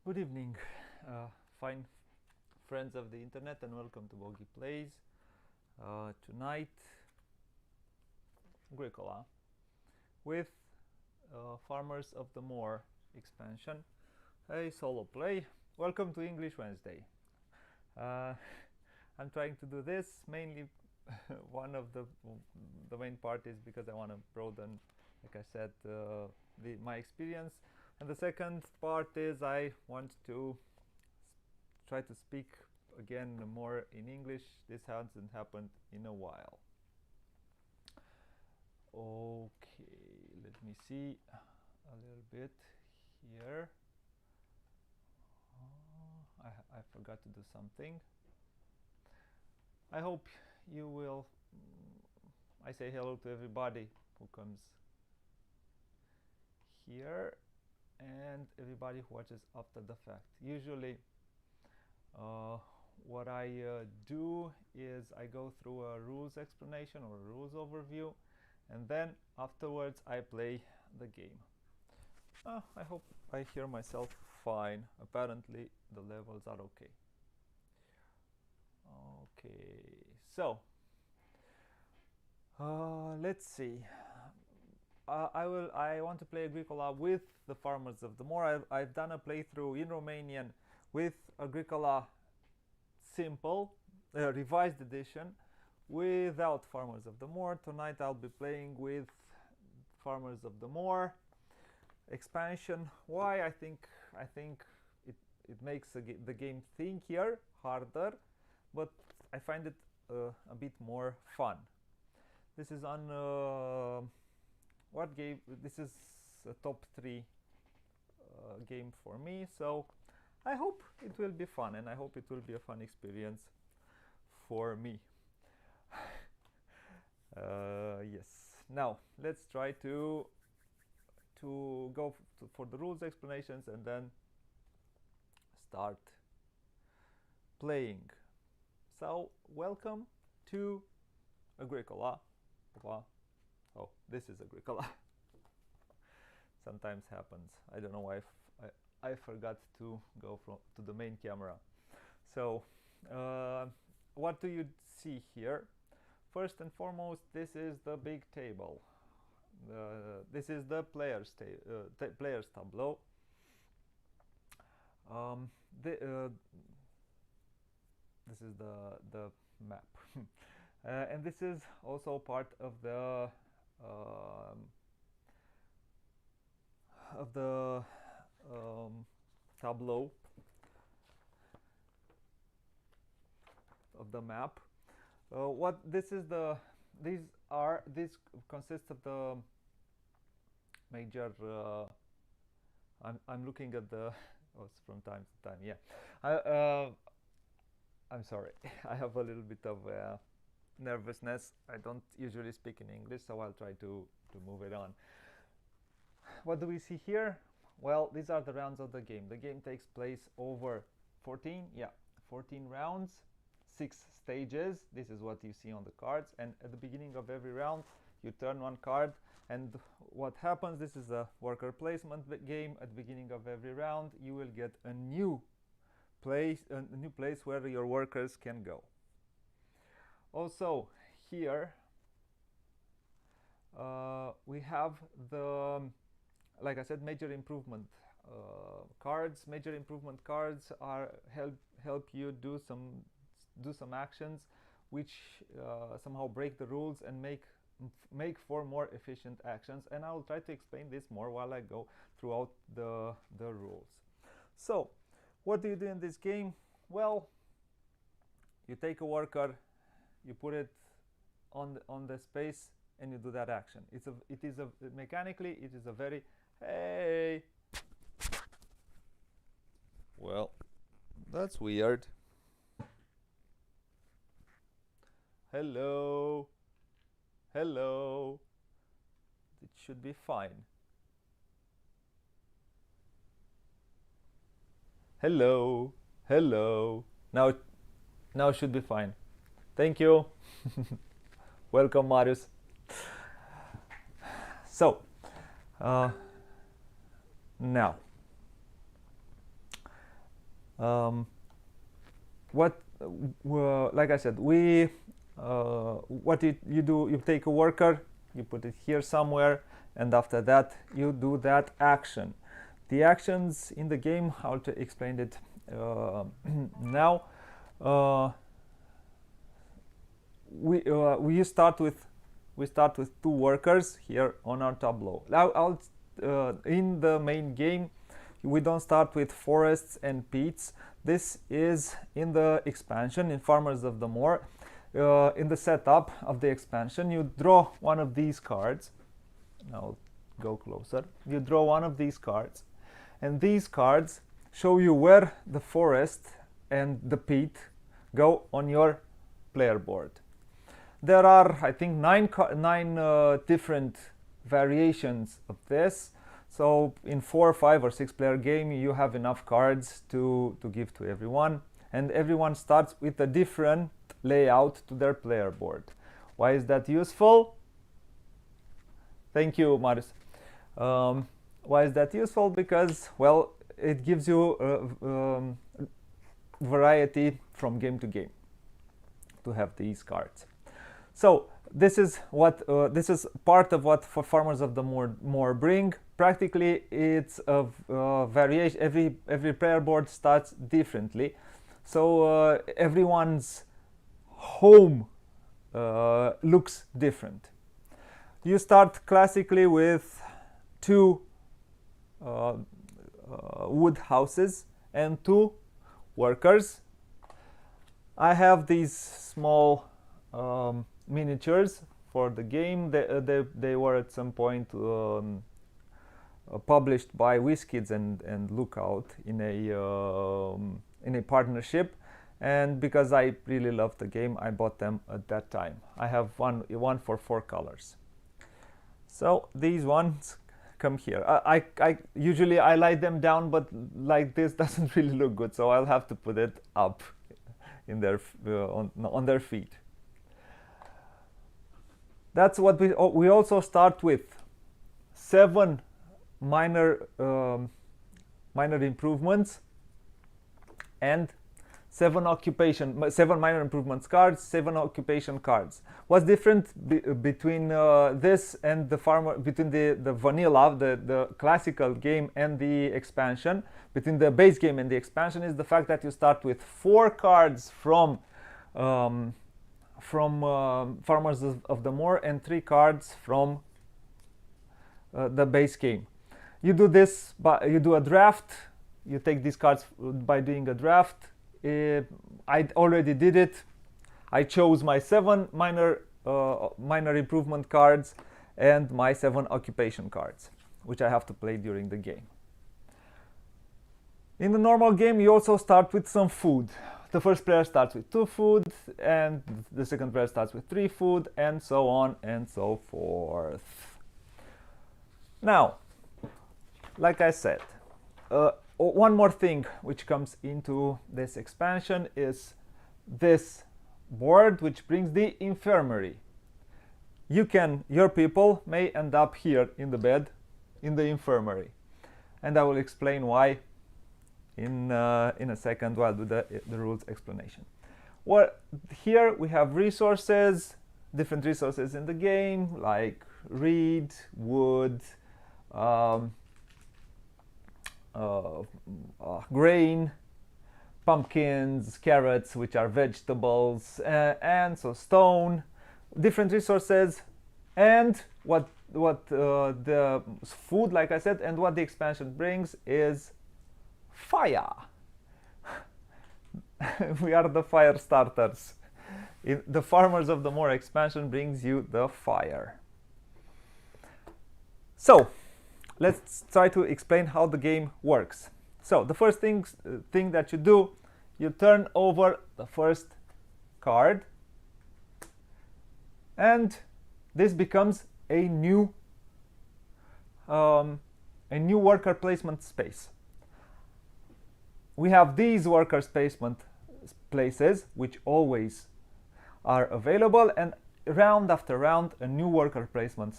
Good evening, fine friends of the internet, and welcome to Bogi Plays. Tonight, Agricola with Farmers of the Moor expansion, a solo play. Welcome to English Wednesday. Uh, I'm trying to do this mainly. One of the main part is because I want to broaden, like I said, my experience, and the second part is I want to try to speak again more in English. This hasn't happened in a while. Okay, let me see a little bit here. I forgot to do something. I hope you will. I say hello to everybody who comes here and everybody who watches after the fact. Usually, what I do is I go through a rules explanation or a rules overview, and then afterwards I play the game. I hope I hear myself fine. Apparently the levels are okay. Okay, so let's see. I want to play Agricola with the Farmers of the Moor. I've done a playthrough in Romanian with Agricola Simple, revised edition, without Farmers of the Moor. Tonight I'll be playing with Farmers of the Moor expansion. Why? I think it makes the game thinkier, harder, but I find it a bit more fun. This is on what game? This is a top 3 game for me, so I hope it will be fun, and I hope it will be a fun experience for me. Yes. Now let's try to go for the rules explanations and then start playing. So welcome to Agricola. Oh, this is Agricola. Sometimes happens. I don't know why I forgot to go to the main camera. So what do you see here? First and foremost, this is the big table. This is the players tableau. This is the map, and this is also part of the tableau of the map. What this is this consists of the major. I'm looking at the from time to time. Yeah, I'm sorry. I have a little bit of nervousness. I don't usually speak in English, so I'll try to move it on. What do we see here? Well, these are the rounds of the game. The game takes place over 14 rounds, 6 stages. This is what you see on the cards, and at the beginning of every round you turn one card, and what happens, this is a worker placement game. At the beginning of every round you will get a new place where your workers can go. Also here we have the, like I said, major improvement cards. Major improvement cards are help you do some actions which somehow break the rules and make for more efficient actions, and I will try to explain this more while I go throughout the rules. So what do you do in this game? Well, you take a worker, you put it on the space, and you do that action. Mechanically it is a very, hey, well, that's weird. Hello, it should be fine. Hello, now it should be fine. Thank you. Welcome, Marius. So now Um, what like I said, we what you do, you take a worker, you put it here somewhere, and after that you do that action. The actions in the game, how to explain it now. uh, we start with two workers here on our tableau. Now in the main game we don't start with forests and peats. This is in the expansion, in Farmers of the Moor. In the setup of the expansion, you draw one of these cards. I'll go closer. You draw one of these cards, and these cards show you where the forest and the peat go on your player board. There are, I think, nine different variations of this. So in 4, 5, or 6 player game, you have enough cards to give to everyone, and everyone starts with a different layout to their player board. Why is that useful? Thank you, Marius. Why is that useful? Because, well, it gives you variety from game to game to have these cards. So this is what this is part of what for Farmers of the Moor bring. Practically, it's a variation. Every player board starts differently, so everyone's home looks different. You start classically with 2 wood houses and 2 workers. I have these small miniatures for the game. They were at some point published by WizKids and Lookout in a partnership, and because I really loved the game, I bought them at that time. I have one for 4 colors. So these ones come here. I usually I lie them down, but like this doesn't really look good, so I'll have to put it up in their on their feet. That's what we also start with 7 minor improvements and 7 minor improvements cards, 7 occupation cards. What's different between this and between the vanilla, the classical game, and the expansion, between the base game and the expansion, is the fact that you start with 4 cards from Farmers of the Moor and 3 cards from the base game. You do this, but you do a draft. You take these cards by doing a draft. I already did it. I chose my 7 minor improvement cards and my 7 occupation cards, which I have to play during the game. In the normal game, you also start with some food. The first player starts with 2 food, and the second player starts with 3 food, and so on and so forth. Now, like I said, one more thing which comes into this expansion is this board, which brings the infirmary. Your people may end up here in the bed, in the infirmary, and I will explain why in a second while I do the rules explanation. Well, here we have resources, different resources in the game, like reed, wood, grain, pumpkins, carrots, which are vegetables, and so stone, different resources, and what the food, like I said, and what the expansion brings is fire. We are the fire starters. The Farmers of the Moor expansion brings you the fire. So let's try to explain how the game works. So the first thing that you do, you turn over the first card, and this becomes a new worker placement space. We have these worker placement places which always are available, and round after round a new worker placement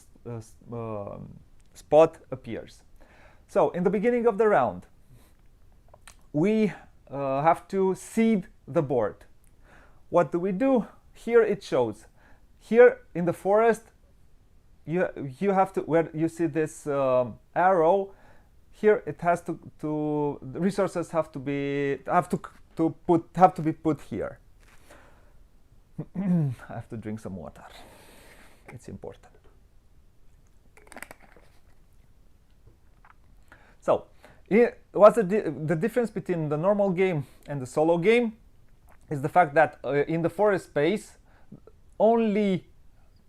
spot appears. So in the beginning of the round, we have to seed the board. What do we do? Here it shows. Here in the forest, you have to, where you see this arrow, here it has to the resources have to be put here. I have to drink some water. It's important. So, what's the difference between the normal game and the solo game? Is the fact that in the forest space, only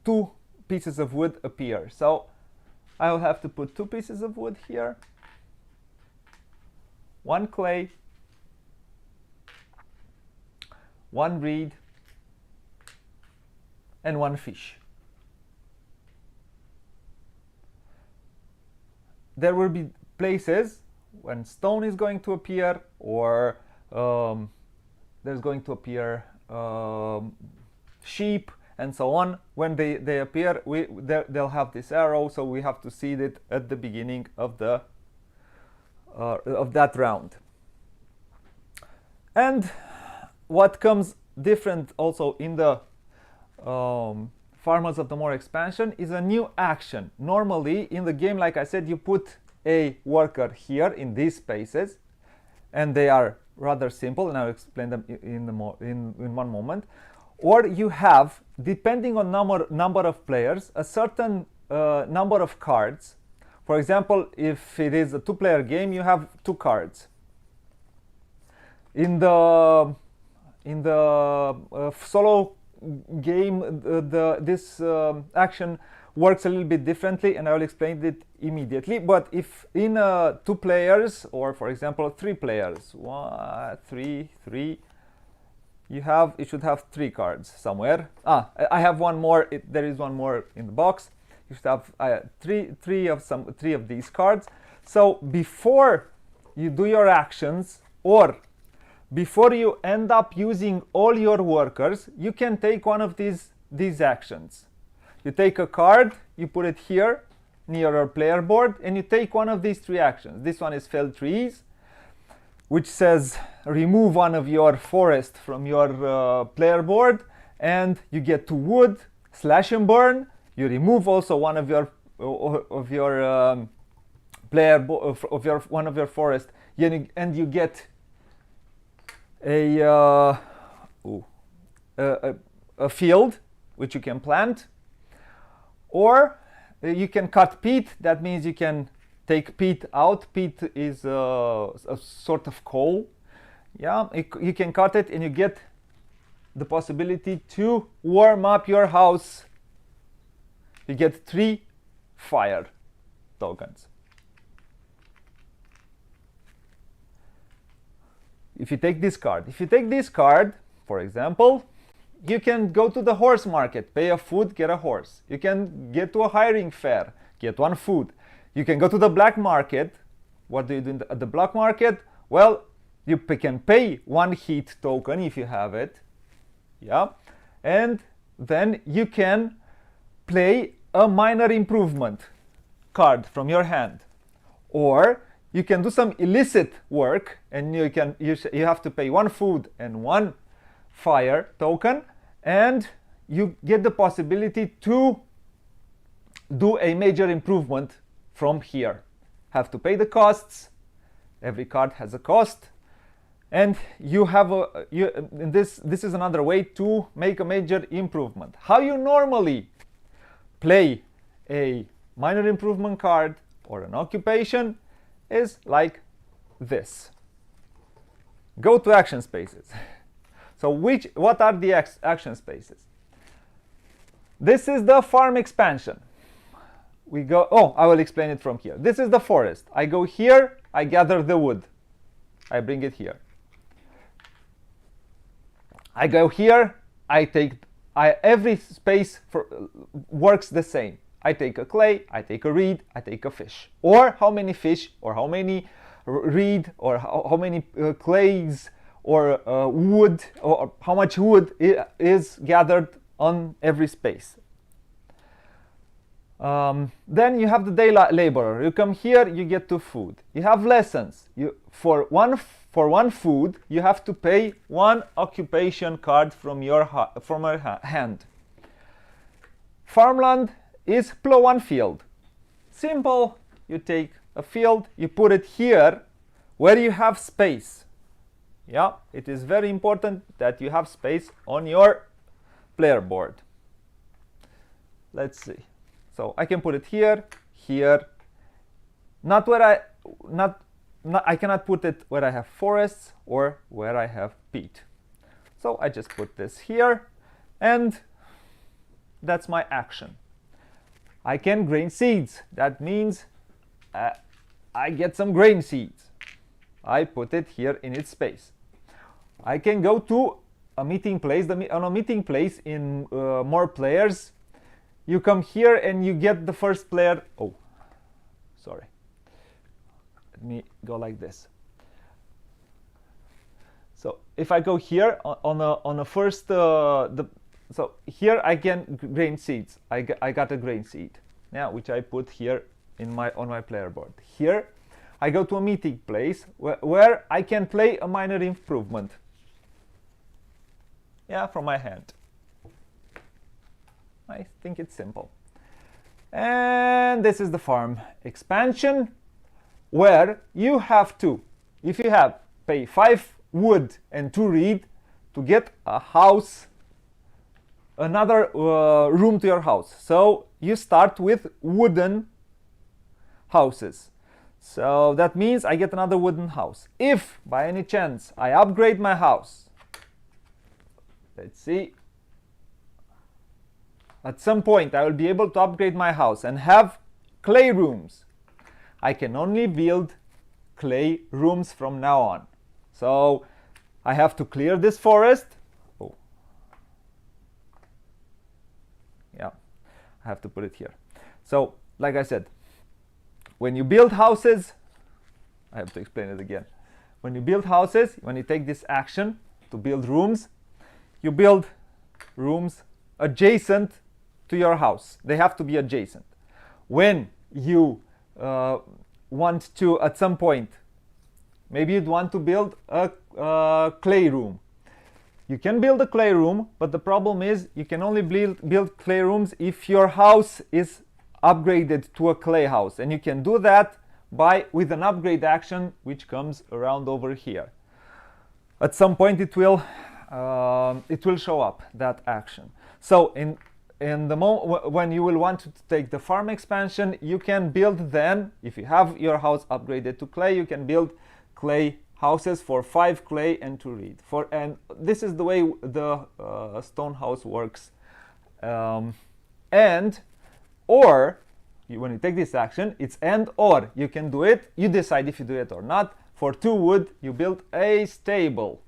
2 pieces of wood appear. So, I will have to put 2 pieces of wood here, 1 clay, 1 reed, and 1 fish. There will be places when stone is going to appear, or there's going to appear sheep and so on. When they appear, they'll have this arrow, so we have to seed it at the beginning of the of that round. And what comes different also in the Farmers of the Moor expansion is a new action. Normally in the game, like I said, you put a worker here in these spaces, and they are rather simple, and I'll explain them in one moment. Or you have, depending on number of players, a certain number of cards. For example, if it is a 2-player game, you have 2 cards. In the solo game, this action works a little bit differently, and I will explain it immediately. But if in 2 players, or for example 3 players, 1, 3, 3, you should have 3 cards somewhere. I have one more. There is one more in the box. You should have three of these cards. So before you do your actions, or before you end up using all your workers, you can take one of these actions. You take a card, you put it here near your player board, and you take one of these 3 actions. This one is fell trees, which says remove one of your forest from your player board, and you get 2 wood. Slash and burn, you remove also one of your one of your forest, and you get a field which you can plant. Or you can cut peat. That means you can take peat out. Peat is a sort of coal. Yeah, you can cut it, and you get the possibility to warm up your house. You get 3 fire tokens. If you take this card, for example, you can go to the horse market, pay a food, get a horse. You can get to a hiring fair, get 1 food. You can go to the black market. What do you do at the black market? Well, you can pay 1 heat token if you have it. Yeah, and then you can play a minor improvement card from your hand. Or you can do some illicit work, and you have to pay 1 food and 1 fire token, and you get the possibility to do a major improvement from here. Have to pay the costs. Every card has a cost, and this is another way to make a major improvement. How you normally play a minor improvement card or an occupation is like this. Go to action spaces. So what are the action spaces? This is the farm expansion. We go, I will explain it from here. This is the forest. I go here, I gather the wood. I bring it here. I go here, every space works the same. I take a clay, I take a reed, I take a fish. Or how many fish, or how many reed, or how many clays, or wood, or how much wood is gathered on every space. Then you have the day laborer. You come here, you get to food. You have lessons. For one food, you have to pay one occupation card from your hand. Farmland is plow one field. Simple. You take a field, you put it here where you have space. Yeah, it is very important that you have space on your player board. Let's see. So I can put it here, here. Not where I cannot put it where I have forests or where I have peat. So I just put this here, and that's my action. I can grain seeds. That means I get some grain seeds. I put it here in its space. I can go to a meeting place. On a meeting place in more players, you come here and you get the first player. Oh, sorry. Let me go like this. So if I go here on a first, so here I can grain seeds. I got a grain seed, yeah, which I put here on my player board. Here I go to a meeting place where I can play a minor improvement. Yeah, from my hand. I think it's simple. And this is the farm expansion, where you have to, if you have, pay 5 wood and 2 reed to get a house, another room to your house. So you start with wooden houses. So that means I get another wooden house. If by any chance I upgrade my house, let's see, at some point I will be able to upgrade my house and have clay rooms. I can only build clay rooms from now on. So I have to clear this forest. Oh, yeah, I have to put it here. So like I said, when you build houses, I have to explain it again. When you build houses, when you take this action to build rooms, you build rooms adjacent to your house. They have to be adjacent. When you want to, at some point, maybe you'd want to build a clay room. You can build a clay room, but the problem is you can only build clay rooms if your house is upgraded to a clay house, and you can do that with an upgrade action which comes around over here. At some point it will show up, that action. So in the moment when you will want to take the farm expansion, you can build then, if you have your house upgraded to clay, you can build clay houses for 5 clay and 2 reed. And this is the way the stone house works. When you take this action, it's and or. You can do it, you decide if you do it or not. For 2 wood, you build a stable.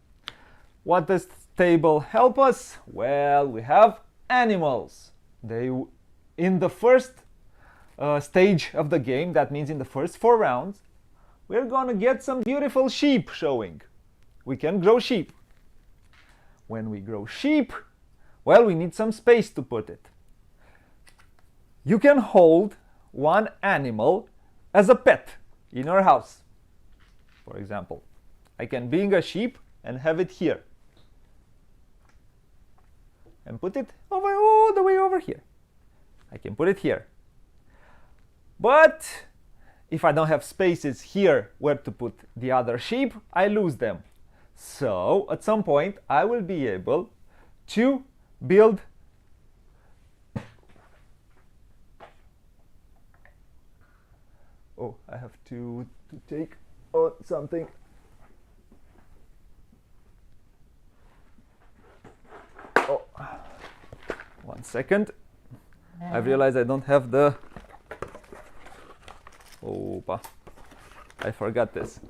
What does stable help us? Well, we have animals. In the first stage of the game, that means in the first 4 rounds, we're gonna get some beautiful sheep showing. We can grow sheep. When we grow sheep, well, we need some space to put it. You can hold one animal as a pet in your house. For example, I can bring a sheep and have it here. And put it all the way over here. I can put it here. But if I don't have spaces here where to put the other sheep, I lose them. So at some point I will be able to build I have to take something. Oh, 1 second. I realize I don't have the. Opa, I forgot this.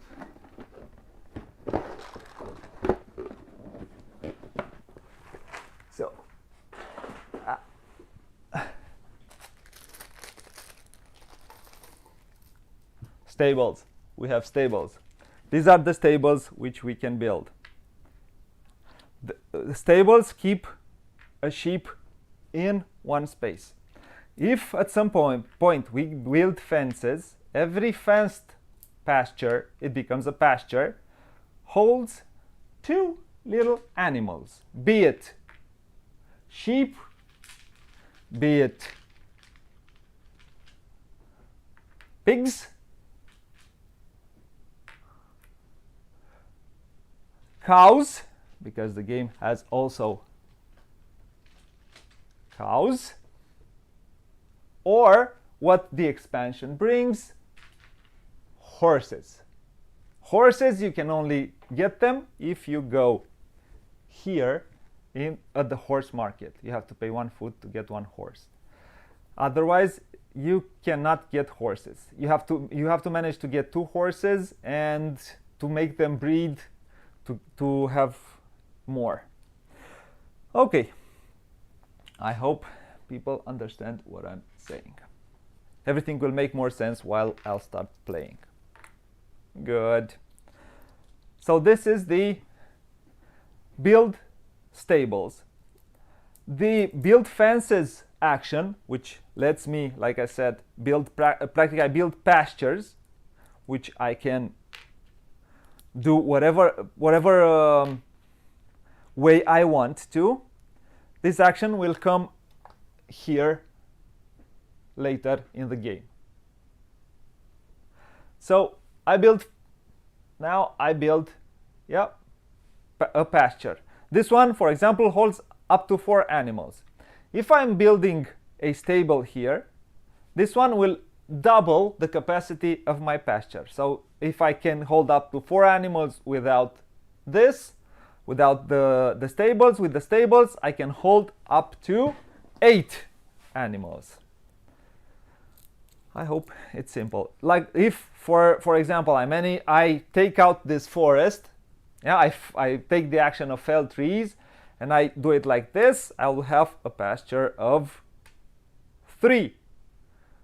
So, stables. We have stables. These are the stables which we can build. The stables keep a sheep in one space. if at some point we build fences, every fenced pasture, it becomes a pasture, holds two little animals, be it sheep, be it pigs, cows, because the game has also cows, or what the expansion brings, horses. Horses, you can only get them if you go here at the horse market. You have to pay 1 foot to get 1 horse. Otherwise, you cannot get horses. You have to manage to get 2 horses and to make them breed to have more. Okay. I hope people understand what I'm saying. Everything will make more sense while I'll start playing. Good. So this is the build stables. The build fences action, which lets me, like I said, practically I build pastures, which I can do whatever way I want to. This action will come here later in the game. So I build a pasture. This one, for example, holds up to 4 animals. If I'm building a stable here, this one will double the capacity of my pasture. So if I can hold up to 4 animals without this, without the stables, with the stables, I can hold up to 8 animals. I hope it's simple. Like if, for example, I take out this forest, I take the action of fell trees, and I do it like this, I will have a pasture of 3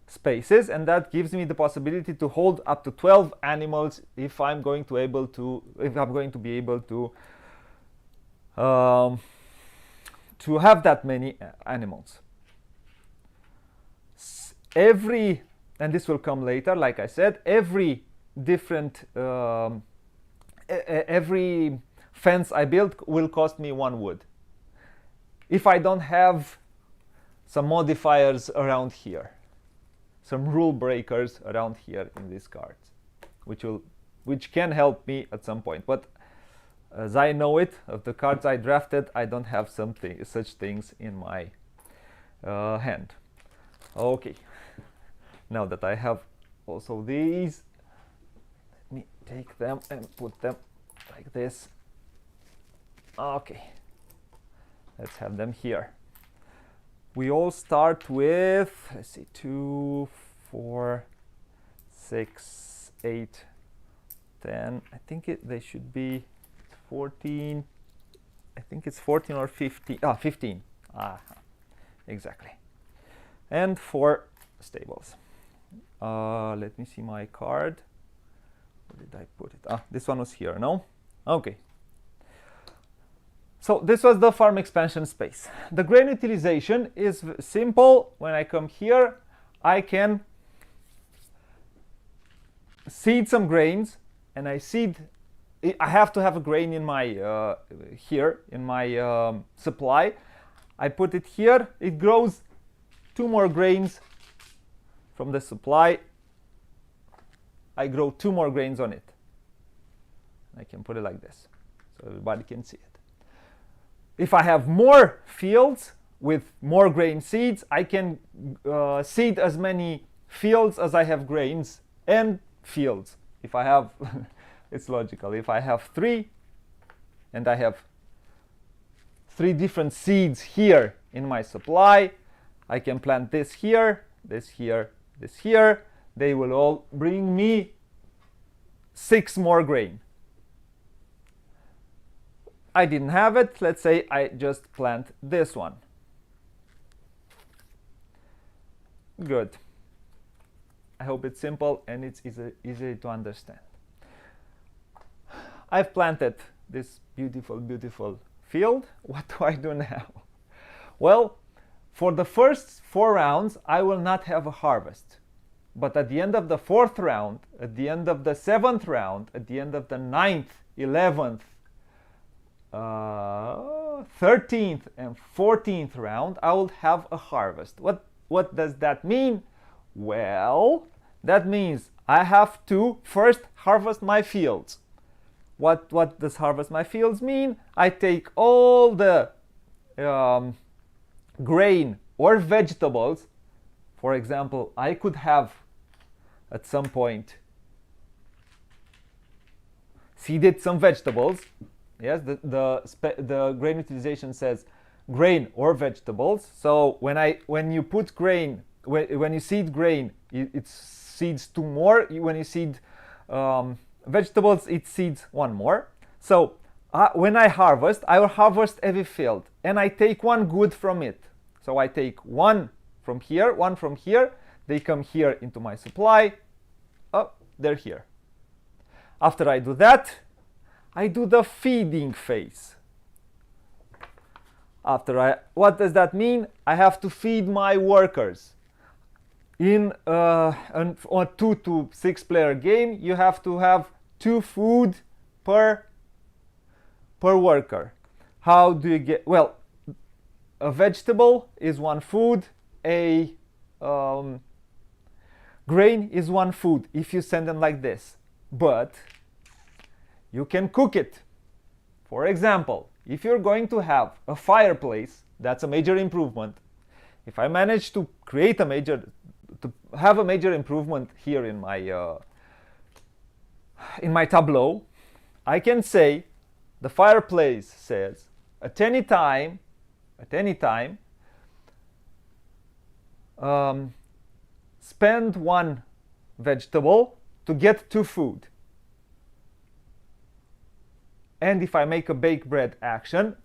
spaces, and that gives me the possibility to hold up to 12 animals if I'm going to be able to have that many animals. And this will come later, like I said, every different every fence I build will cost me 1 wood. If I don't have some modifiers around here, some rule breakers around here in these cards, which can help me at some point. But as I know it, of the cards I drafted, I don't have such things in my hand. Okay. Now that I have also these, let me take them and put them like this. Okay, let's have them here. We all start with, let's see, 2, 4, 6, 8, 10. I think they should be 14. I think it's 14 or 15. 15. Exactly. And 4 stables. Let me see my card. Where did I put it? This one was here, no? Okay. So this was the farm expansion space. The grain utilization is simple. When I come here, I can seed some grains, and I have to have a grain in my here in my supply. I put it here. It grows 2 more grains from the supply. I grow 2 more grains on it. I can put it like this so everybody can see it. If I have more fields with more grain seeds, I can seed as many fields as I have grains and fields. If I have, it's logical. If I have 3 and I have 3 different seeds here in my supply, I can plant this here, this here, this here. They will all bring me 6 more grain. I didn't have it. Let's say I just plant this one. Good. I hope it's simple and it's easy to understand. I've planted this beautiful, beautiful field. What do I do now? Well, For the first 4 rounds, I will not have a harvest. But at the end of the 4th round, at the end of the 7th round, at the end of the 9th, 11th, 13th, and 14th round, I will have a harvest. What does that mean? Well, that means I have to first harvest my fields. What does harvest my fields mean? I take all the grain or vegetables. For example, I could have at some point seeded some vegetables. Yes, the grain utilization says grain or vegetables. So when you put grain, when you seed grain, it seeds 2 more. When you seed vegetables, it seeds 1 more. So when I harvest, I will harvest every field, and I take 1 good from it. So I take 1 from here, 1 from here. They come here into my supply. Oh, they're here. After I do that, I do the feeding phase. What does that mean? I have to feed my workers. In a 2 to 6 player game, you have to have 2 food per worker. How do you get? Well, a vegetable is 1 food. A grain is 1 food if you send them like this. But you can cook it. For example, if you're going to have a fireplace, that's a major improvement. If I manage to have a major improvement here in my tableau, I can say the fireplace says at any time, spend 1 vegetable to get 2 food. And if I make a bake bread action,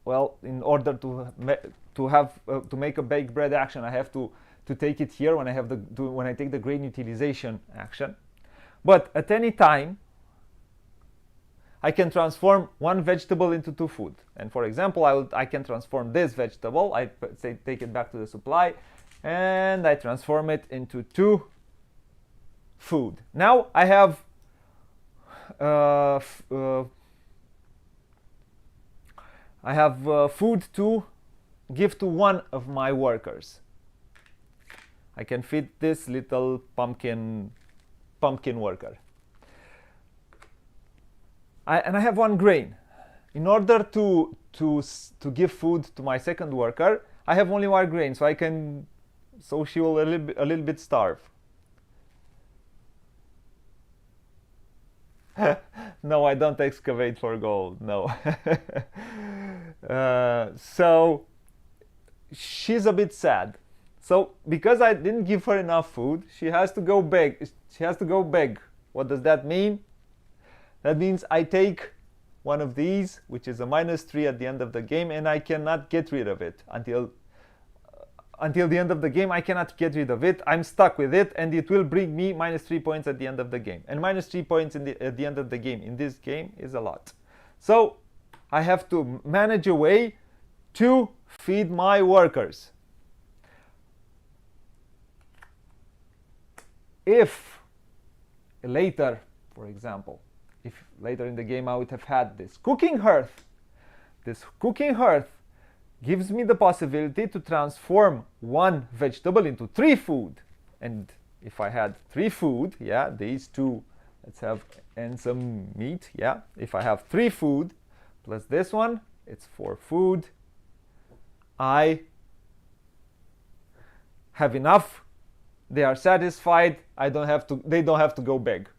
well, in order to make a bake bread action, I have to take it here when I take the grain utilization action. But at any time, I can transform 1 vegetable into 2 food. And for example, I can transform this vegetable. I say take it back to the supply, and I transform it into 2 food. Now I have food to give to 1 of my workers. I can feed this little pumpkin worker. And I have 1 grain. In order to give food to my second worker, I have only 1 grain, so she will a little bit starve. No, I don't excavate for gold. No. So she's a bit sad. So because I didn't give her enough food, she has to go beg. What does that mean? That means I take 1 of these, which is a -3 at the end of the game, and I cannot get rid of it until the end of the game. I cannot get rid of it. I'm stuck with it, and it will bring me -3 points at the end of the game. And -3 points at the end of the game in this game is a lot. So I have to manage a way to feed my workers. If later, for example, if later in the game I would have had this cooking hearth gives me the possibility to transform 1 vegetable into 3 food. And if I had 3 food, yeah, these 2, let's have, and some meat, yeah. If I have 3 food plus this one, it's 4 food. I have enough. They are satisfied. They don't have to go beg.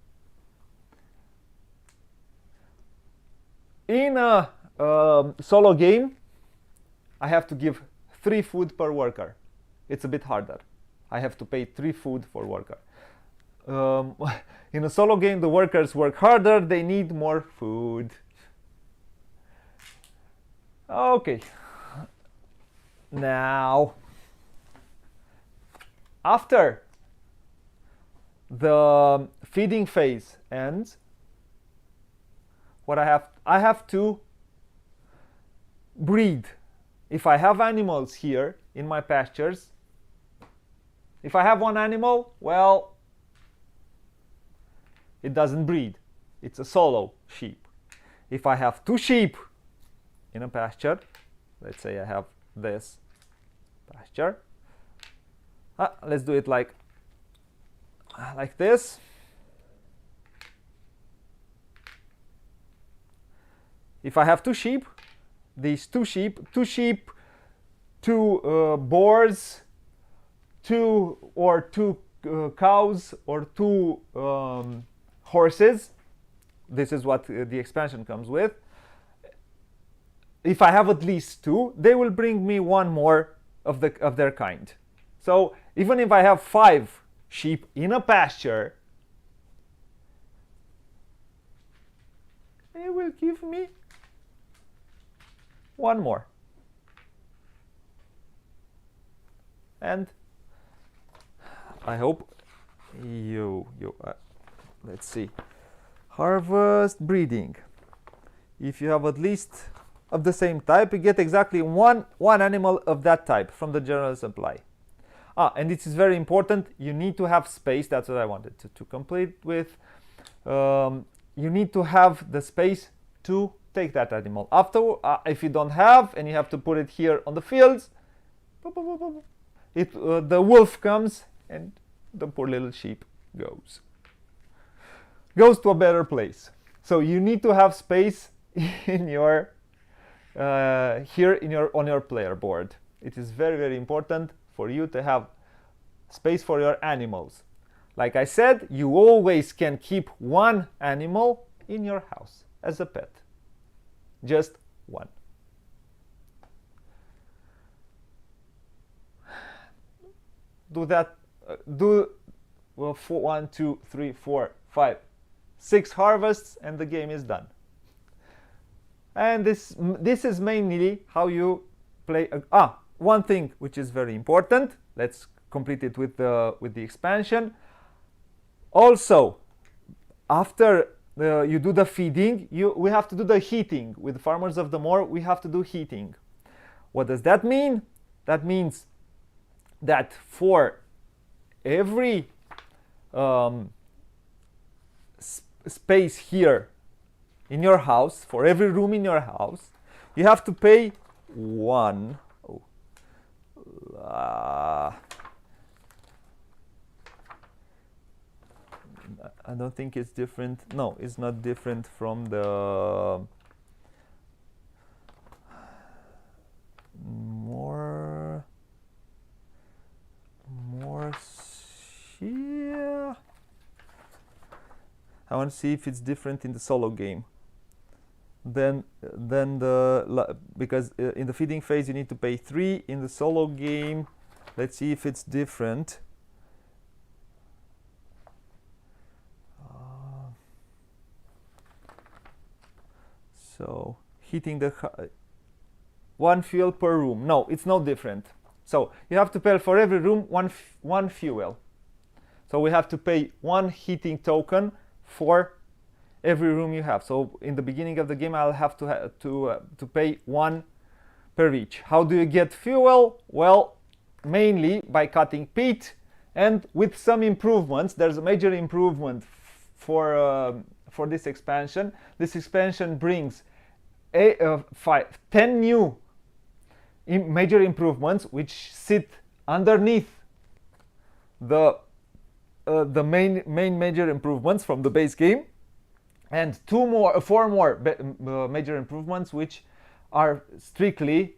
In a solo game, I have to give 3 food per worker. It's a bit harder. I have to pay 3 food for worker. In a solo game, the workers work harder. They need more food. Okay. Now, after the feeding phase ends, what I have to breed. if I have animals here in my pastures, if I have one animal, well, it doesn't breed. It's a solo sheep. If I have two sheep in a pasture, let's say I have this pasture. Let's do it like this. If I have two sheep, these two sheep, two boars, two cows, or two horses. This is what the expansion comes with. If I have at least two, they will bring me one more of their kind. So even if I have 5 sheep in a pasture, it will give me one more. And I hope let's see. Harvest breeding. If you have at least of the same type, you get exactly one animal of that type from the general supply. And it is very important, you need to have space. That's what I wanted to complete with. You need to have the space to take that animal. After, if you don't have, and you have to put it here on the fields, the wolf comes and the poor little sheep goes to a better place. So you need to have space in your on your player board. It is very, very important for you to have space for your animals. Like I said, you always can keep one animal in your house as a pet. Just one. Do that. Do 1, 2, 3, 4, 5, 6 harvests, and the game is done. And this is mainly how you play. One thing which is very important. Let's complete it with the expansion. Also, after you do the feeding, we have to do the heating. With Farmers of the Moor, we have to do heating. What does that mean? That means that for every space here in your house, for every room in your house, you have to pay 1. I don't think it's different. No, it's not different from the more yeah. I want to see if it's different in the solo game. Then because in the feeding phase you need to pay 3. In the solo game, let's see if it's different. So heating the 1 fuel per room. No, it's no different. So you have to pay for every room one fuel. So we have to pay 1 heating token for every room you have. So in the beginning of the game, I'll have to pay 1 per each. How do you get fuel? Well, mainly by cutting peat, and with some improvements. There's a major improvement for this expansion. This expansion brings 10 new major improvements which sit underneath the main major improvements from the base game, and 4 more major improvements which are strictly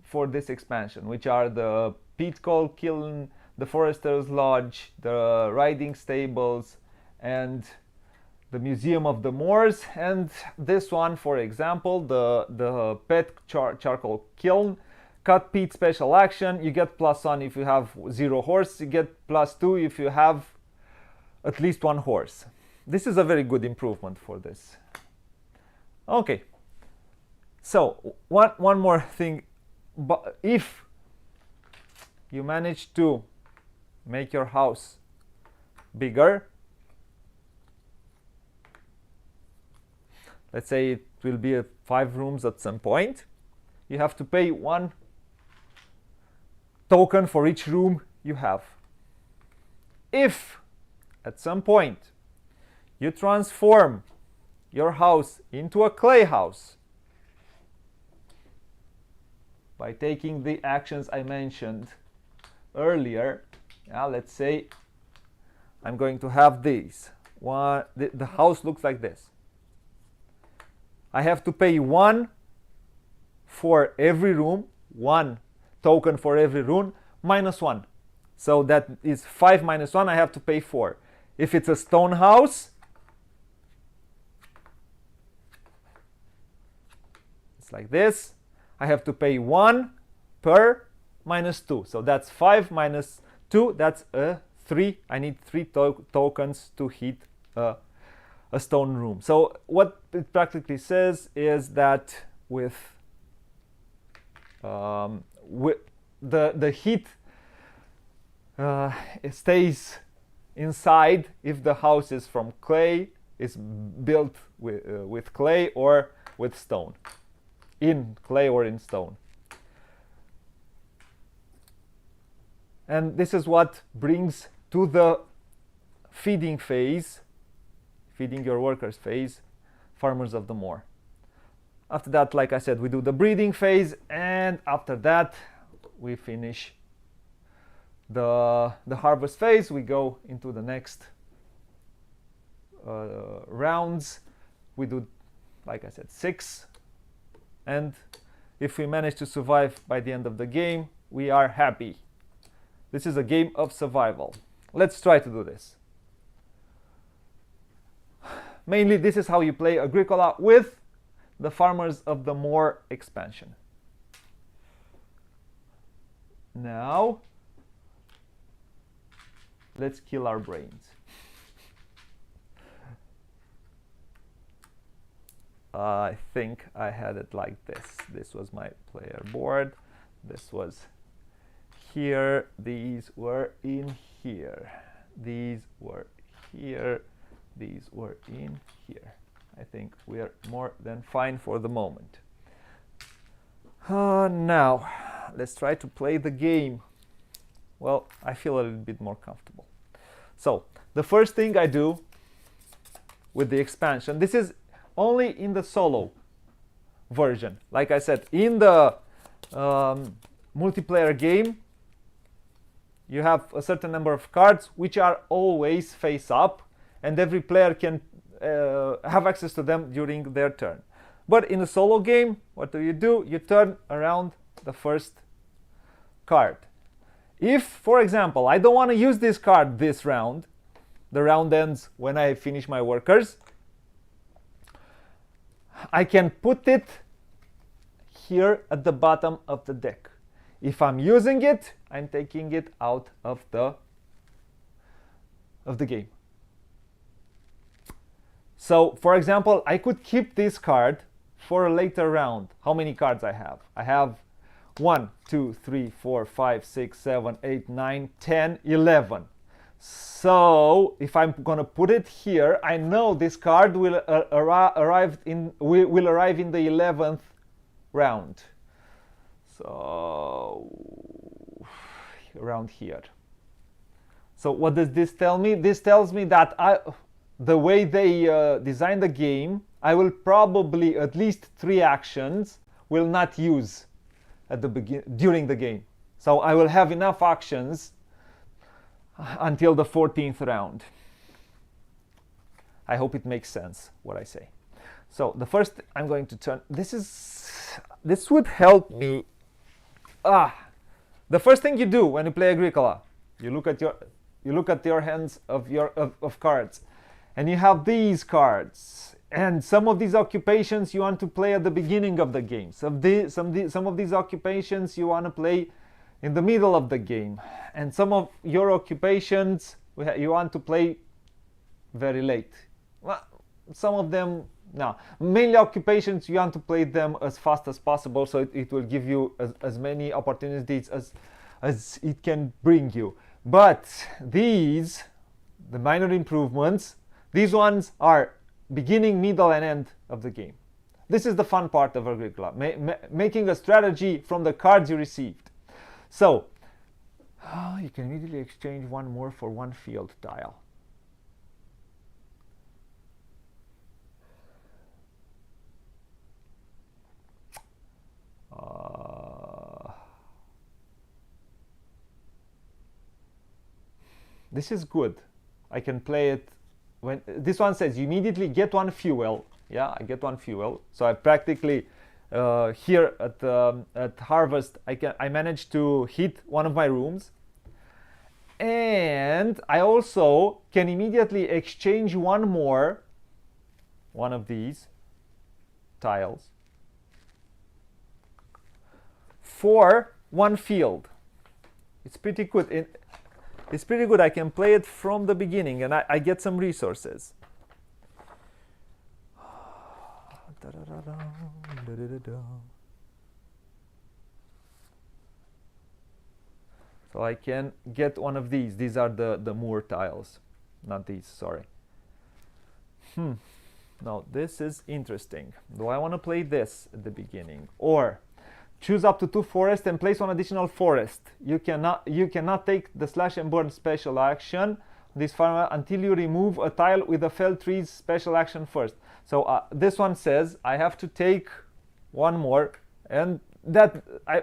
for this expansion, which are the peat coal kiln, the forester's lodge, the riding stables, and the Museum of the Moors. And this one, for example, the pet charcoal kiln, cut peat special action. You get +1 if you have 0 horse. You get +2 if you have at least 1 horse. This is a very good improvement for this. Okay, so one more thing. But if you manage to make your house bigger, let's say it will be 5 rooms at some point, you have to pay 1 token for each room you have. If at some point you transform your house into a clay house by taking the actions I mentioned earlier, let's say I'm going to have these. The house looks like this. I have to pay 1 for every room, 1 token for every room, minus 1. So that is 5 minus 1, I have to pay 4. If it's a stone house, it's like this. I have to pay 1 per minus 2. So that's 5 minus 2, that's 3. I need 3 tokens to heat a stone room. So what it practically says is that with the heat it stays inside if the house is from clay, is built with clay or with stone, in clay or in stone. And this is what brings to the feeding phase, feeding your workers phase, Farmers of the Moor. After that, like I said, we do the breeding phase, and after that we finish the harvest phase. We go into the next rounds. We do, like I said, 6, and if we manage to survive by the end of the game, we are happy. This is a game of survival. Let's try to do this. Mainly, this is how you play Agricola with the Farmers of the Moor expansion. Now, let's kill our brains. I think I had it like this. This was my player board. This was here. These were in here. These were here. These were in here. I think we are more than fine for the moment. Now, let's try to play the game. Well, I feel a little bit more comfortable. So, the first thing I do with the expansion, this is only in the solo version. Like I said, in the multiplayer game, you have a certain number of cards which are always face up, and every player can have access to them during their turn. But in a solo game, what do? You turn around the first card. If, for example, I don't want to use this card this round, the round ends when I finish my workers, I can put it here at the bottom of the deck. If I'm using it, I'm taking it out of the game. So, for example, I could keep this card for a later round. How many cards I have? I have 1, 2, 3, 4, 5, 6, 7, 8, 9, 10, 11. So, if I'm gonna put it here, I know this card will arrive in the 11th round. So, around here. So, what does this tell me? This tells me that the way they design the game, I will probably at least 3 actions will not use at the during the game. So I will have enough actions until the 14th round. I hope it makes sense what I say. So the first I'm going to turn. This would help me. The first thing you do when you play Agricola, you look at your hands of cards. And you have these cards, and some of these occupations you want to play at the beginning of the game. Some of these occupations you want to play in the middle of the game, and some of your occupations you want to play very late. Well, some of them, no, mainly occupations you want to play them as fast as possible, so it will give you as many opportunities as it can bring you. But these, the minor improvements, these ones are beginning, middle, and end of the game. This is the fun part of Agricola, making a strategy from the cards you received. So, You can immediately exchange one more for one field tile. This is good. I can play it when this one says you immediately get one fuel. Yeah, I get one fuel. So I practically here at harvest I managed to hit one of my rooms, and I also can immediately exchange one of these tiles for one field. It's pretty good. It's pretty good. I can play it from the beginning, and I get some resources. So I can get one of these. These are the Moor tiles, not these, sorry. Now this is interesting. Do I want to play this at the beginning, or choose up to 2 forests and place one additional forest? You cannot take the slash and burn special action this farmer until you remove a tile with a felled trees special action first. So this one says I have to take one more, and that I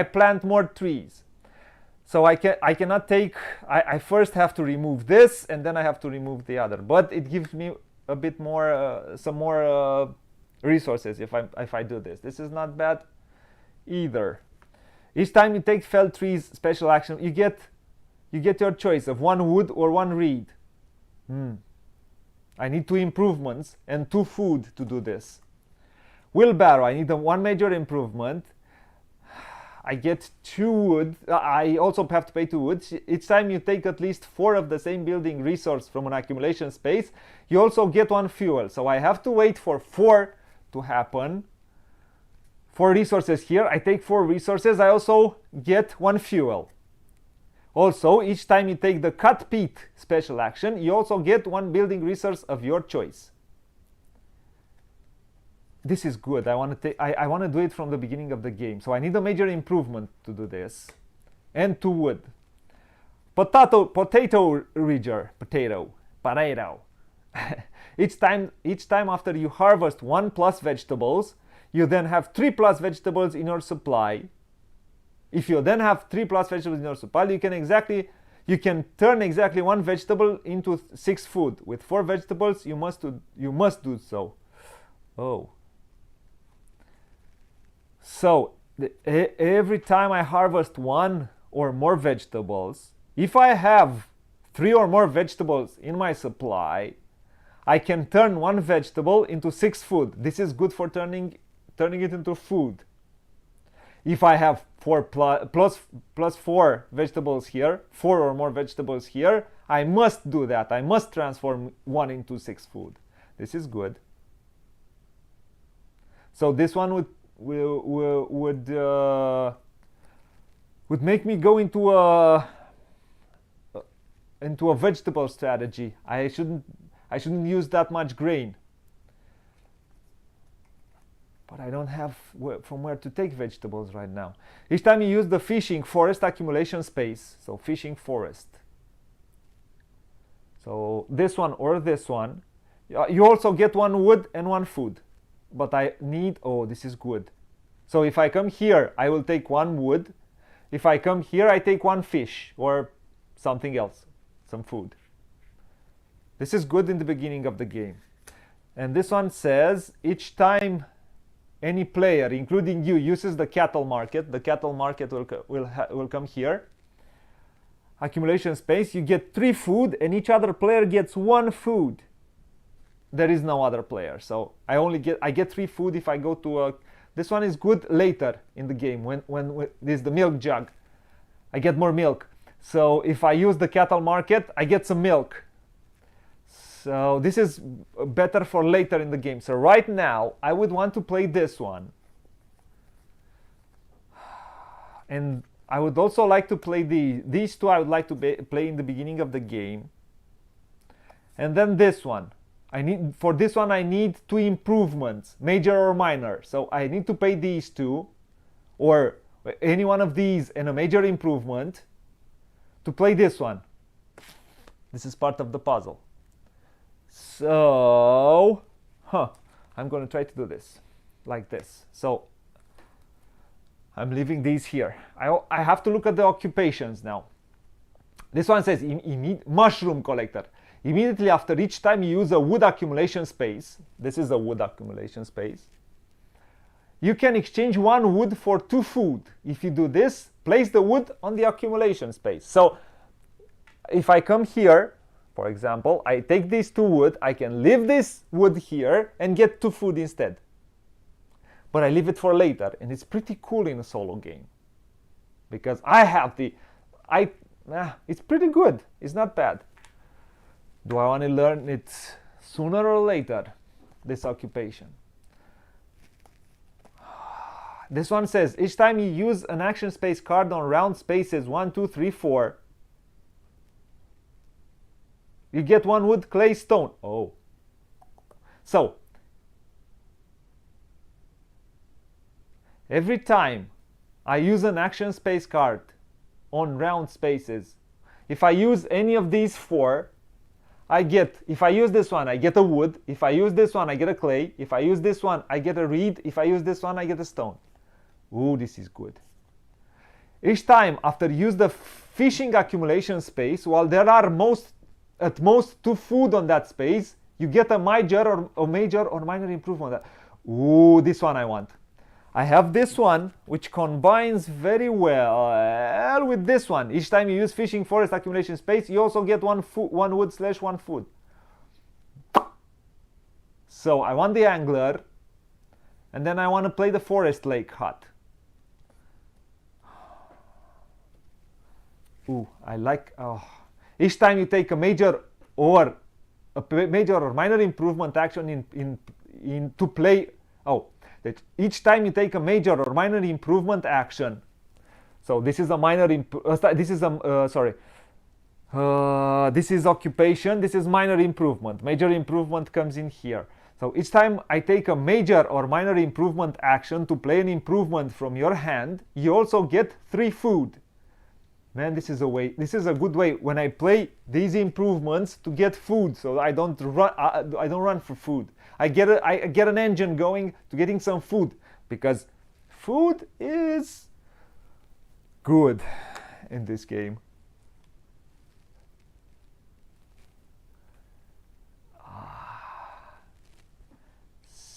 plant more trees. So I cannot take. I first have to remove this, and then I have to remove the other. But it gives me a bit more, some more resources if I do this. This is not bad either. Each time you take felled trees special action, you get your choice of one wood or one reed. I need 2 improvements and 2 food to do this. Wheelbarrow, I need one major improvement. I get 2 wood. I also have to pay 2 wood. Each time you take at least 4 of the same building resource from an accumulation space, you also get 1 fuel. So I have to wait for 4 to happen. 4 resources here. I take 4 resources. I also get 1 fuel. Also, each time you take the cut peat special action, you also get 1 building resource of your choice. This is good. I want to do it from the beginning of the game. So I need a major improvement to do this, and 2 wood. Potato ridger. Each time after you harvest 1+ vegetables, you then have 3+ vegetables in your supply. If you then have 3+ vegetables in your supply, you can turn exactly 1 vegetable into 6 food. With 4 vegetables, you must do so. Oh. So every time I harvest 1 or more vegetables, if I have 3 or more vegetables in my supply, I can turn 1 vegetable into 6 food. This is good for turning it into food. If I have 4 plus 4 vegetables here, 4 or more vegetables here, I must do that. I must transform 1 into 6 food. This is good. So this one would make me go into a vegetable strategy. I shouldn't use that much grain. But I don't have from where to take vegetables right now. Each time you use the fishing forest accumulation space, so fishing forest. So this one or this one, you also get 1 wood and 1 food. But I need, oh, this is good. So if I come here, I will take 1 wood. If I come here, I take 1 fish or something else, some food. This is good in the beginning of the game. And this one says each time any player, including you, uses the cattle market will come here. Accumulation space, you get 3 food, and each other player gets 1 food. There is no other player, so I get 3 food if I go to a. This one is good later in the game when this is the milk jug. I get more milk. So if I use the cattle market, I get some milk. So this is better for later in the game. So right now, I would want to play this one. And I would also like to play these 2 I would like to play in the beginning of the game. And then this one. For this one I need 2 improvements, major or minor. So I need to pay these 2, or any one of these and a major improvement. to play this one. This is part of the puzzle. So, I'm going to try to do this like this. So, I'm leaving these here. I have to look at the occupations now. This one says mushroom collector. Immediately after each time you use a wood accumulation space, this is a wood accumulation space, you can exchange one wood for 2 food. If you do this, place the wood on the accumulation space. So if I come here, for example, I take these 2 wood, I can leave this wood here and get 2 food instead. But I leave it for later, and it's pretty cool in a solo game. Because I have it's pretty good, it's not bad. Do I want to learn it sooner or later, this occupation? This one says, each time you use an action space card on round spaces 1, 2, 3, 4, you get 1 wood, clay, stone. Oh. So, every time I use an action space card on round spaces, if I use any of these 4, if I use this one, I get a wood. If I use this one, I get a clay. If I use this one, I get a reed. If I use this one, I get a stone. Ooh, this is good. Each time after you use the fishing accumulation space, while there are at most 2 food on that space, you get a major or minor improvement. Ooh, this one I want. I have this one, which combines very well with this one. Each time you use fishing forest accumulation space, you also get one wood / 1 food. So I want the angler, and then I want to play the forest lake hut. Ooh, I like. Each time you take a major or minor improvement action to play. That each time you take a major or minor improvement action. So this is a minor. This is occupation. This is minor improvement. Major improvement comes in here. So each time I take a major or minor improvement action to play an improvement from your hand, you also get 3 food. Man, this is a good way when I play these improvements to get food, so I don't run for food. I get an engine going to getting some food, because food is good in this game.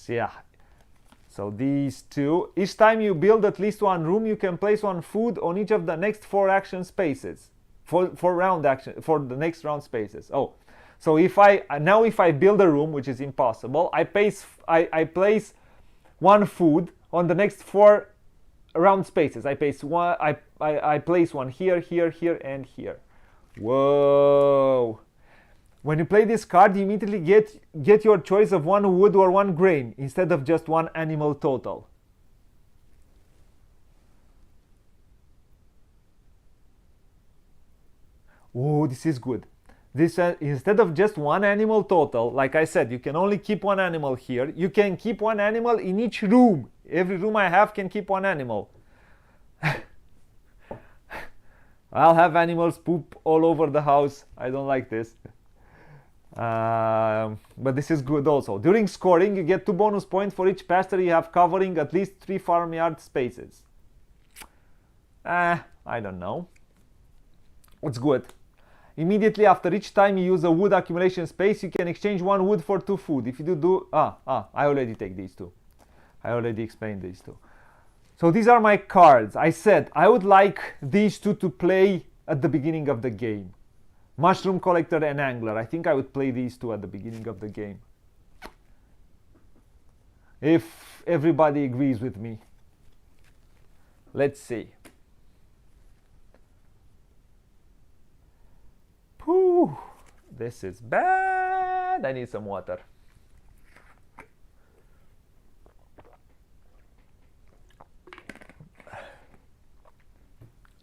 Yeah. So these 2, each time you build at least 1 room, you can place 1 food on each of the next 4 action spaces for the next round spaces. Oh, so if I build a room, which is impossible, I place 1 food on the next 4 round spaces. I place one here, here, here, and here. Whoa! When you play this card, you immediately get your choice of 1 wood or 1 grain instead of just 1 animal total. Oh, this is good. This instead of just 1 animal total, like I said, you can only keep 1 animal here. You can keep 1 animal in each room. Every room I have can keep 1 animal. I'll have animals poop all over the house. I don't like this. But this is good also. During scoring, you get 2 bonus points for each pasture you have covering at least 3 farmyard spaces. I don't know. It's good. Immediately after each time you use a wood accumulation space, you can exchange 1 wood for 2 food. If you I already take these 2. I already explained these 2. So these are my cards. I said I would like these 2 to play at the beginning of the game. Mushroom Collector and Angler. I think I would play these 2 at the beginning of the game. If everybody agrees with me. Let's see. Whew, this is bad. I need some water.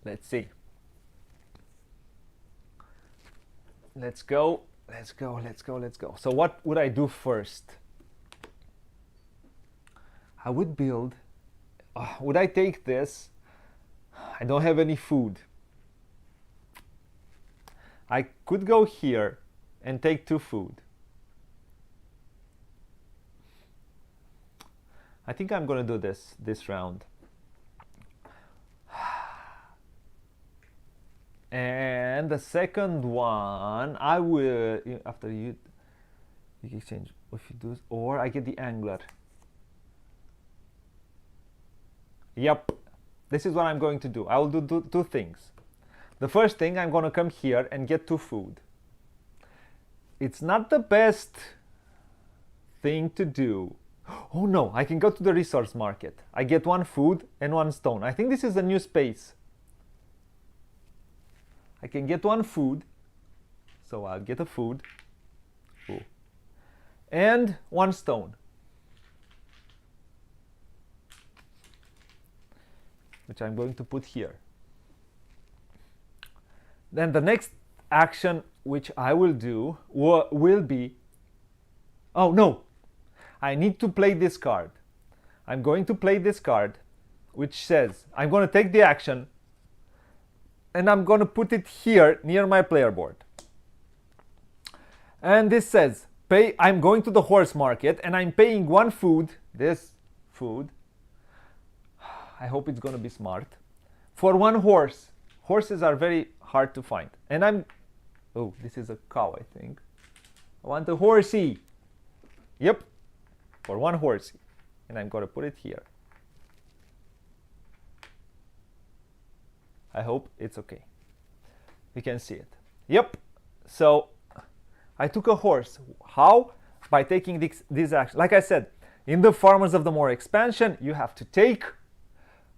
Let's see. Let's go. So what would I do first? I would build. Would I take this? I don't have any food. I could go here and take 2 food. I think I'm gonna do this round. And the second one, I will, after you exchange, if you do, or I get the angler. Yep, this is what I'm going to do. I will do two things. The first thing, I'm going to come here and get 2 food. It's not the best thing to do. Oh no, I can go to the resource market. I get 1 food and 1 stone. I think this is a new space. I can get 1 food, so I'll get a food. Ooh. And 1 stone, which I'm going to put here. Then the next action which I will do will be, oh no, I need to play this card. I'm going to play this card, which says I'm going to take the action and I'm going to put it here near my player board. And this says, I'm going to the horse market and I'm paying 1 food, this food, I hope it's going to be smart, for 1 horse. Horses are very hard to find. And oh, this is a cow, I think. I want a horsey. Yep, for 1 horsey. And I'm going to put it here. I hope it's okay. You can see it. Yep, so I took a horse. How? By taking this action. Like I said, in the Farmers of the Moor expansion, you have to take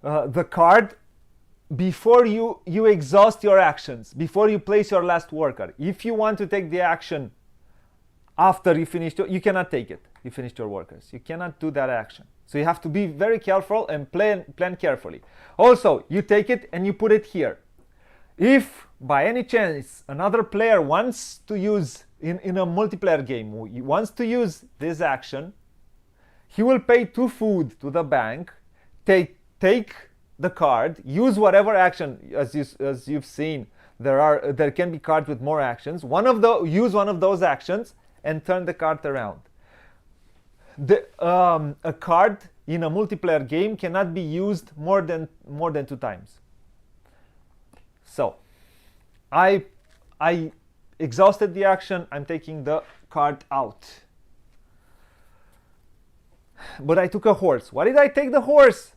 the card before you exhaust your actions, before you place your last worker. If you want to take the action after you finished, you cannot take it. You finished your workers. You cannot do that action. So you have to be very careful and plan carefully. Also, you take it and you put it here. If by any chance another player wants to use, in a multiplayer game, he wants to use this action, he will pay 2 food to the bank, take the card, use whatever action, as you've seen, there can be cards with more actions. Use one of those actions and turn the card around. A card in a multiplayer game cannot be used more than 2 times. So, I exhausted the action. I'm taking the card out. But I took a horse. Why did I take the horse?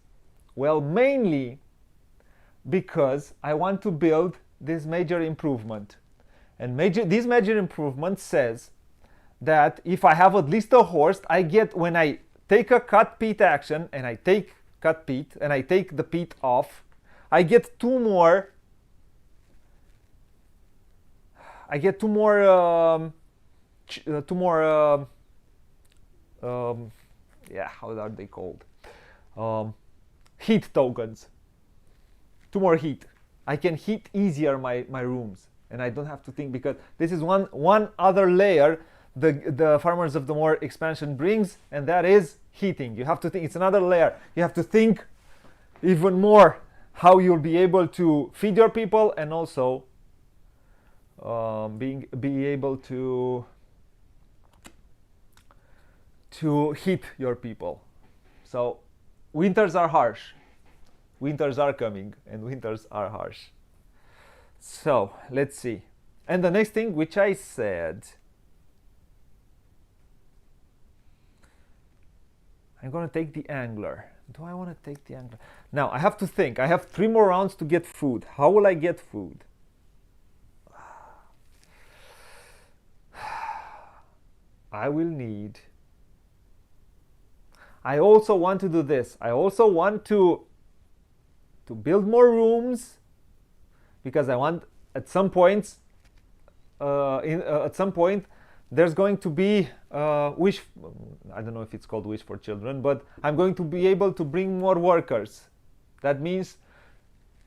Well, mainly because I want to build this major improvement. And this major improvement says that if I have at least a horse, I get, when I take a cut peat action and I take cut peat and I take the peat off, I get 2 more. I get 2 more. Yeah, how are they called? Heat tokens. 2 more heat. I can heat easier my rooms, and I don't have to think, because this is one other layer the Farmers of the Moor expansion brings, and that is heating. You have to think, it's another layer. You have to think even more how you'll be able to feed your people, and also be able to heat your people. So winters are harsh. Winters are coming, and winters are harsh. So let's see. And the next thing, which I said, I'm going to take the angler. Do I want to take the angler? Now I have to think. I have 3 more rounds to get food. How will I get food? I will need... I also want to do this. I also want to build more rooms, because I want at some point there's going to be wish. I don't know if it's called Wish for Children, but I'm going to be able to bring more workers. That means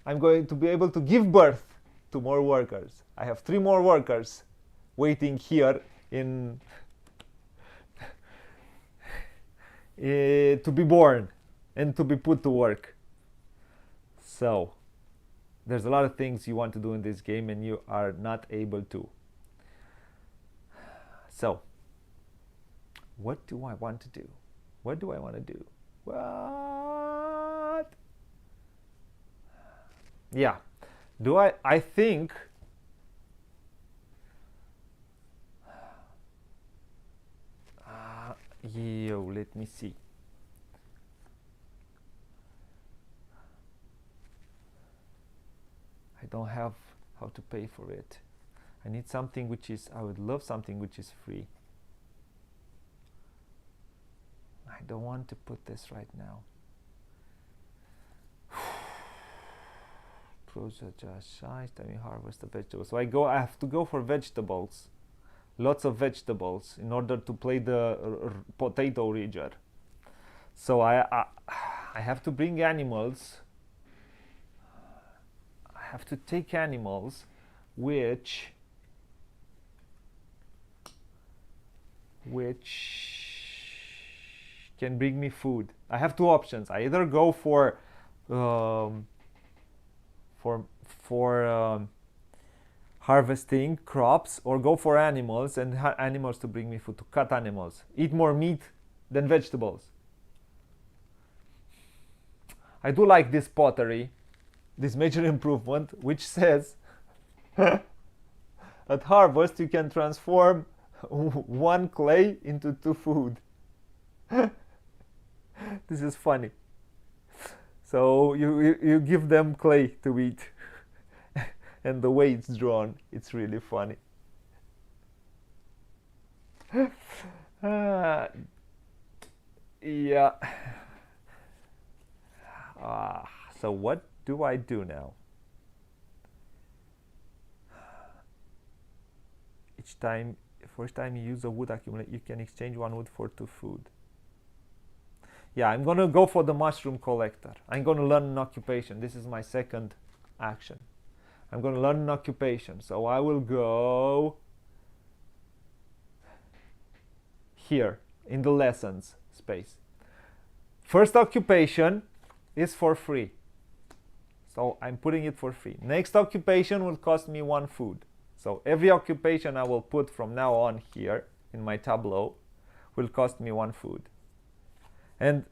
I'm going to be able to give birth to more workers. I have 3 more workers waiting here to be born and to be put to work. So there's a lot of things you want to do in this game and you are not able to. So what do I want to do? What do I want to do? What? Yeah. I think let me see. I don't have how to pay for it. I need something which is, I would love something which is free. I don't want to put this right now. Closer just size, then we harvest the vegetables. So I have to go for vegetables. Lots of vegetables in order to play the potato ridger. So I have to bring animals. I have to take animals which can bring me food. I have two options. I either go for harvesting crops, or go for animals and animals to bring me food, to cut animals. Eat more meat than vegetables. I do like this pottery, this major improvement, which says at harvest you can transform one clay into 2 food. This is funny. So you give them clay to eat. And the way it's drawn, it's really funny. Yeah. So what do I do now? First time you use a wood accumulator, you can exchange 1 wood for 2 food. Yeah, I'm gonna go for the mushroom collector. I'm gonna learn an occupation. This is my second action. I'm gonna learn an occupation. So I will go here in the lessons space. First occupation is for free. So I'm putting it for free. Next occupation will cost me 1 food. So every occupation I will put from now on here in my tableau will cost me 1 food. And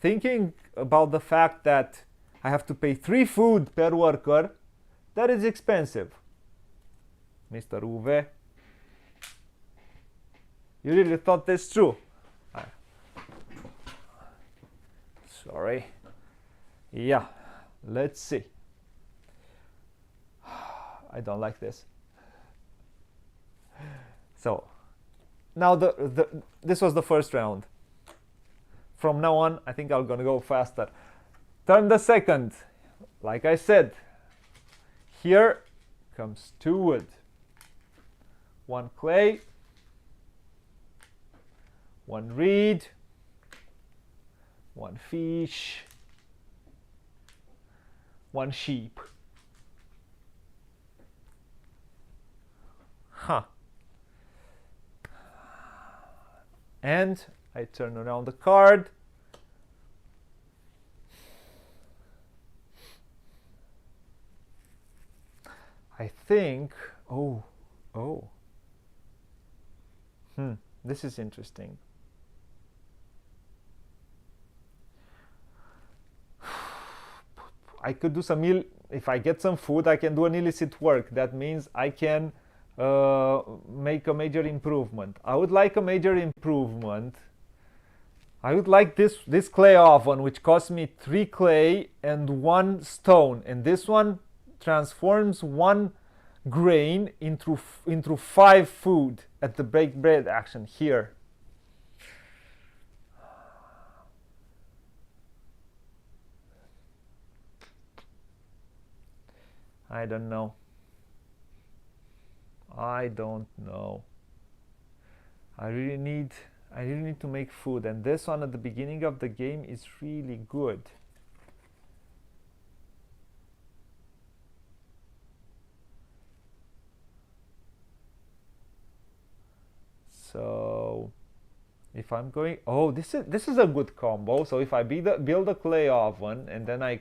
thinking about the fact that I have to pay 3 food per worker, that is expensive. Mr. Uwe, you really thought this through? Sorry. Yeah, let's see. I don't like this. So now this was the first round. From now on, I think I'm gonna go faster. Turn the second. Like I said, here comes 2 wood, 1 clay, 1 reed, 1 fish, 1 sheep. And I turn around the card. I think, this is interesting. I could do some, if I get some food, I can do an illicit work. That means I can make a major improvement. I would like a major improvement. I would like this clay oven, which cost me 3 clay and 1 stone, and this one transforms 1 grain into 5 food at the bake bread action here. I don't know. I don't know. I really need to make food, and this one at the beginning of the game is really good. So if I'm going, this is a good combo. So if I build a clay oven and then I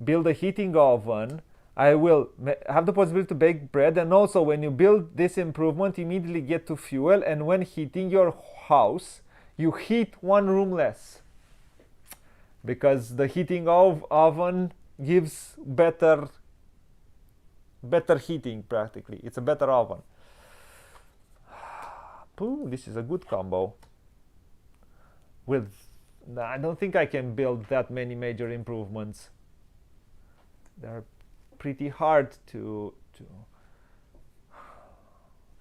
build a heating oven. I will have the possibility to bake bread, and also when you build this improvement, immediately get to fuel, and when heating your house, you heat one room less, because the heating oven gives better heating practically. It's a better oven. Ooh, this is a good combo. I don't think I can build that many major improvements. They're pretty hard to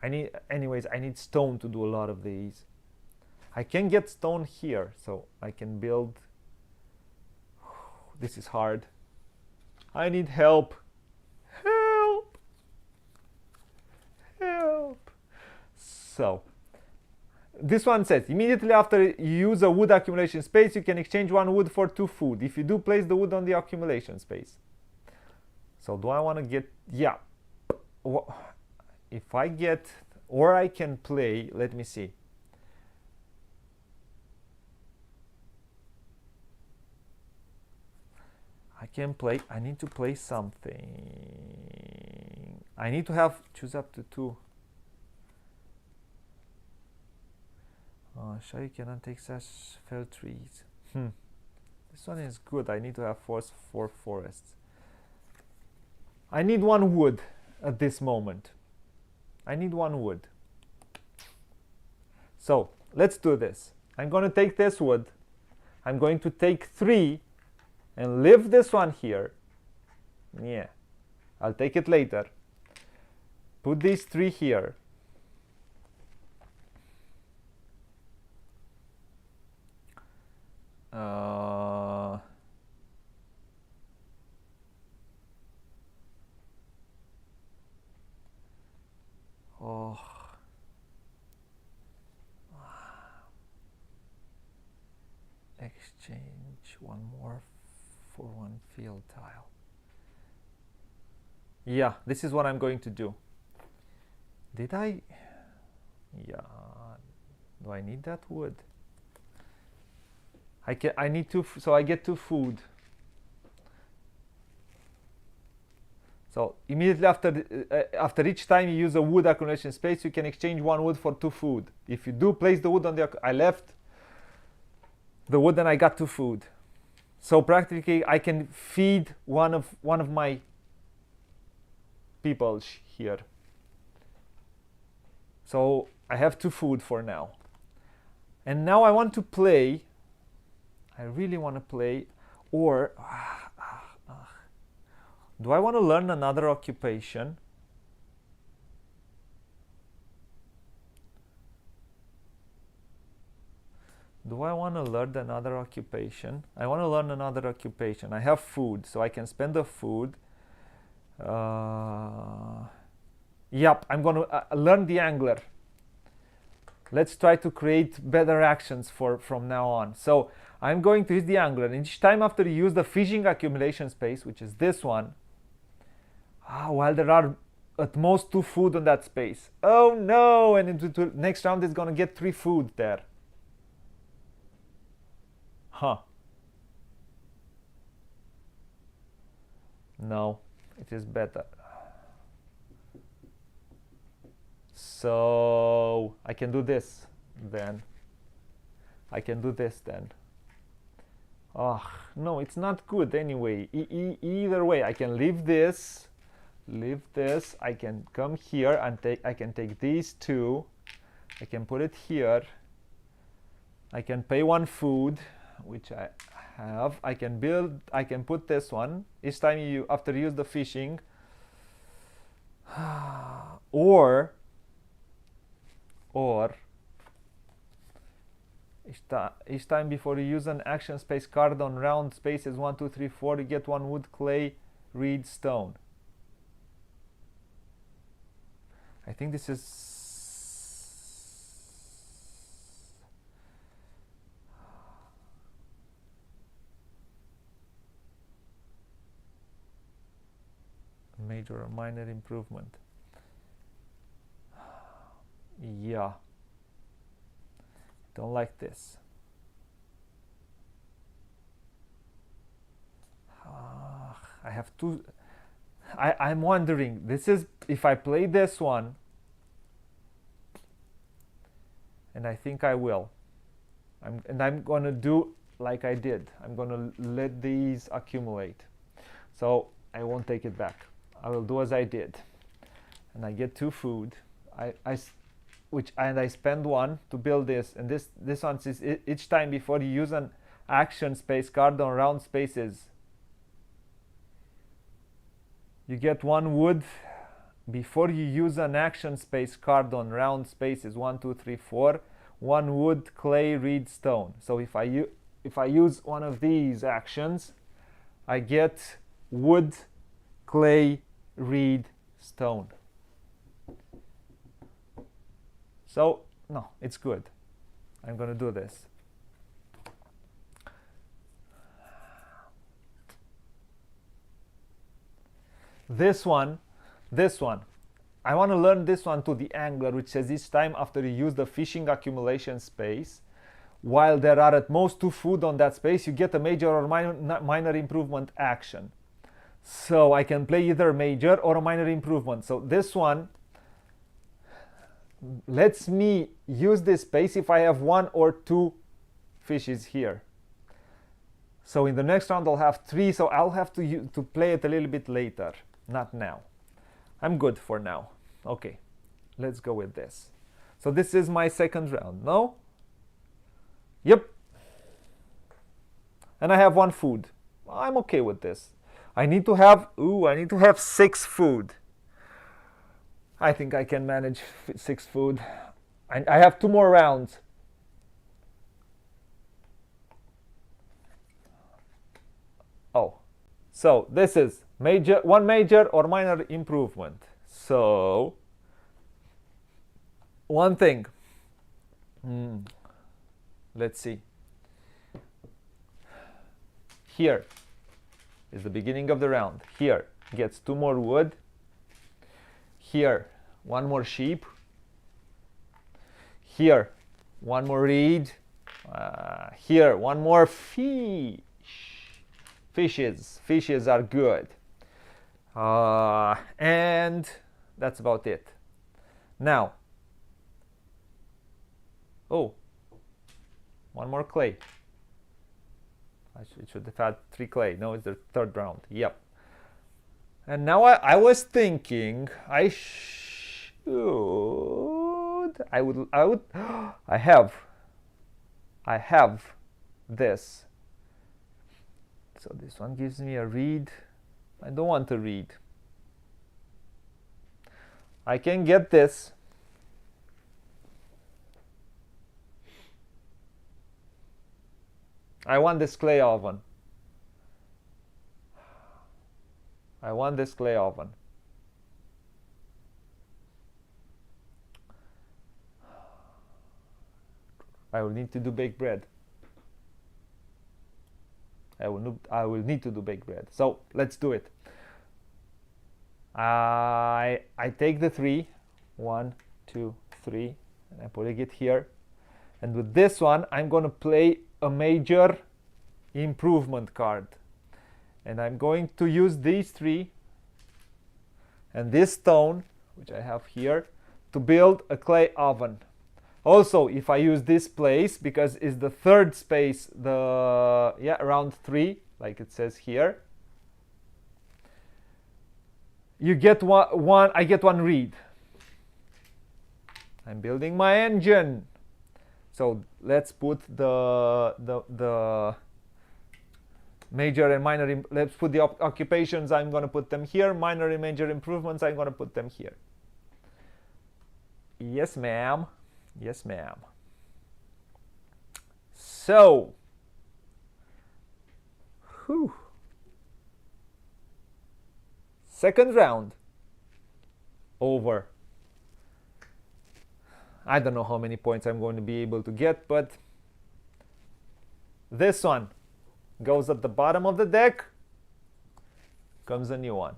I need stone to do a lot of these. I can get stone here, so I can build. This is hard. I need help. Help. So this one says, immediately after you use a wood accumulation space, you can exchange one wood for 2 food. If you do, place the wood on the accumulation space. So do I want to get, yeah. If I get, or I can play, let me see. I can play, I need to play something. I need to have, choose up to 2. Sure, you cannot take such fell trees. This one is good. I need to have 4 forests. I need 1 wood at this moment. I need 1 wood. So let's do this. I'm going to take this wood. I'm going to take 3 and leave this one here. Yeah, I'll take it later. Put these 3 here. Exchange 1 more for 1 field tile. Yeah, this is what I'm going to do. Did I? Yeah. Do I need that wood? I need 2, so I get 2 food. So immediately after each time you use a wood accumulation space, you can exchange 1 wood for 2 food. If you do, place the wood on the. I left the wood and I got 2 food. So practically I can feed one of my people here. So I have 2 food for now. And now I want to play. I really want to play, or do I want to learn another occupation? Do I want to learn another occupation? I want to learn another occupation. I have food, so I can spend the food. Yep, I'm going to learn the angler. Let's try to create better actions from now on. So I'm going to use the angler. And each time after you use the fishing accumulation space, which is this one, while there are at most 2 food on that space. Oh no! And next round it's going to get 3 food there. Huh. No, it is better. So I can do this then. I can do this then. Oh, no, it's not good anyway. Either way, I can leave this. I can come here and I can take these 2. I can put it here. I can pay 1 food, which I have. I can put this one. Each time after you use the fishing. Or each time before you use an action space card on round spaces 1, 2, 3, 4, you get 1 wood, clay, reed, stone. I think this is a major or minor improvement. Yeah. Don't like this. I have two. I'm wondering, this is, if I play this one, and I think I will, I'm gonna do like I did. I'm gonna let these accumulate. So I won't take it back. I will do as I did. And I get 2 food. I spend 1 to build this, and this one says each time before you use an action space card on round spaces, you get 1 wood before you use an action space card on round spaces. 1, 2, 3, 4. 1 wood, clay, reed, stone. So if I use one of these actions, I get wood, clay, reed, stone. So no, it's good. I'm gonna do this. This one, I want to learn this one to the angler, which says each time after you use the fishing accumulation space, while there are at most 2 food on that space, you get a major or minor improvement action. So I can play either major or a minor improvement. So this one lets me use this space if I have 1 or 2 fishes here. So in the next round I'll have 3, so I'll have to play it a little bit later, not now. I'm good for now. Okay, let's go with this. So this is my second round, no? Yep. And I have 1 food. I'm okay with this. I need to have 6 food. I think I can manage 6 food. I have 2 more rounds. Oh, so this is one major or minor improvement. So one thing, let's see. Here is the beginning of the round. Here gets 2 more wood. Here 1 more sheep. Here 1 more reed. Here 1 more fish. Fishes are good. And that's about it. Now, oh, 1 more clay. It should have had 3 clay. No, it's the 3rd round. Yep. And now I was thinking I have this. So this one gives me a reed. I don't want a reed. I can get this. I want this clay oven. I want this clay oven. I will need to do baked bread. I will need to do baked bread. So let's do it. I take the 3, 1, 2, 3, and I'm putting it here. And with this one, I'm going to play a major improvement card. And I'm going to use these 3 and this stone, which I have here, to build a clay oven. Also, if I use this place, because it's the 3rd space, round 3, like it says here, you get I get 1 reed. I'm building my engine. So let's put the major and minor, let's put the occupations, I'm going to put them here. Minor and major improvements, I'm going to put them here. Yes, ma'am. Yes, ma'am. So, second round over. I don't know how many points I'm going to be able to get, but this one goes at the bottom of the deck. Comes a new one.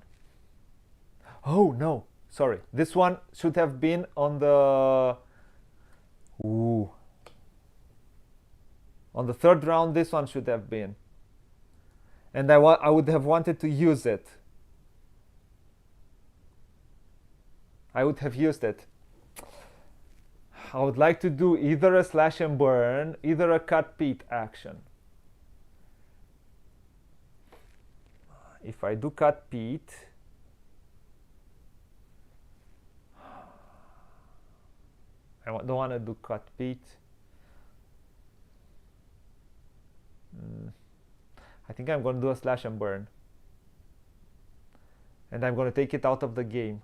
Oh no, sorry. This one should have been on the on the 3rd round. This one should have been. and I would have wanted to use it. I would have used it. I would like to do either a slash and burn, either a cut peat action. If I do cut peat, I don't want to do cut peat. I think I'm going to do a slash and burn. And I'm going to take it out of the game.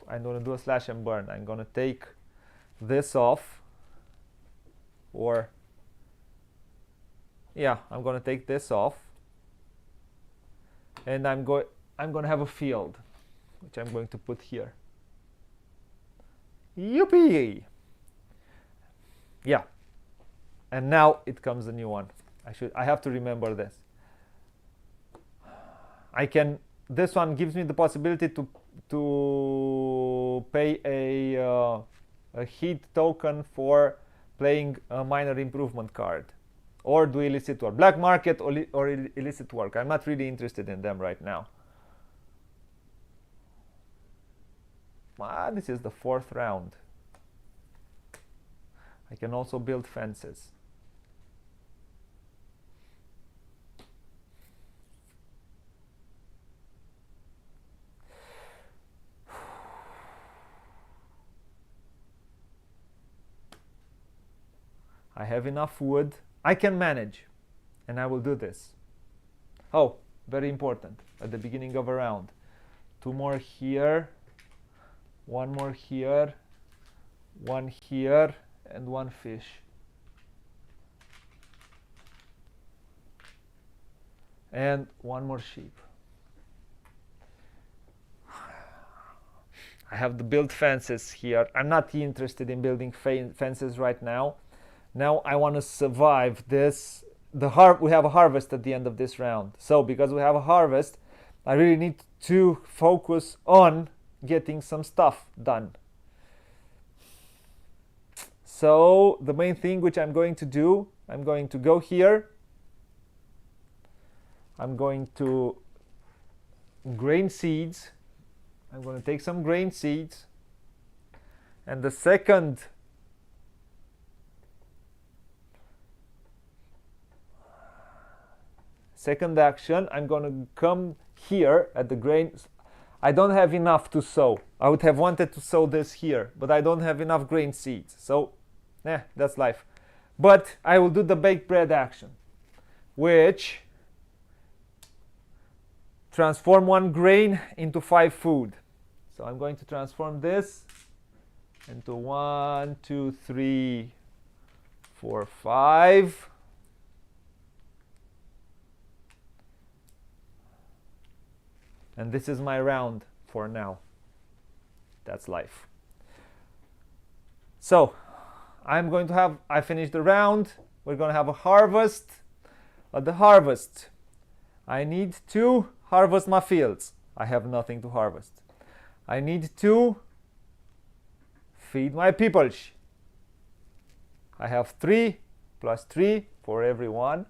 I'm going to do a slash and burn. I'm going to take this off. Or, yeah, I'm going to take this off. And I'm going to have a field, which I'm going to put here. Yippee! Yeah. And now it comes a new one. I have to remember this. This one gives me the possibility to pay a heat token for playing a minor improvement card, or do illicit work, black market or illicit work. I'm not really interested in them right now. This is the 4th round. I can also build fences. I have enough wood. I can manage, and I will do this. Oh, very important, at the beginning of a round. 2 more here, 1 more here, 1 here, and 1 fish. And 1 more sheep. I have to build fences here. I'm not interested in building fences right now. Now I want to survive this. We have a harvest at the end of this round. So because we have a harvest, I really need to focus on getting some stuff done. So the main thing which I'm going to do, I'm going to go here. I'm going to grain seeds. I'm going to take some grain seeds. And the second action, I'm going to come here at the grains. I don't have enough to sow. I would have wanted to sow this here, but I don't have enough grain seeds. So, that's life. But I will do the baked bread action, which transform 1 grain into 5 food. So I'm going to transform this into 1, 2, 3, 4, 5. And this is my round for now. That's life. So I finished the round. We're going to have a harvest. At the harvest, I need to harvest my fields. I have nothing to harvest. I need to feed my people. I have 3 plus 3 for every one.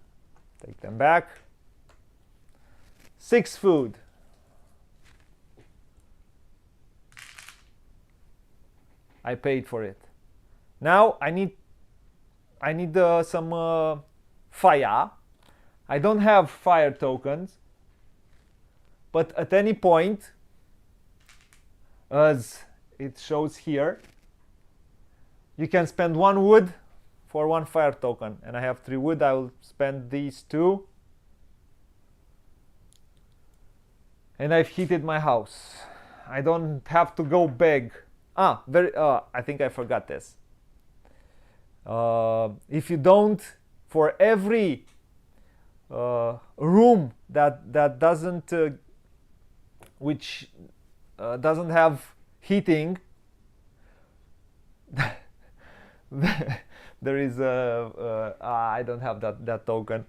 Take them back. 6 food. I paid for it. Now I need some fire. I don't have fire tokens, but at any point, as it shows here, you can spend 1 wood for 1 fire token, and I have 3 wood. I will spend these 2, and I've heated my house. I don't have to go beg. I think I forgot this. If you don't, for every room that doesn't doesn't have heating, there is I don't have that token.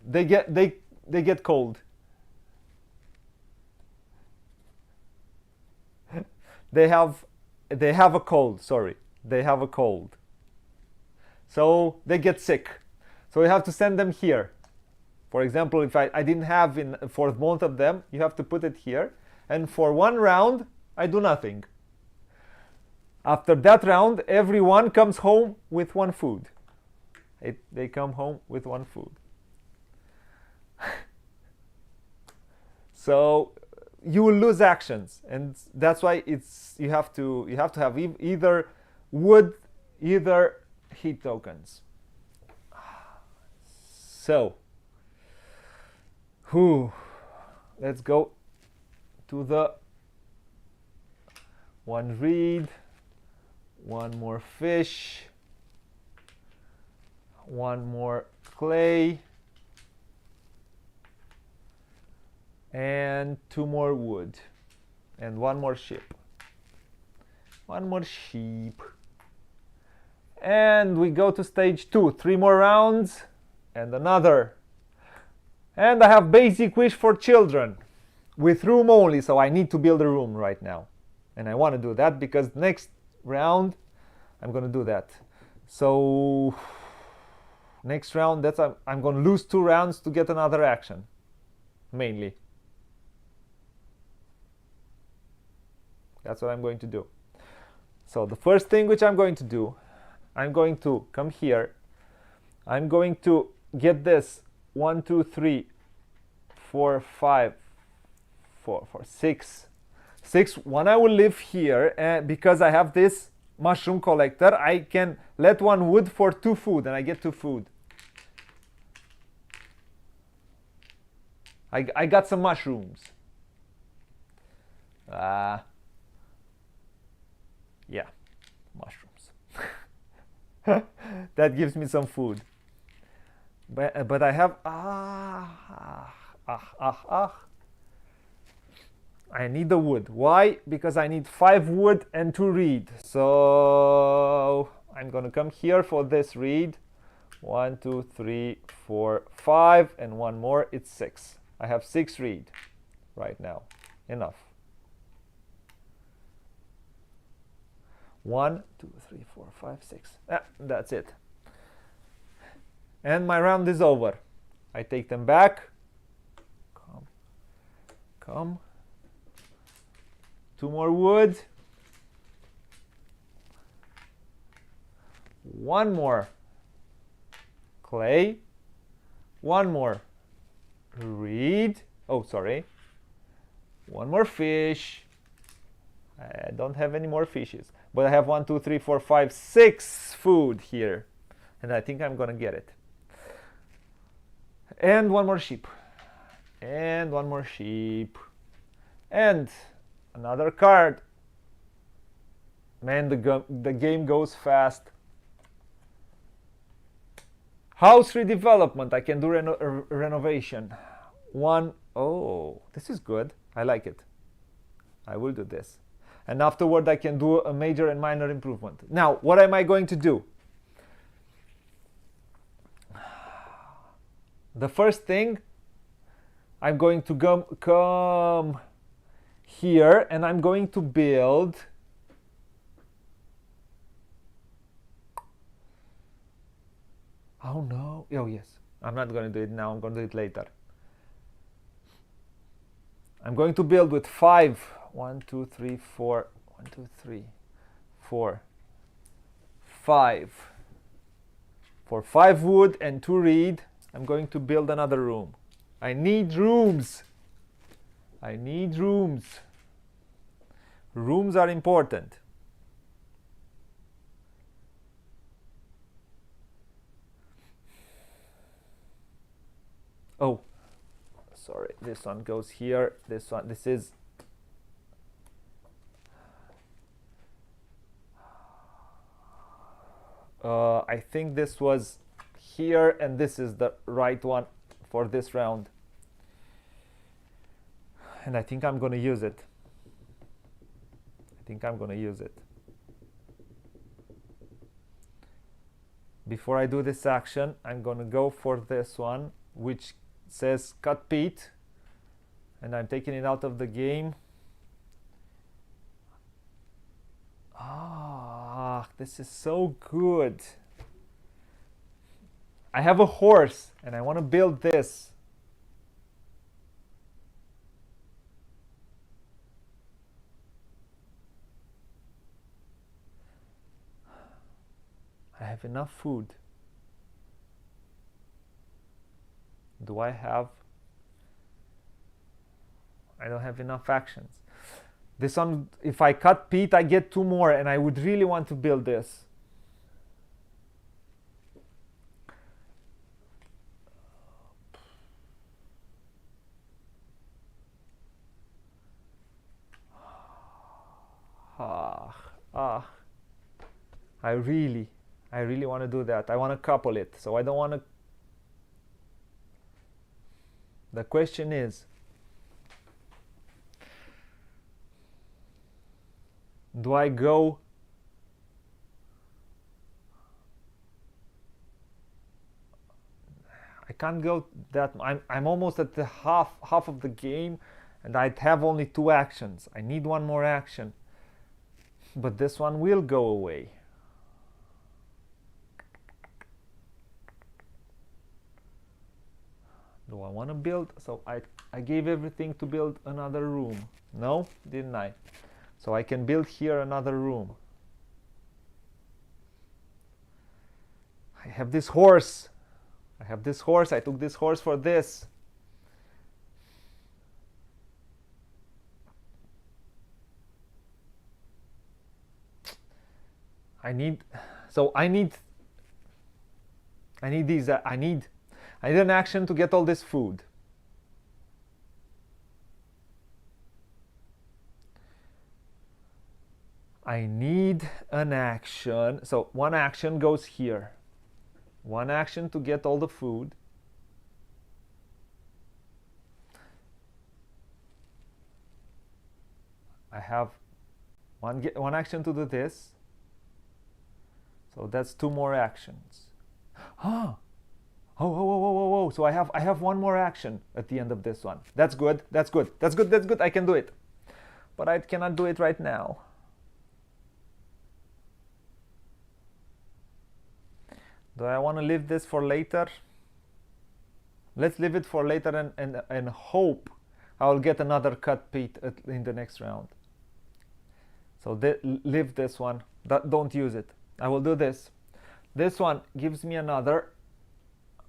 They get cold. They have a cold. Sorry, they have a cold. So they get sick. So you have to send them here. For example, if I didn't have for both of them, you have to put it here. And for one round, I do nothing. After that round, everyone comes home with one food. They come home with one food. So you will lose actions, and that's why you have to have either wood, either heat tokens. So, let's go to the one reed, one more fish, one more clay, and two more wood, and one more sheep. One more sheep. And we go to stage 2. 3 more rounds, and another. And I have basic wish for children, with room only, so I need to build a room right now. And I want to do that because next round I'm going to do that. So next round, I'm going to lose 2 rounds to get another action, mainly. That's what I'm going to do. So the first thing which I'm going to do, I'm going to come here. I'm going to get this 1, 2, 3, 4, 5, 6. When I will live here, because I have this mushroom collector, I can let 1 wood for 2 food, and I get 2 food. I got some mushrooms. Yeah, mushrooms. That gives me some food. But I have I need the wood. Why? Because I need 5 wood and 2 reed. So I'm gonna come here for this reed. 1, 2, 3, 4, 5, and 1 more. It's 6. I have 6 reed right now. Enough. 1, 2, 3, 4, 5, 6. That's it. And my round is over. I take them back. Come. 2 more wood. 1 more clay. 1 more reed. Oh, sorry. 1 more fish. I don't have any more fishes. But I have 1, 2, 3, 4, 5, 6 food here. And I think I'm gonna get it. And 1 more sheep. And 1 more sheep. And another card. Man, the game goes fast. House redevelopment. I can do renovation. 1. Oh, this is good. I like it. I will do this. And afterward I can do a major and minor improvement. Now, what am I going to do? The first thing, I'm going to come here and I'm going to build oh no, oh yes, I'm not going to do it now, I'm going to do it later. I'm going to build with 5 1, 2, 3, 4 1, 2, 3, 4, 5 for 5 wood and 2 reed. I'm going to build another room. I need rooms. I need rooms. Rooms are important. Oh, sorry, this one goes here. This is I think this was here, and this is the right one for this round. And I think I'm gonna use it. Before I do this action, I'm gonna go for this one, which says cut peat, and I'm taking it out of the game. This is so good. I have a horse and I want to build this. I have enough food. Do I have? I don't have enough actions. This one, if I cut peat, I get 2 more, and I would really want to build this. I really want to do that. I want to couple it, so I don't want to. The question is, do I go? I can't go that. I'm almost at the half of the game, and I'd have only 2 actions. I need 1 more action, but this one will go away. Do I want to build? So I gave everything to build another room. No, didn't I? So I can build here another room. I have this horse. I have this horse. I took this horse for this. I need these. I need an action to get all this food. I need an action. So 1 action goes here. 1 action to get all the food. I have one action to do this. So that's 2 more actions. Oh, so I have 1 more action at the end of this one. That's good. That's good. That's good. That's good. I can do it. But I cannot do it right now. Do I want to leave this for later? Let's leave it for later and hope I'll get another cut peat in the next round. So leave this one. Don't use it. I will do this. This one gives me another.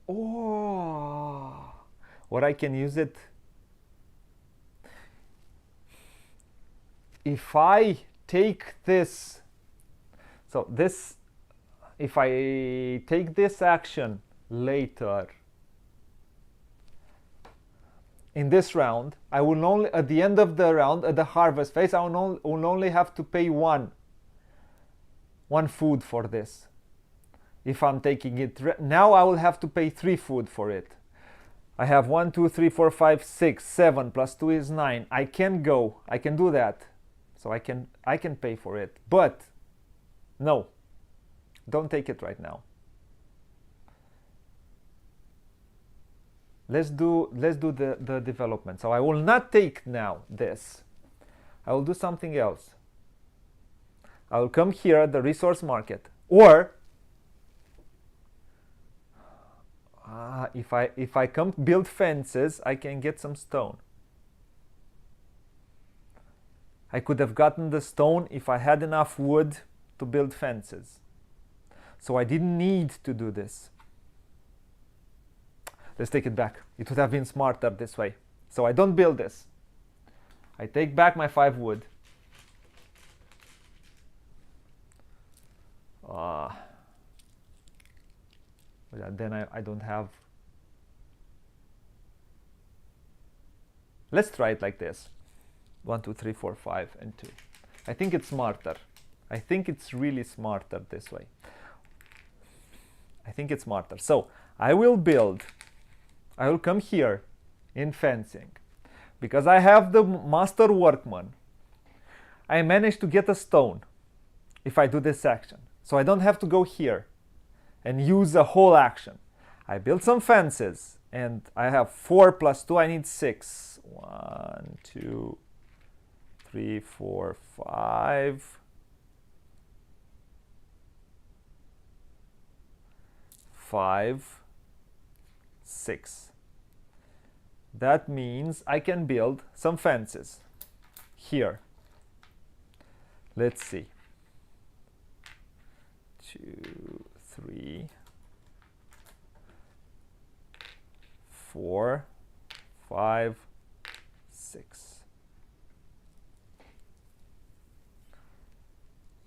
Oh, what I can use it. If I take this, so this, if I take this action later in this round, I will only, at the end of the round, at the harvest phase, I will only have to pay one food for this. If I'm taking it now, I will have to pay 3 food for it. I have 1, 2, 3, 4, 5, 6, 7 plus 2 is 9. I can do that. So I can pay for it. But no, don't take it right now. Let's do the development. So I will not take now this. I will do something else. I will come here at the resource market, or if I come build fences, I can get some stone. I could have gotten the stone if I had enough wood to build fences. So I didn't need to do this. Let's take it back. It would have been smarter this way. So I don't build this. I take back my 5 wood. Then I don't have. Let's try it like this. 1, 2, 3, 4, 5, and 2. I think it's smarter. I think it's really smarter this way. I think it's smarter. So I will come here in fencing. Because I have the master workman, I managed to get a stone if I do this action. So I don't have to go here and use a whole action. I build some fences and I have 4 plus 2, I need 6. 1, 2, 3, 4, 5. 5. 6. That means I can build some fences here. Let's see. 2, 3, 4, 5, 6.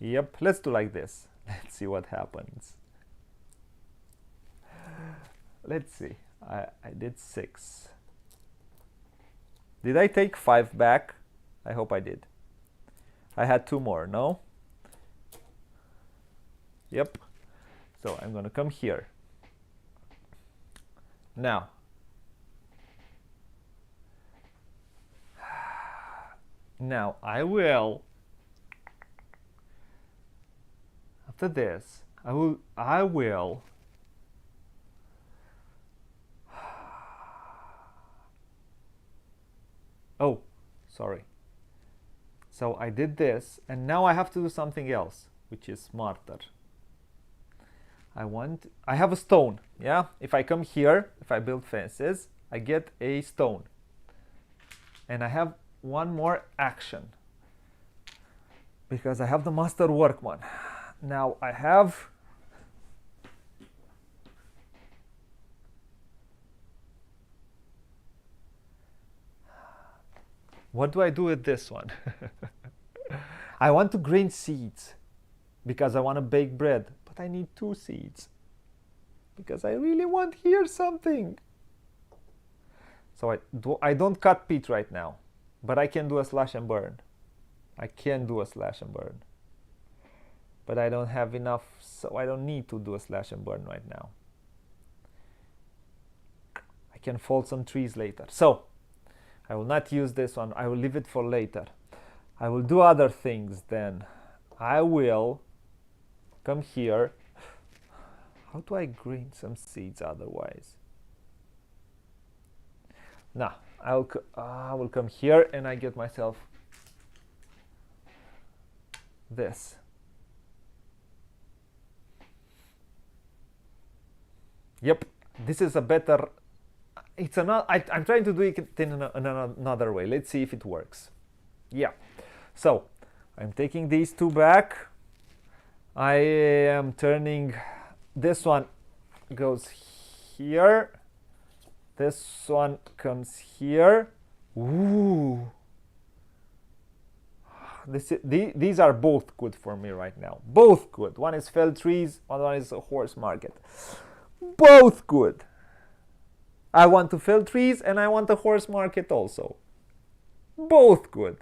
Yep, let's do like this. Let's see what happens. Let's see. I did 6. Did I take 5 back? I hope I did. I had 2 more, no? Yep. So I'm gonna come here. Now, I will, after this, I will oh, sorry. So I did this, and now I have to do something else, which is smarter. I have a stone, yeah? If I come here, if I build fences, I get a stone. And I have one more action, because I have the master workman. Now I have what do I do with this one? I want to grain seeds because I want to bake bread, but I need 2 seeds because I really want here something. So I don't cut peat right now, but I can do a slash and burn. I can do a slash and burn, but I don't have enough, so I don't need to do a slash and burn right now. I can fold some trees later. So I will not use this one. I will leave it for later. I will do other things then. I will come here. How do I grain some seeds otherwise? Now, I will come here and I get myself this. Yep, this is a better. It's another. I'm trying to do it in another way. Let's see if it works. Yeah. So I'm taking these 2 back. I am turning. This one goes here. This one comes here. Ooh. These are both good for me right now. Both good. One is fell trees. One is a horse market. Both good. I want to fell trees and I want a horse market also. Both good.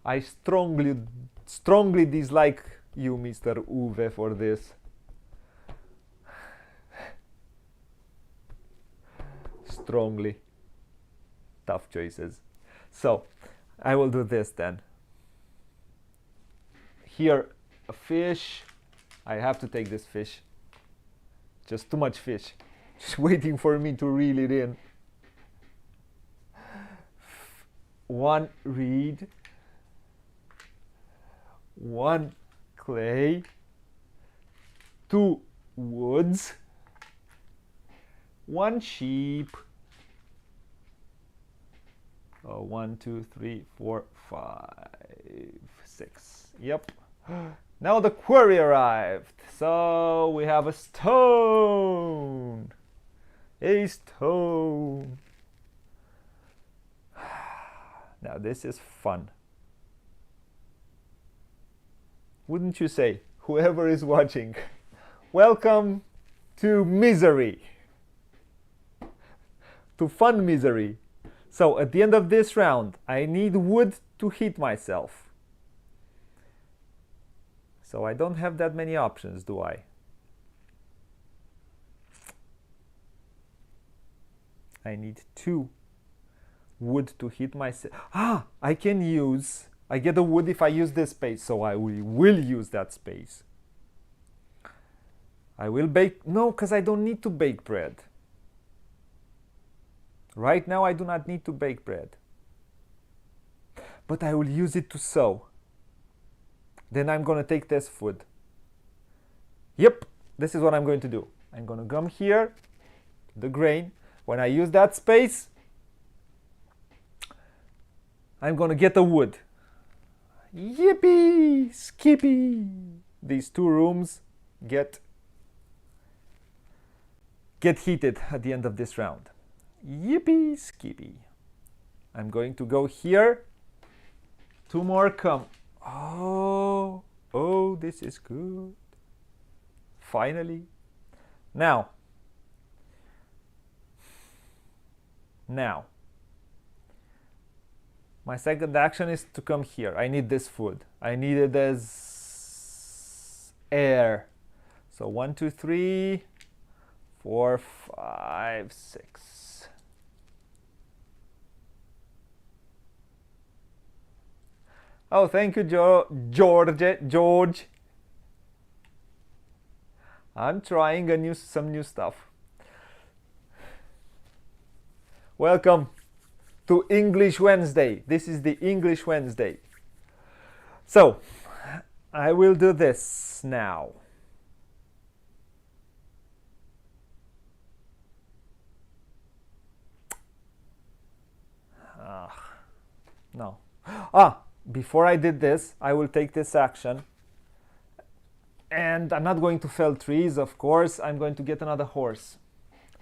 I strongly dislike you, Mr. Uwe, for this. Strongly. Tough choices. So, I will do this then. Here, a fish. I have to take this fish. Just too much fish. Just waiting for me to reel it in. 1 reed. 1 clay. 2 woods. 1 sheep. 1, 2, 3, 4, 5, 6. Yep. Now the quarry arrived. So we have a stone. A stone. Now this is fun. Wouldn't you say, whoever is watching? Welcome to misery. To fun misery. So at the end of this round, I need wood to heat myself. So I don't have that many options, do I? I need 2 wood to heat myself. I can use. I get the wood if I use this space, so I will use that space. I will bake. No, because I don't need to bake bread. Right now I do not need to bake bread. But I will use it to sew. Then I'm gonna take this food Yep, this is what I'm going to do. I'm going to come here, the grain. When I use that space, I'm going to get a wood. Yippee! Skippy! These two rooms get heated at the end of this round. Yippee! Skippy! I'm going to go here. Two more come. Oh, this is good. Finally. Now, my second action is to come here. I need this food. I need it as air. So 1, 2, 3, 4, 5, 6. Oh, thank you, George. I'm trying some new stuff. Welcome to English Wednesday. This is the English Wednesday. So, I will do this now. No. Before I did this, I will take this action. And I'm not going to fell trees, of course. I'm going to get another horse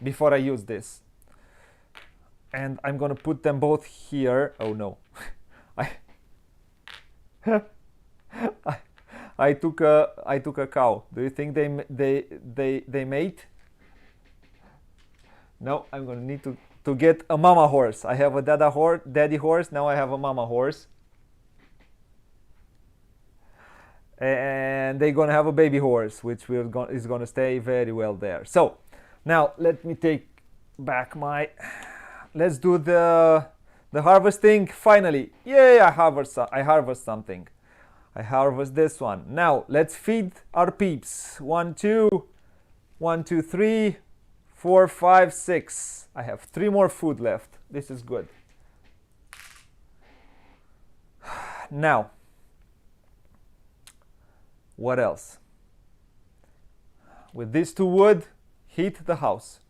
before I use this. And I'm going to put them both here. Oh no. I took a cow. Do you think they mate? No, I'm going to need to get a mama horse. I have a daddy horse. Now I have a mama horse. And they're going to have a baby horse, which is going to stay very well there. So now let me take back my... Let's do the harvesting finally. Yay, I harvest something. I harvest this one. Now let's feed our peeps. 1, 2, 1, 2, 3, 4, 5, 6. I have 3 more food left. This is good. Now, what else? With these 2 wood, heat the house.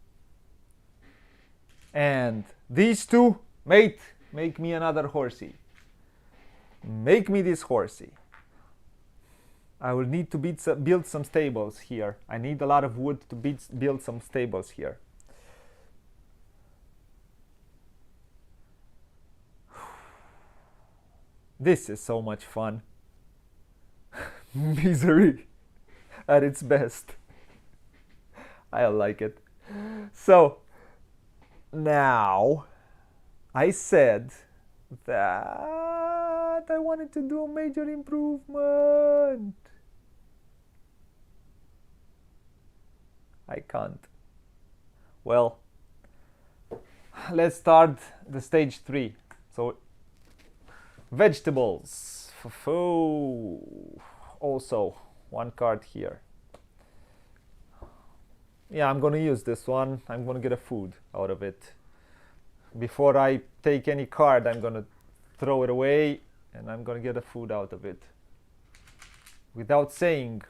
And these 2, mate, make me another horsey. Make me this horsey. I will need to build some stables here. I need a lot of wood to build some stables here. This is so much fun. Misery at its best. I like it. So, now, I said that I wanted to do a major improvement. I can't. Well, let's start the stage 3. So, vegetables. Also, 1 card here. Yeah, I'm gonna use this one. I'm gonna get a food out of it. Before I take any card, I'm gonna throw it away and I'm gonna get a food out of it. Without saying,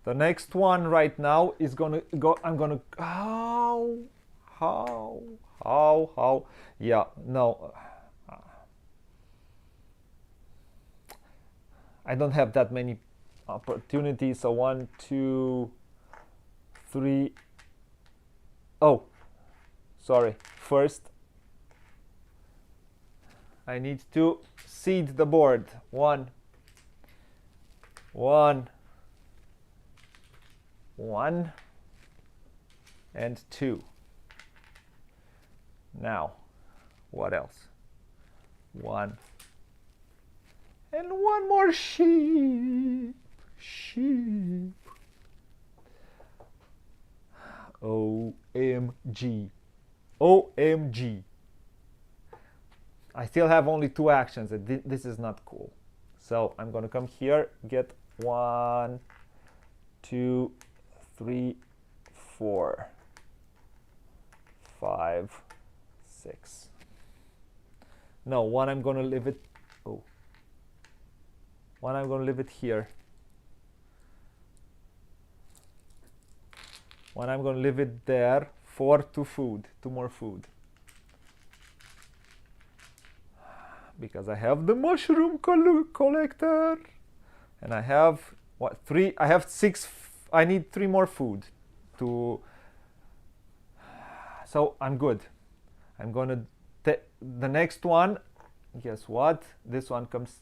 the next one right now is gonna go. I'm gonna. How? Yeah, no. I don't have that many opportunities. So 1, 2, 3. Oh, sorry. First, I need to seed the board. 1, 1, and 2. Now, what else? 1. And 1 more sheep. OMG. I still have only 2 actions. This is not cool. So I'm gonna come here, get 1, 2, 3, 4, 5, 6. No, 1 I'm gonna leave it. Oh. 1 I'm gonna leave it here. One I'm going to leave it there for two more food. Because I have the mushroom collector. And I have, what, 3? I have 6. I need 3 more food to... So I'm good. I'm going to take the next one. Guess what? This one comes...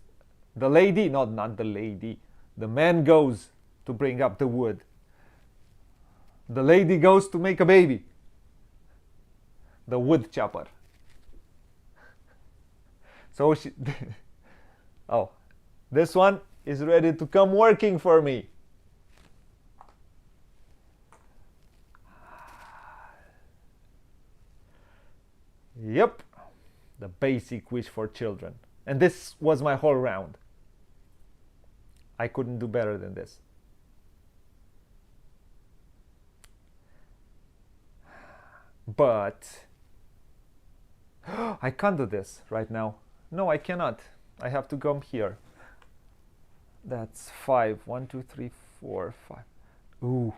The lady, not the lady. The man goes to bring up the wood. The lady goes to make a baby. The wood chopper. So she... Oh, this one is ready to come working for me. Yep, the basic wish for children. And this was my whole round. I couldn't do better than this. But I can't do this right now. No, I cannot. I have to come here. That's 5. 1, 2, 3, 4, 5. Ooh.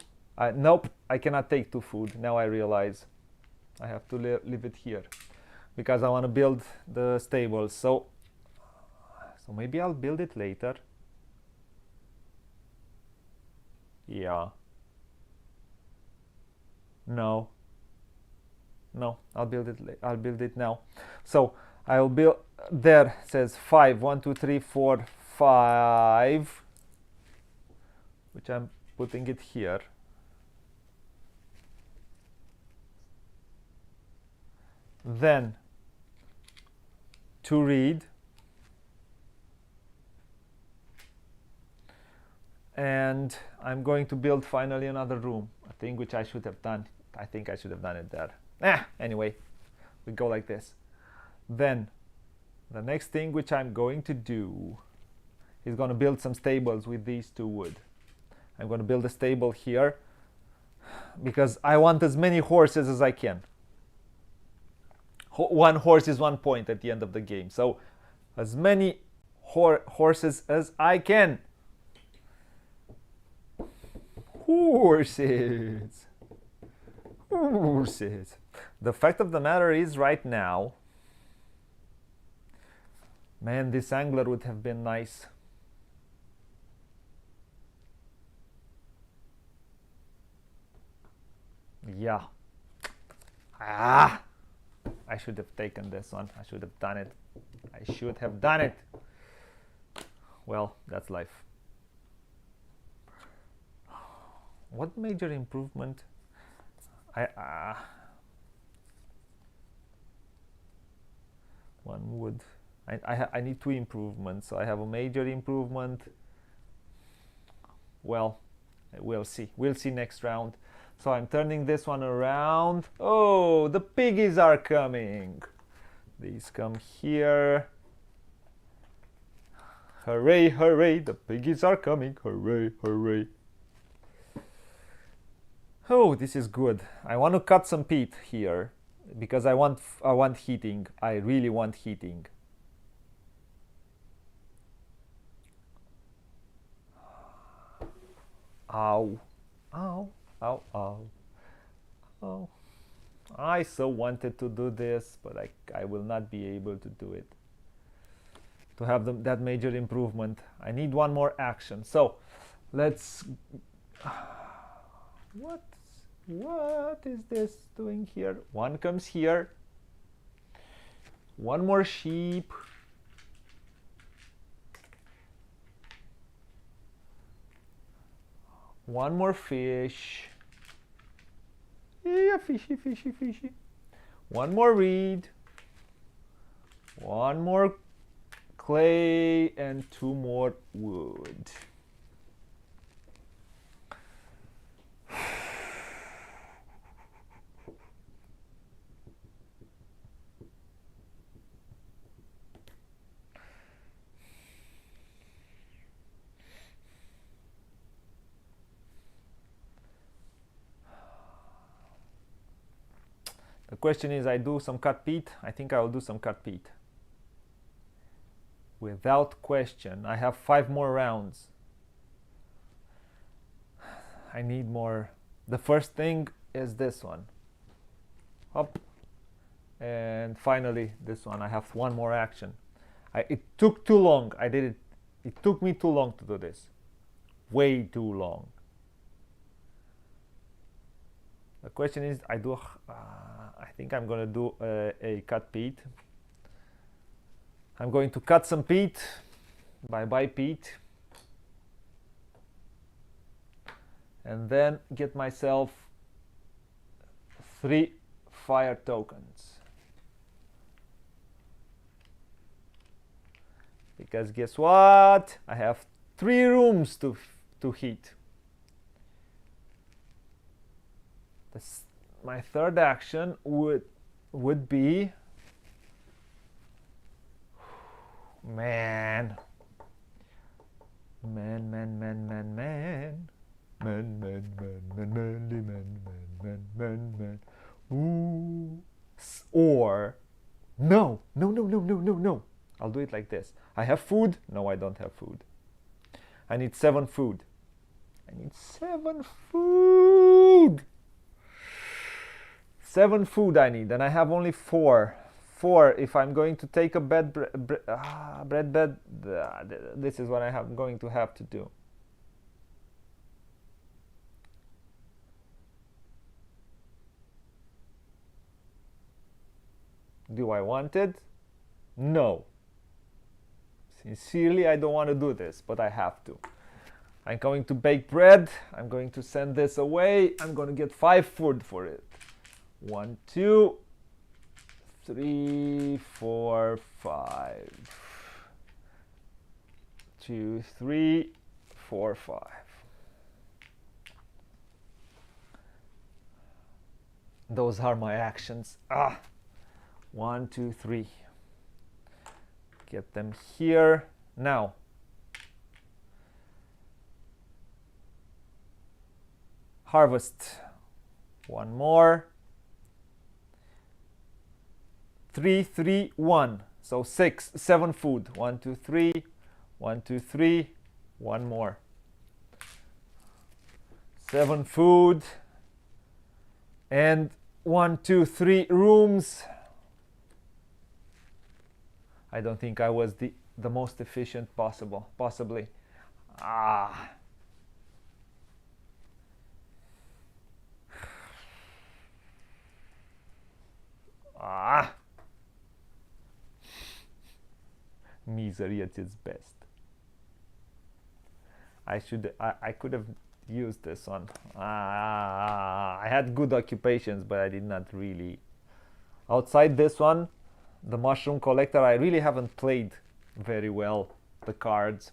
Nope, I cannot take 2 food. Now I realize I have to leave it here because I want to build the stables. So maybe I'll build it later. Yeah. No, I'll build it. I'll build it now. So I'll build. There says 5. 1, 2, 3, 4, 5. Which I'm putting it here. Then to read. And I'm going to build finally another room. A thing which I should have done. I think I should have done it there. Anyway, we go like this. Then the next thing which I'm going to do is going to build some stables with these 2 wood. I'm going to build a stable here because I want as many horses as I can. 1 horse is 1 point at the end of the game. So as many horses as I can. Horses. The fact of the matter is right now, man, this angler would have been nice. Yeah. I should have taken this one. I should have done it. I should have done it. Well, that's life. What major improvement? One wood. I need 2 improvements. So I have a major improvement. Well, we'll see. We'll see next round. So I'm turning this one around. Oh, the piggies are coming. These come here. Hooray, hooray, the piggies are coming. Hooray, hooray. Oh, this is good. I want to cut some peat here because I want heating. I really want heating. Ow. Ow. Ow, ow. Oh. I so wanted to do this, but I will not be able to do it. To have that major improvement, I need 1 more action. So, let's... What is this doing here? 1 comes here. 1 more sheep. One more fish. Yeah, fishy, fishy, fishy. 1 more reed. 1 more clay and 2 more wood. The question is, I do some cut peat. I think I will do some cut peat. Without question. I have 5 more rounds. I need more The first thing is this one. Up. And finally this one. I have one more action. It took too long. It took me too long to do this. Way too long. The question is, I think I'm gonna do a cut peat. I'm going to cut some peat. Bye peat. And then get myself 3 fire tokens. Because guess what? I have 3 rooms to heat. My third action would be, man. Ooh. Or no. I'll do it like this. I have food. No, I don't have food. I need 7 food. I need 7 food. 7 food I need, and I have only 4. 4 if I'm going to take a bread bed. This is what I'm going to have to do. Do I want it? No. Sincerely, I don't want to do this, but I have to. I'm going to bake bread. I'm going to send this away. I'm going to get 5 food for it. 1, 2, 3, 4, 5. 2, 3, 4, 5. Those are my actions. 1, 2, 3. Get them here. Now, harvest. 1 more. 3, 3, 1. So 6, 7 food. 1, 2, 3. 1, 2, 3. 1 more. 7 food. And 1, 2, 3 rooms. I don't think I was the most efficient possibly. Misery at its best. I could have used this one. I had good occupations, but I did not really. Outside this one, the Mushroom Collector, I really haven't played very well the cards.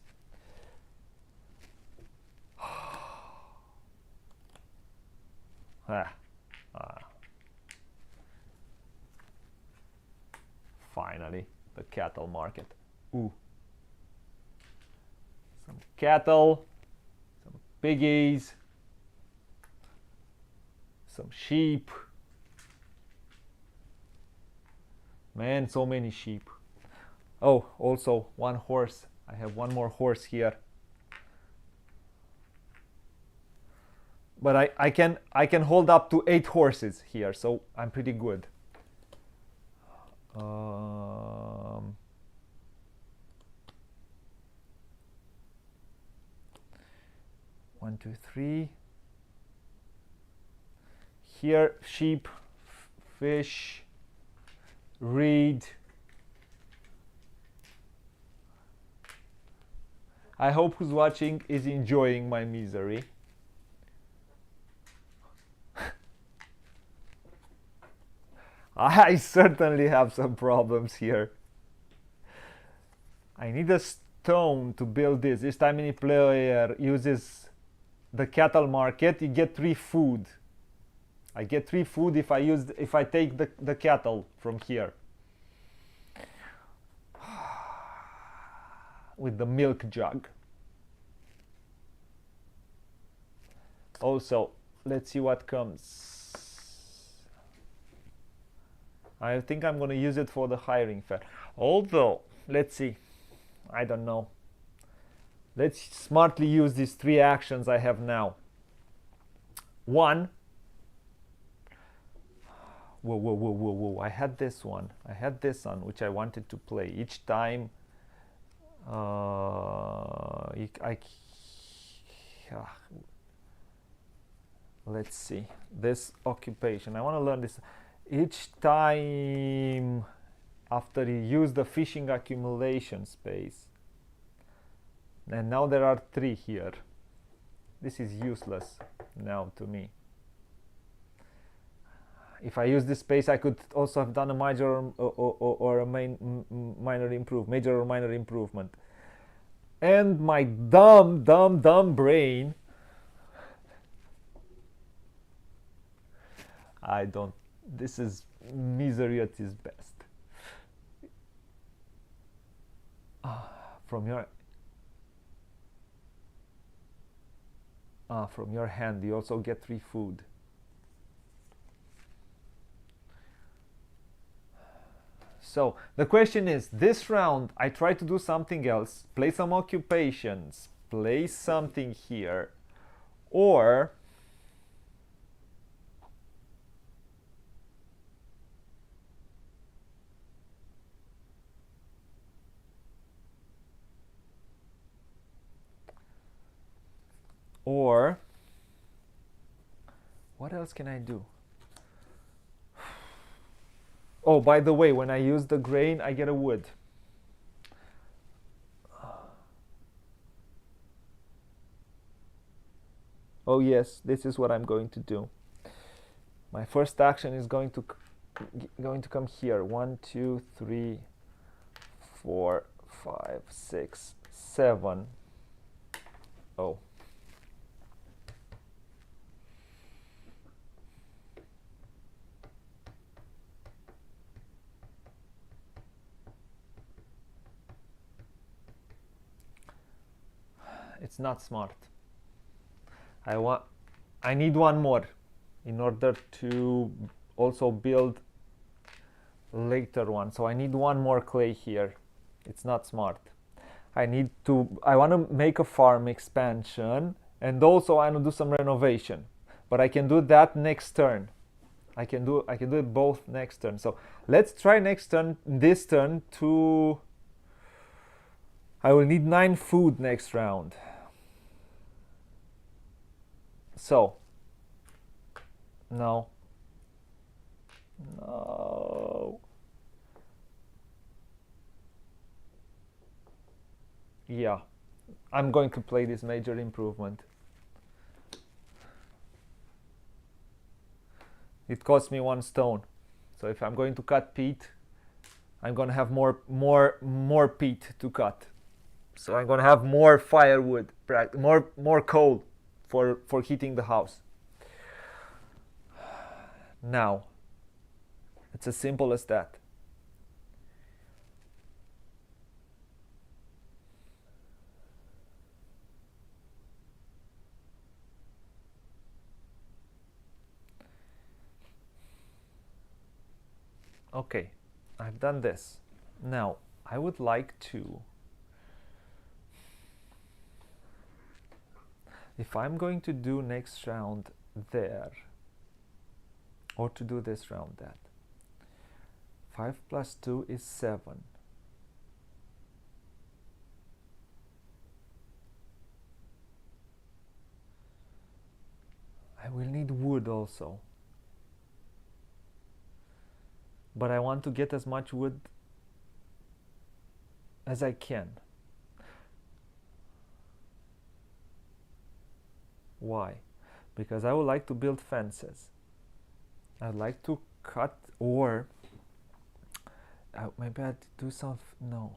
Finally, the cattle market. Ooh. Some cattle, some piggies, some sheep. Man, so many sheep. Oh, also 1 horse. I have 1 more horse here. But I can hold up to 8 horses here, so I'm pretty good. 1, 2, 3. Here, sheep, fish, reed. I hope who's watching is enjoying my misery. I certainly have some problems here. I need a stone to build this. This time any player uses the cattle market, you get 3 food. I get 3 food if I take the cattle from here. With the milk jug. Also, let's see what comes. I think I'm gonna use it for the hiring fair. Although, let's see. I don't know. Let's smartly use these 3 actions I have now. 1. Whoa. I had this one. I had this one, which I wanted to play. Each time let's see. This occupation. I want to learn this. Each time after you use the fishing accumulation space. And now there are 3 here. This is useless now to me. If I use this space, I could also have done a major or a minor improvement. And my dumb brain, this is misery at its best. From your hand, you also get 3 food. So the question is, this round I try to do something else, play some occupations, play something here, or what else can I do? Oh, by the way, when I use the grain, I get a wood. Oh yes, this is what I'm going to do. My first action is going to come here. 1, 2, 3, 4, 5, 6, 7. Oh. It's not smart. I need one more in order to also build later one. So I need one more clay here. It's not smart. I want to make a farm expansion, and also I want to do some renovation. But I can do that next turn. I can do it both next turn. So let's try this turn to I will need 9 food next round. So, no. Yeah, I'm going to play this major improvement. It cost me 1 stone. So if I'm going to cut peat, I'm going to have more peat to cut. So I'm going to have more firewood, more coal for heating the house. Now, it's as simple as that. Okay, I've done this. Now, I would like to, if I'm going to do next round there, or to do this round that, 5 plus 2 is 7. I will need wood also. But I want to get as much wood as I can. Why? Because I would like to build fences. I'd like to cut, or maybe I'd do some, no.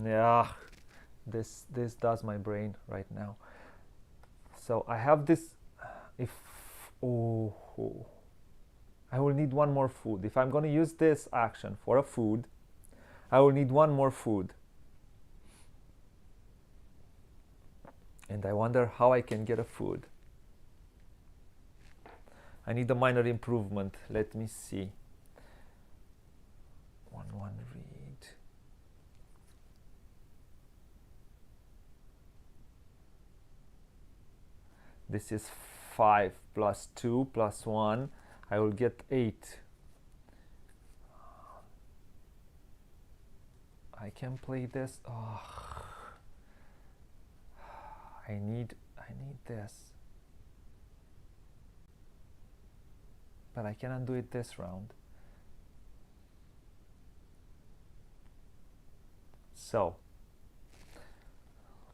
Yeah, this does my brain right now. So I have this, I will need 1 more food. If I'm going to use this action for a food, I will need 1 more food. And I wonder how I can get a food. I need a minor improvement. Let me see. 1 read. This is 5 plus 2 plus 1. I will get 8. I can play this. Oh, I need this. But I cannot do it this round. So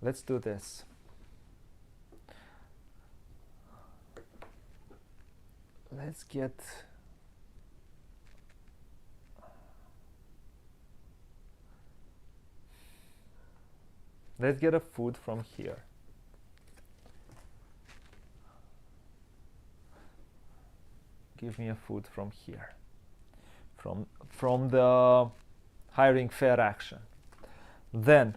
let's do this. Let's get a food from here. Give me a food from here. From the hiring fair action. Then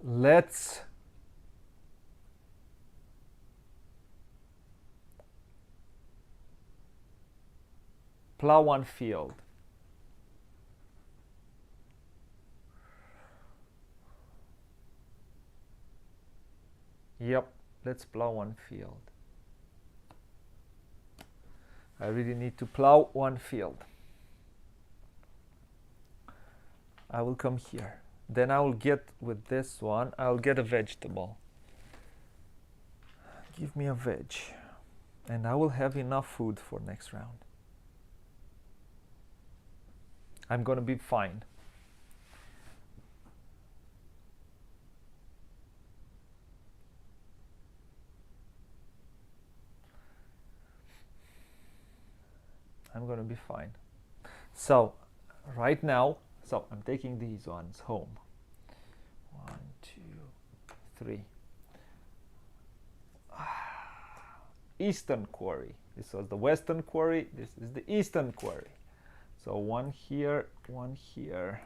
let's plow one field. Yep, let's plow one field. I really need to plow one field. I will come here. Then I will get with this one, I'll get a vegetable. Give me a veg. And I will have enough food for next round. I'm gonna be fine. I'm gonna be fine. So right now, so I'm taking these ones home. 1, 2, 3. Eastern quarry. This was the western quarry. This is the eastern quarry. So one here, one here.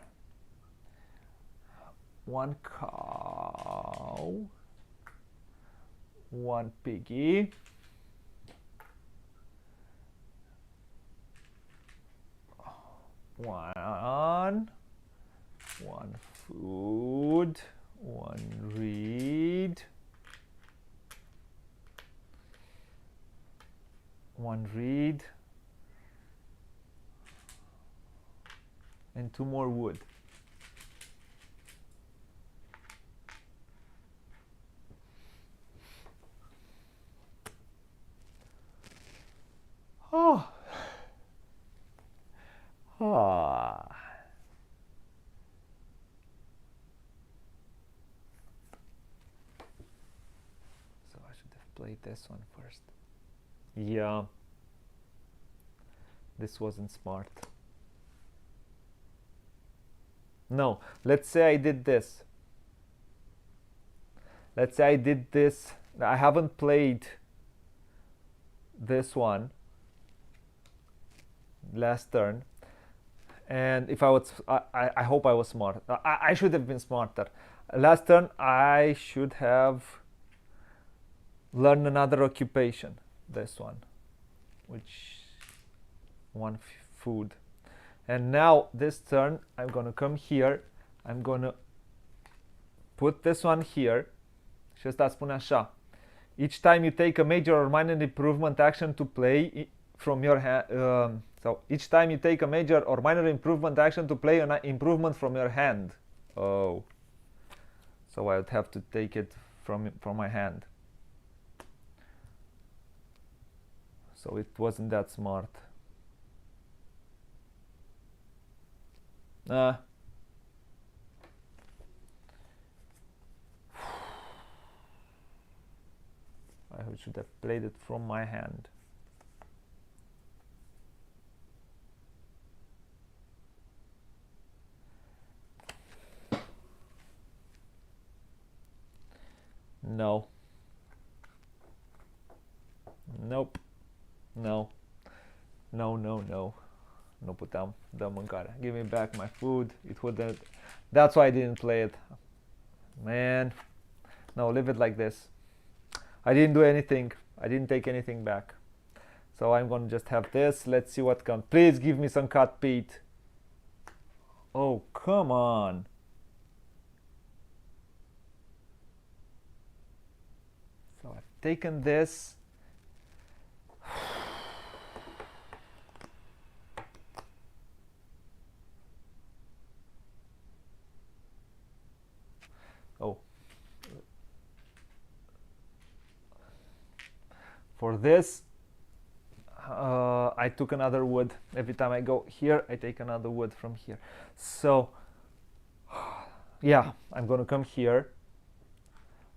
One cow. One piggy. One food, one reed, and 2 more wood. Oh. Ah. So I should have played this one first. Yeah. This wasn't smart. No, let's say I did this. Let's say I did this. I haven't played this one last turn. And if I was, I hope I was smart. I should have been smarter. Last turn, I should have learned another occupation. This one, which one food. And now this turn, I'm gonna come here. I'm gonna put this one here. Și ăsta spune așa. Each time you take a major or minor improvement action to play from your hand. So each time you take a major or minor improvement action to play an improvement from your hand. Oh. So I would have to take it from my hand. So it wasn't that smart. I should have played it from my hand. No. Nope. No. No, no, no. Nu puteam, dă mâncare. Give me back my food. It wouldn't. That's why I didn't play it. Man. No, leave it like this. I didn't do anything. I didn't take anything back. So I'm gonna just have this. Let's see what comes. Please give me some cut peat. Oh, come on. So I've taken this. Oh. For this, I took another wood. Every time I go here, I take another wood from here. So, yeah, I'm gonna come here.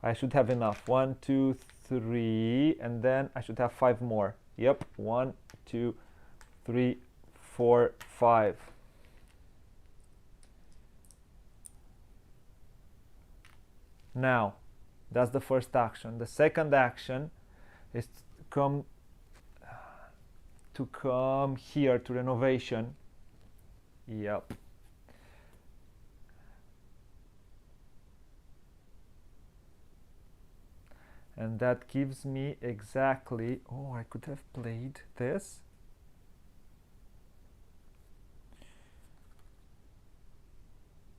I should have enough. 1, 2, 3, and then I should have 5 more. Yep, 1, 2, 3, 4, 5. Now, that's the first action. The second action is to come here to renovation. Yep. And that gives me exactly, oh, I could have played this.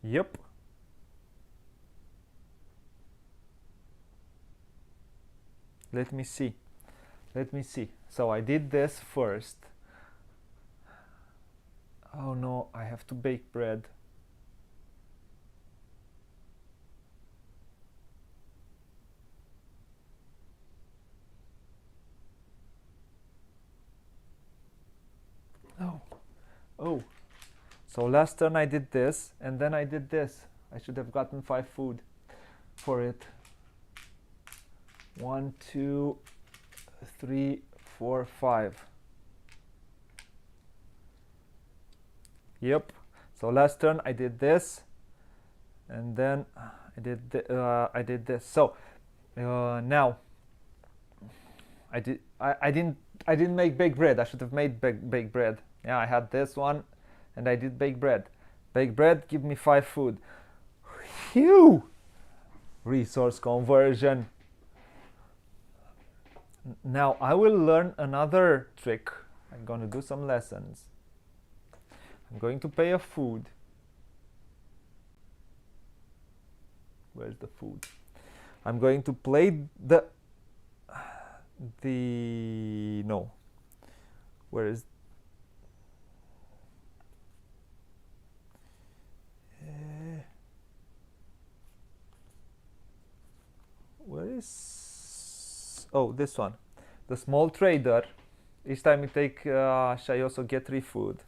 Yep. Let me see. Let me see. So I did this first. Oh no, I have to bake bread. Oh, oh. So last turn I did this, and then I did this. I should have gotten 5 food for it. 1, 2, 3, 4, 5. Yep. So last turn I did this, and then I did this. So now I didn't make baked bread. I should have made baked bread. Yeah, I had this one, and I did baked bread. Baked bread give me 5 food. Phew! Resource conversion. Now I will learn another trick. I'm going to do some lessons. I'm going to pay a food. Where's the food? I'm going to play no. Where is oh, this one, the small trader. Each time you take I also get 3 food,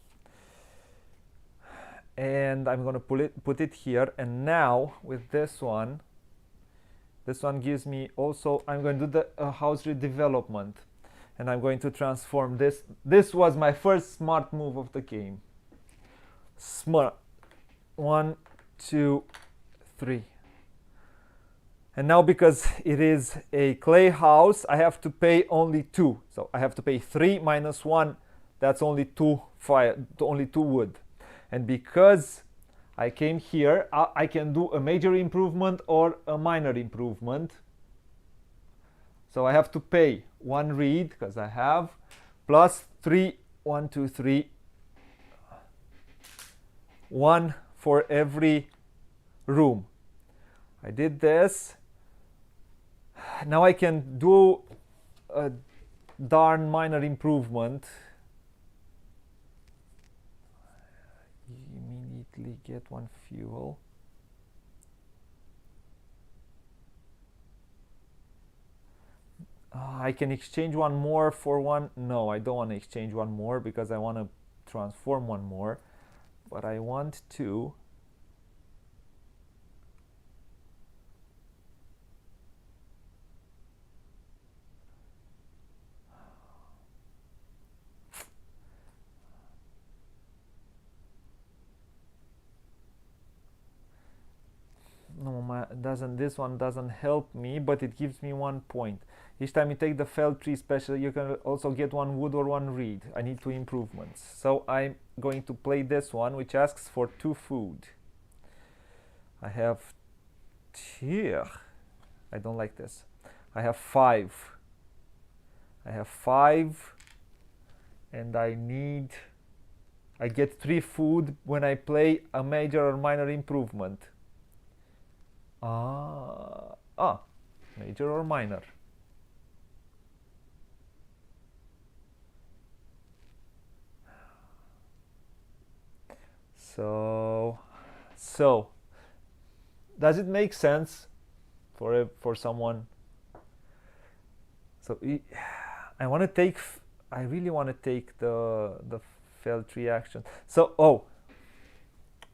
and I'm gonna put it here. And now with this one gives me also, I'm going to do the house redevelopment, and I'm going to transform this. This was my first smart move of the game. Smart. 1, 2, 3. And now, because it is a clay house, I have to pay only 2. So I have to pay 3 minus 1. That's only 2 wood. And because I came here, I can do a major improvement or a minor improvement. So I have to pay 1 reed, because I have, plus 3, 1, 2, 3, 1 for every room. I did this. Now I can do a darn minor improvement. Immediately get 1 fuel. I can exchange 1 more for 1. No, I don't want to exchange 1 more because I want to transform 1 more. But I want to. No, this one doesn't help me, but it gives me 1 point. Each time you take the felled tree special, you can also get 1 wood or 1 reed. I need 2 improvements. So I'm going to play this one, which asks for 2 food. I have here. I don't like this. I have 5. I have 5, and I get 3 food when I play a major or minor improvement. Major or minor. So does it make sense for someone? So I really want to take the failed 3 action. So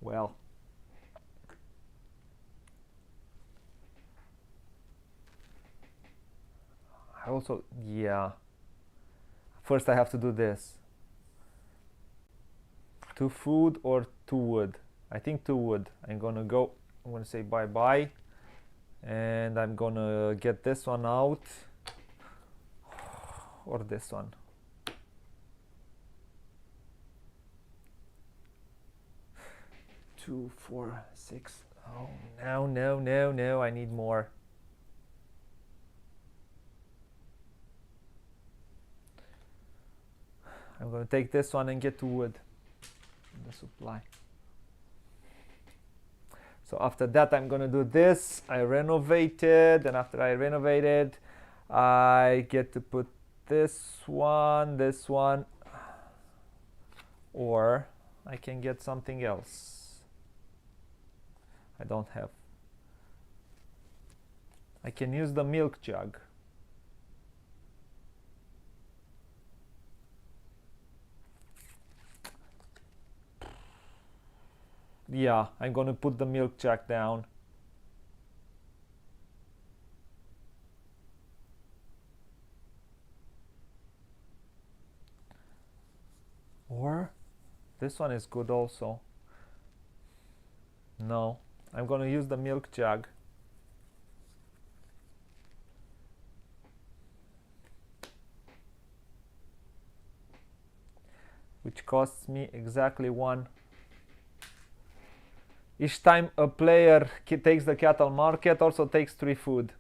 well, I also, yeah, first I have to do this. 2 food or 2 wood? I think 2 wood. I'm gonna say bye bye, and I'm gonna get this one out, or this one. Two, 4, 6. Oh no, I need more. I'm gonna take this one and get 2 wood in the supply. So after that I'm gonna do this. I renovated, and after I renovated I get to put this one, or I can get something else. I don't have. I can use the milk jug. Yeah, I'm gonna put the milk jug down. Or this one is good also. No, I'm gonna use the milk jug. Which costs me exactly 1. Each time a player takes the cattle market, also takes 3 food.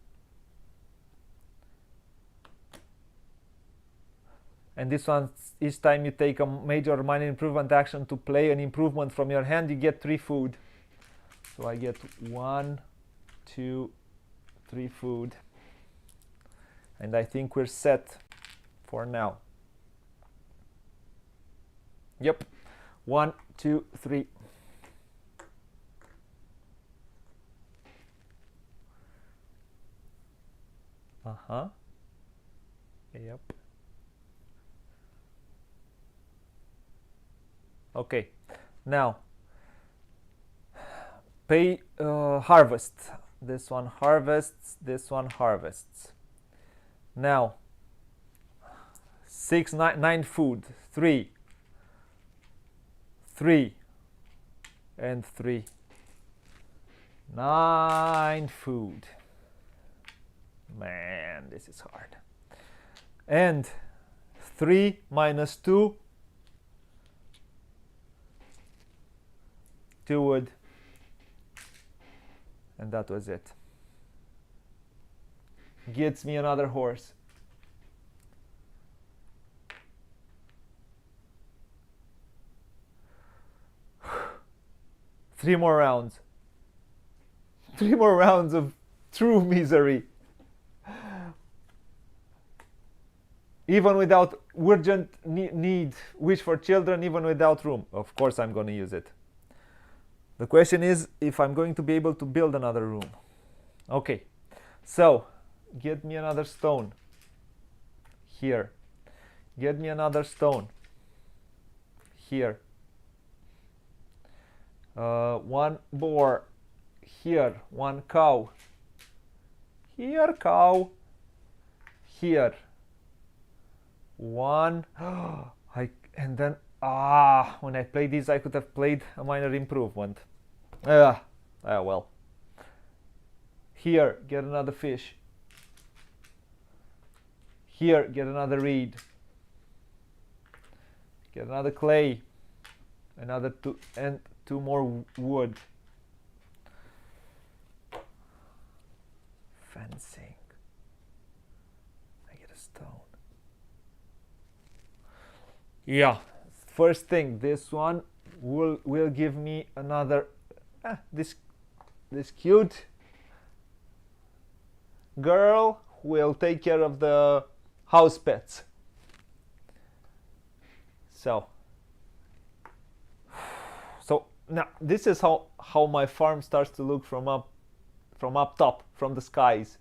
And this one, each time you take a major or minor improvement action to play an improvement from your hand, you get 3 food. So I get 1, 2, 3 food. And I think we're set for now. Yep. 1, 2, 3. Yep. Okay. Now pay harvest. This one harvests, this one harvests. Now 9 food. 3, and 3. 9 food. Man, this is hard. And 3 minus 2, 2 wood. And that was it. Gets me another horse. Three more rounds. 3 more rounds of true misery. Even without urgent need, wish for children, even without room. Of course I'm going to use it. The question is if I'm going to be able to build another room. Okay, so get me another stone. Here. Get me another stone. Here. 1 boar. Here. 1 cow. Here, cow. Here. 1. And then when I played this I could have played a minor improvement. Well. Here, get another fish. Here, get another reed. Get another clay. Another 2 and 2 more wood. Fencing. I get a stone. Yeah, first thing, this one will give me another this cute girl who will take care of the house pets. So now this is how my farm starts to look from up top, from the skies.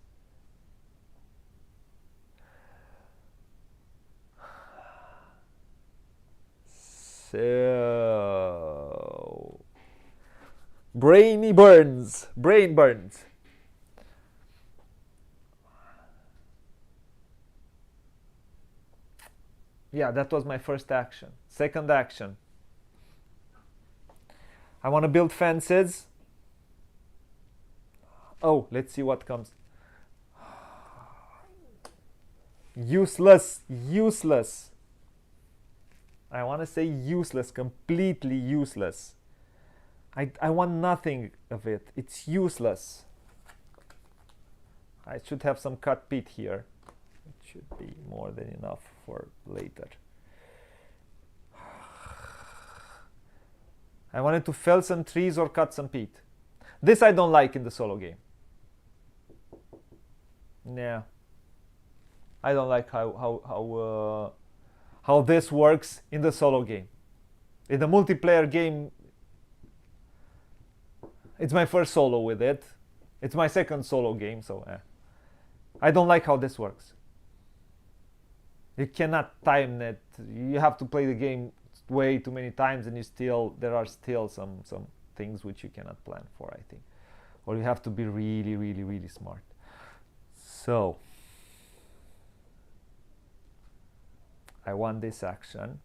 So brain burns. Yeah, that was my first action. Second action, I want to build fences. Oh, let's see what comes. Useless. I want to say useless, completely useless. I want nothing of it. It's useless. I should have some cut peat here. It should be more than enough for later. I wanted to fell some trees or cut some peat. This I don't like in the solo game. Yeah. I don't like how this works in the solo game. In the multiplayer game, it's my first solo with it. It's my second solo game, so I don't like how this works. You cannot time it. You have to play the game way too many times, and there are still some things which you cannot plan for, I think. Or you have to be really smart. So I want this action.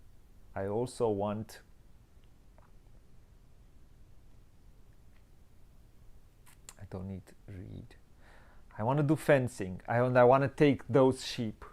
I also want I don't need read. I want to do fencing. I want to take those sheep.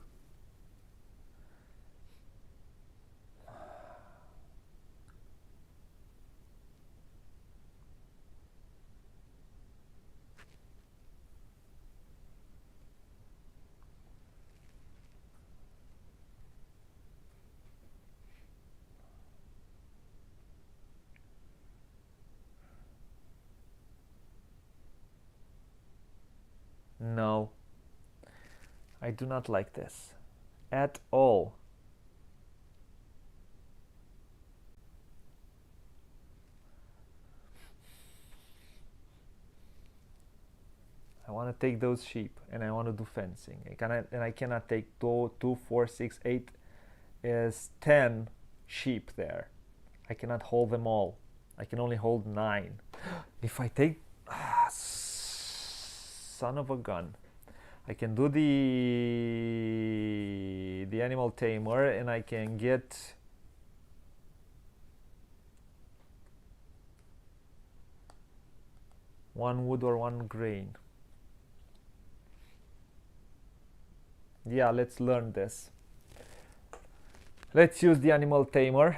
No, I do not like this at all. I want to take those sheep and I want to do fencing. I cannot take 2, 4, 6, 8 is 10 sheep there. I cannot hold them all. I can only hold 9. If I take son of a gun, I can do the animal tamer and I can get one wood or one grain. Yeah, let's learn this. Let's use the animal tamer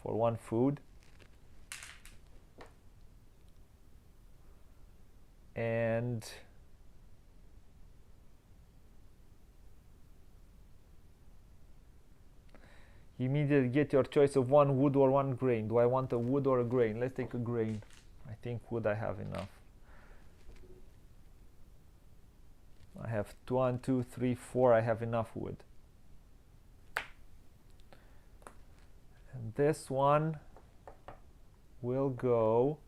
for one food. And you immediately get your choice of one wood or one grain. Do I want a wood or a grain? Let's take a grain. I think wood I have enough. I have 1, 2, 3, 4. I have enough wood. And this one will go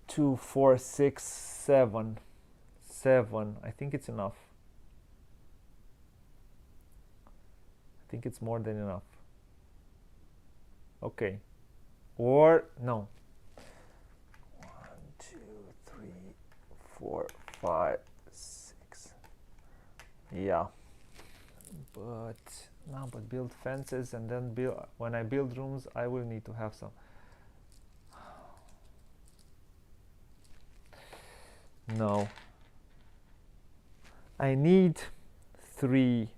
two, 4, 6, 7. 7. I think it's enough. I think it's more than enough. Okay. Or no. 1, 2, 3, 4, 5, 6. Yeah. But no, but build fences and then when I build rooms, I will need to have some. No. I need 3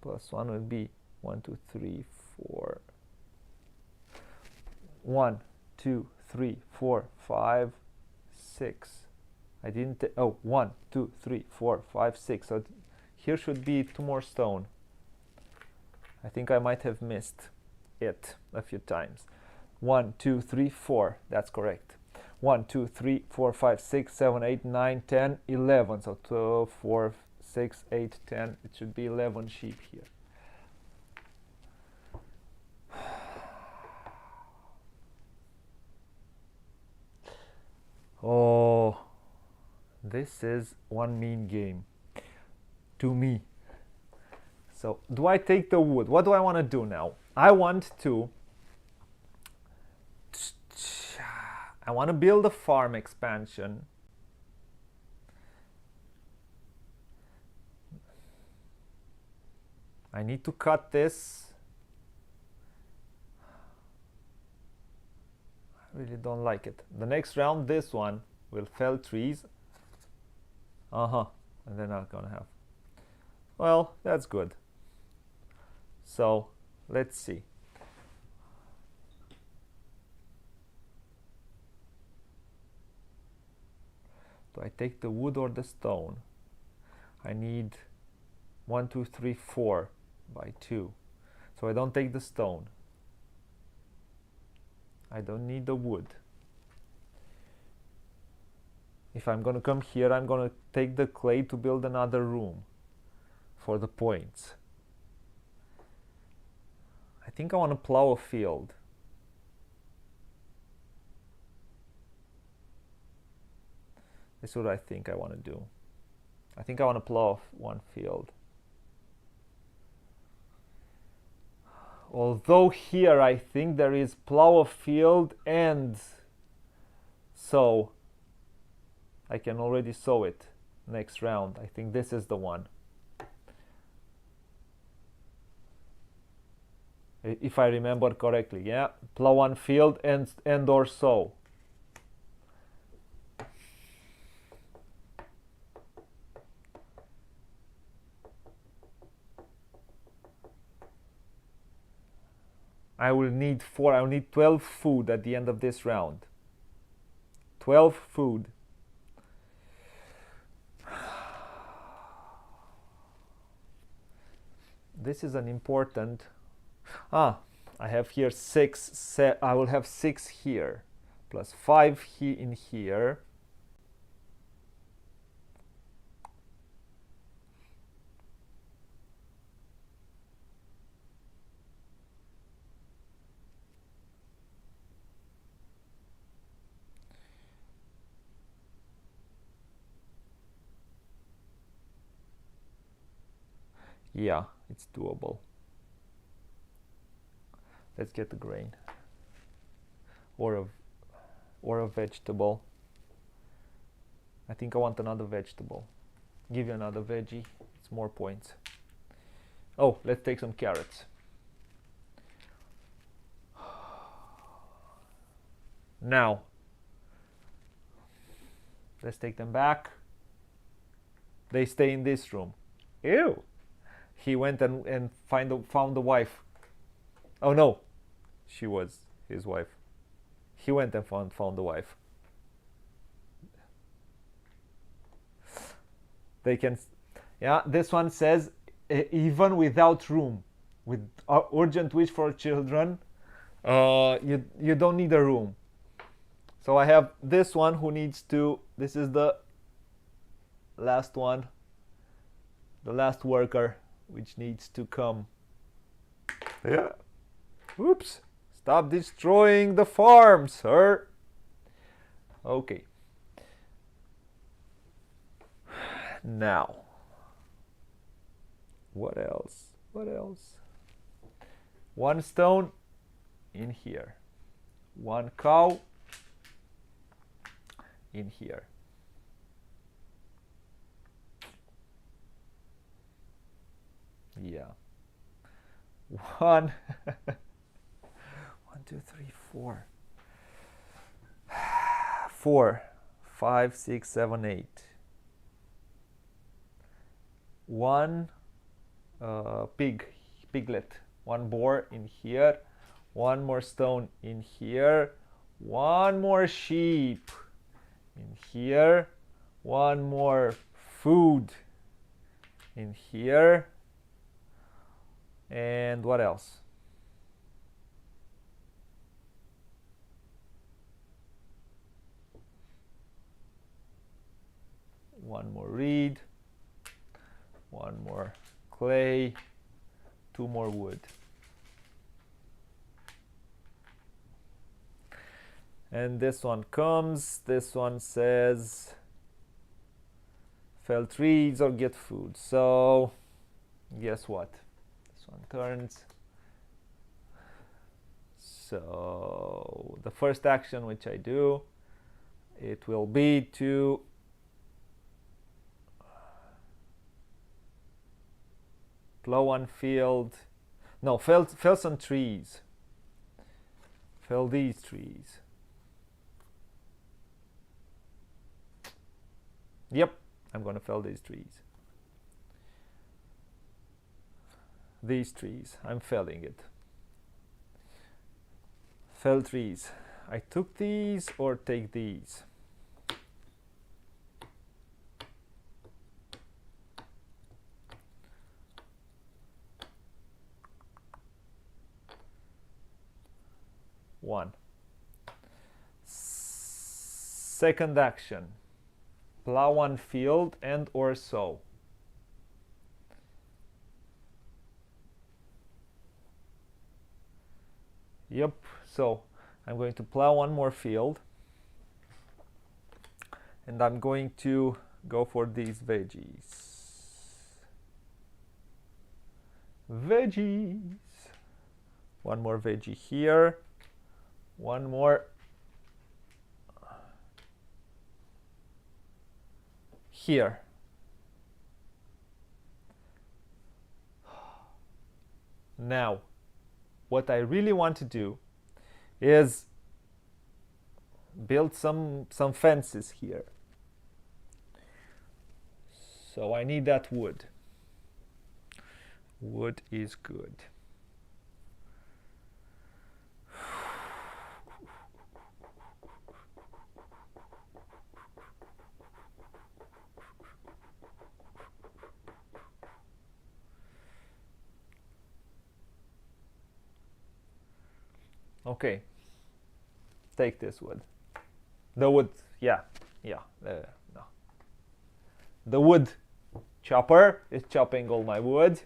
plus 1 would be 1, 2, 3, 4, 1, 2, 3, 4, 5, 6. I didn't. Oh, 1, 2, 3, 4, 5, 6. So here should be 2 more stone. I think I might have missed it a few times. 1, 2, 3, 4. That's correct. 1, 2, 3, 4, 5, 6, 7, 8, 9, 10, 11. So 12, 4, 6, 8, 10. It should be 11 sheep here. Oh, this is one mean game to me. So do I take the wood? What do I want to do now? I want to build a farm expansion. I need to cut this. I really don't like it. The next round, this one will fell trees. And they're not gonna have. Well, that's good. So let's see. Do I take the wood or the stone? I need 1, 2, 3, 4 by 2. So I don't take the stone. I don't need the wood. If I'm gonna come here, I'm gonna take the clay to build another room for the points. I think I want to plow a field. This is what I think I want to do. I think I want to plow one field. Although here I think there is plow a field and sow. I can already sow it next round. I think this is the one. If I remember correctly, yeah? Plow one field and or sow. I will need 12 food at the end of this round. 12 food. This is an important. I have here 6. I will have 6 here, plus 5 in here. Yeah, it's doable. Let's get the grain or a vegetable. I think I want another vegetable. Give you another veggie. It's more points. Oh, let's take some carrots. Now, let's take them back. They stay in this room. Ew! He went and found the wife. Oh no, she was his wife. He went and found the wife. They can, yeah. This one says even without room, with urgent wish for children, you don't need a room. So I have this one who needs to. This is the last one, the last worker, which needs to come. Yeah. Oops. Stop destroying the farm, sir. Okay. Now. What else? What else? One stone in here. One cow in here. Yeah. 1, 2, 3, 4. 4, 5, 6, 7, 8. One piglet. One boar in here. one more stone in here, one more sheep in here, one more food in here, and what else? One more reed, one more clay, two more wood. And this one comes, this one says fell trees or get food. So guess what? This one turns. So the first action which I do, it will be to plow one field. No, fell some trees. Fell these trees. Yep, I'm gonna fell these trees. These trees, I'm felling it. Fell trees. I took these or take these. One. Second action. Plow one field and or sow. Yep, so I'm going to plow one more field and I'm going to go for these veggies. Veggies. One more veggie here. One more here. Now, what I really want to do is build some fences here. So I need that wood. Wood is good. Okay, take this wood. The wood, yeah, no. The wood chopper is chopping all my wood.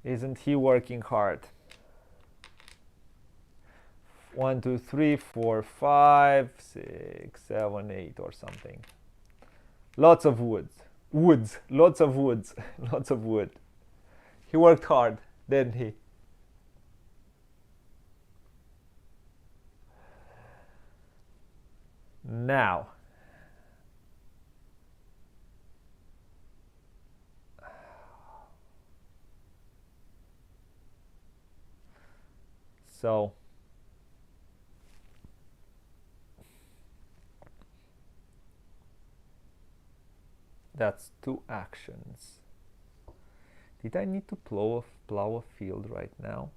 Isn't he working hard? 1, 2, 3, 4, 5, 6, 7, 8 or something. Lots of woods. Lots of woods. Lots of wood. He worked hard, didn't he? Now, so that's 2 actions. Did I need to plow a field right now?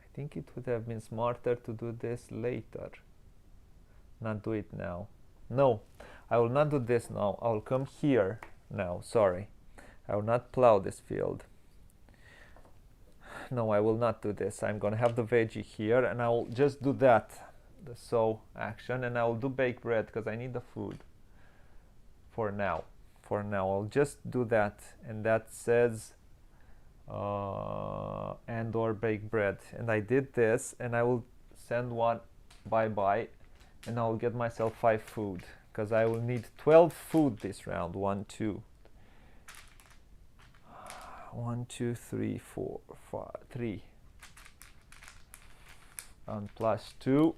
I think it would have been smarter to do this later. Not do it now. No, I will not do this now. I will come here now. Sorry. I will not plow this field. No, I will not do this. I'm gonna have the veggie here and I will just do that, the sow action, and I will do bake bread because I need the food for now. For now, I'll just do that, and that says and or bake bread, and I did this, and I will send one bye-bye, and I'll get myself 5 food because I will need 12 food this round. 1, 2, 3, 4, 5, 3, and plus 2,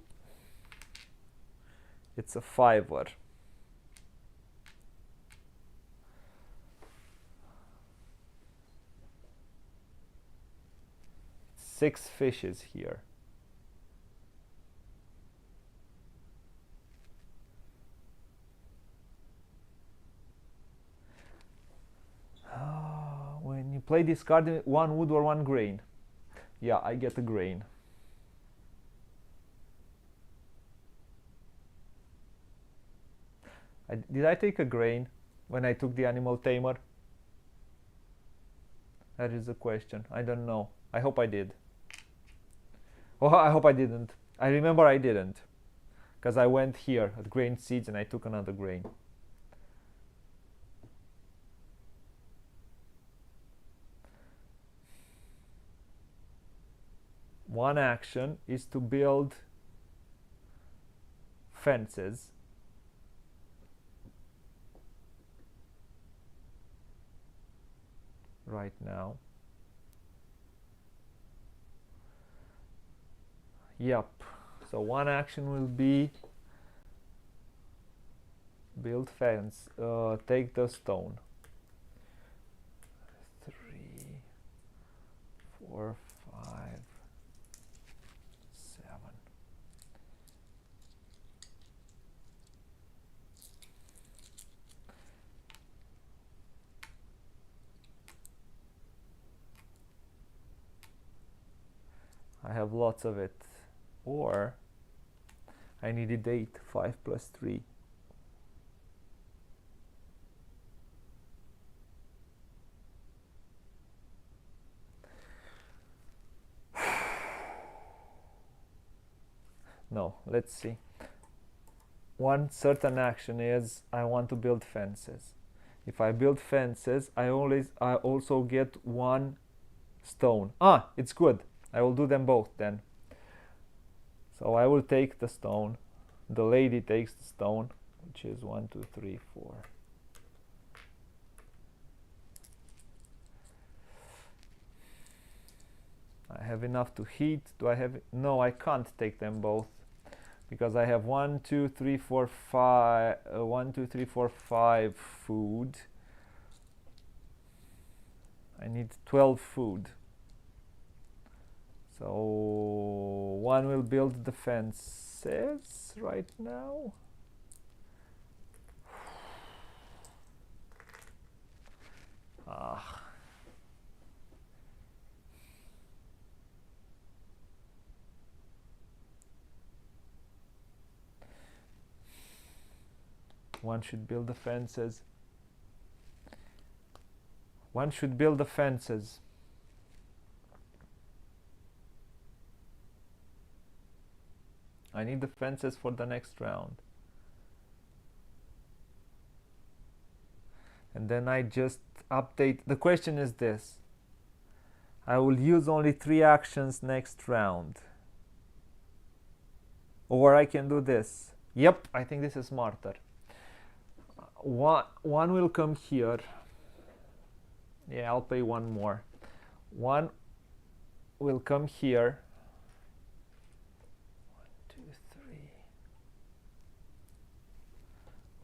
it's a 5er. 6 fishes here. play discarding one wood or one grain. Yeah, I get a grain. Did I take a grain when I took the animal tamer? That is the question. I don't know. I hope I did. Oh, I hope I didn't. I remember I didn't. Because I went here at grain seeds and I took another grain. One action is to build fences. Right now. Yep. So one action will be build fence. Take the stone. 3, 4, 5, 7. I have lots of it. Or I needed 8. 5 plus 3. No, let's see. One certain action is I want to build fences. If I build fences, I also get 1 stone. Ah, it's good. I will do them both then. So I will take the stone. The lady takes the stone, which is 1, 2, 3, 4. I have enough to heat. Do I have? No, I can't take them both because I have 1, 2, 3, 4, 5. 1, 2, 3, 4, 5 food. I need 12 food. So one will build the fences right now. One should build the fences. One should build the fences. I need the fences for the next round. And then I just update. The question is this. I will use only 3 actions next round. Or I can do this. Yep, I think this is smarter. One will come here. Yeah, I'll pay 1 more. One will come here. 1, 2, 3.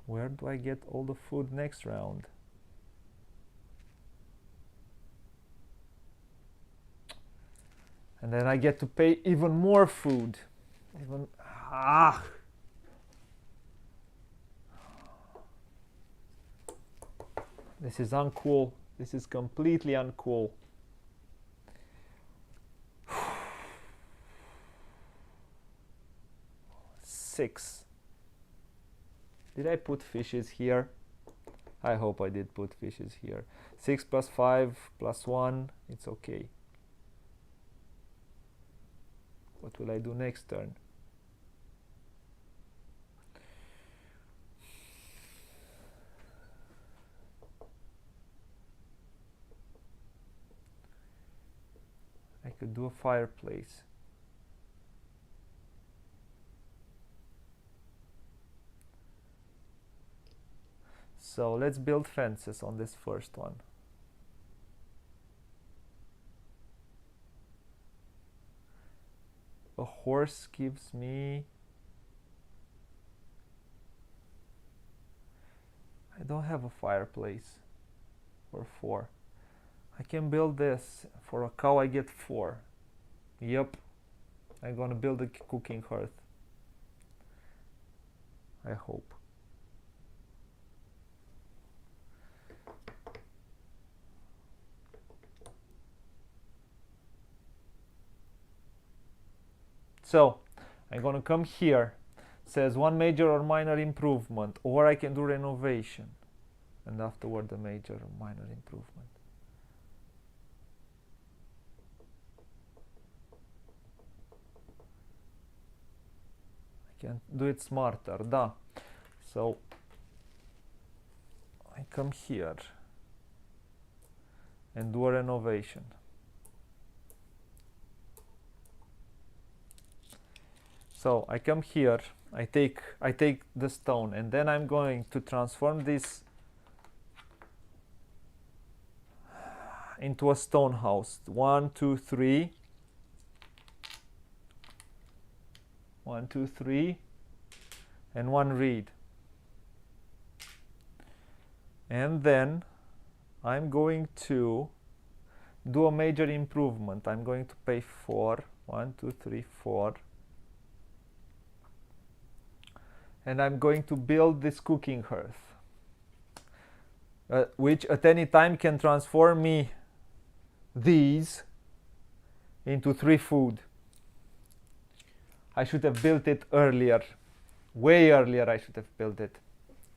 Where do I get all the food next round? And then I get to pay even more food. This is uncool. This is completely uncool. Six. Did I put fishes here? I hope I did put fishes here. 6 plus 5 plus 1. It's okay. What will I do next turn? I could do a fireplace. So let's build fences on this first one. A horse gives me... I don't have a fireplace for 4. I can build this. For a cow I get 4. Yep. I'm gonna build a cooking hearth. I hope. So I'm gonna come here. It says one major or minor improvement, or I can do renovation, and afterward the major or minor improvement. I can do it smarter, da. So I come here and do a renovation. So I come here, I take the stone, and then I'm going to transform this into a stone house. 1, 2, 3. 1, 2, 3, and 1 reed. And then I'm going to do a major improvement. I'm going to pay 4. 1, 2, 3, 4. And I'm going to build this cooking hearth, which at any time can transform me these into 3 food. I should have built it earlier. Way earlier I should have built it.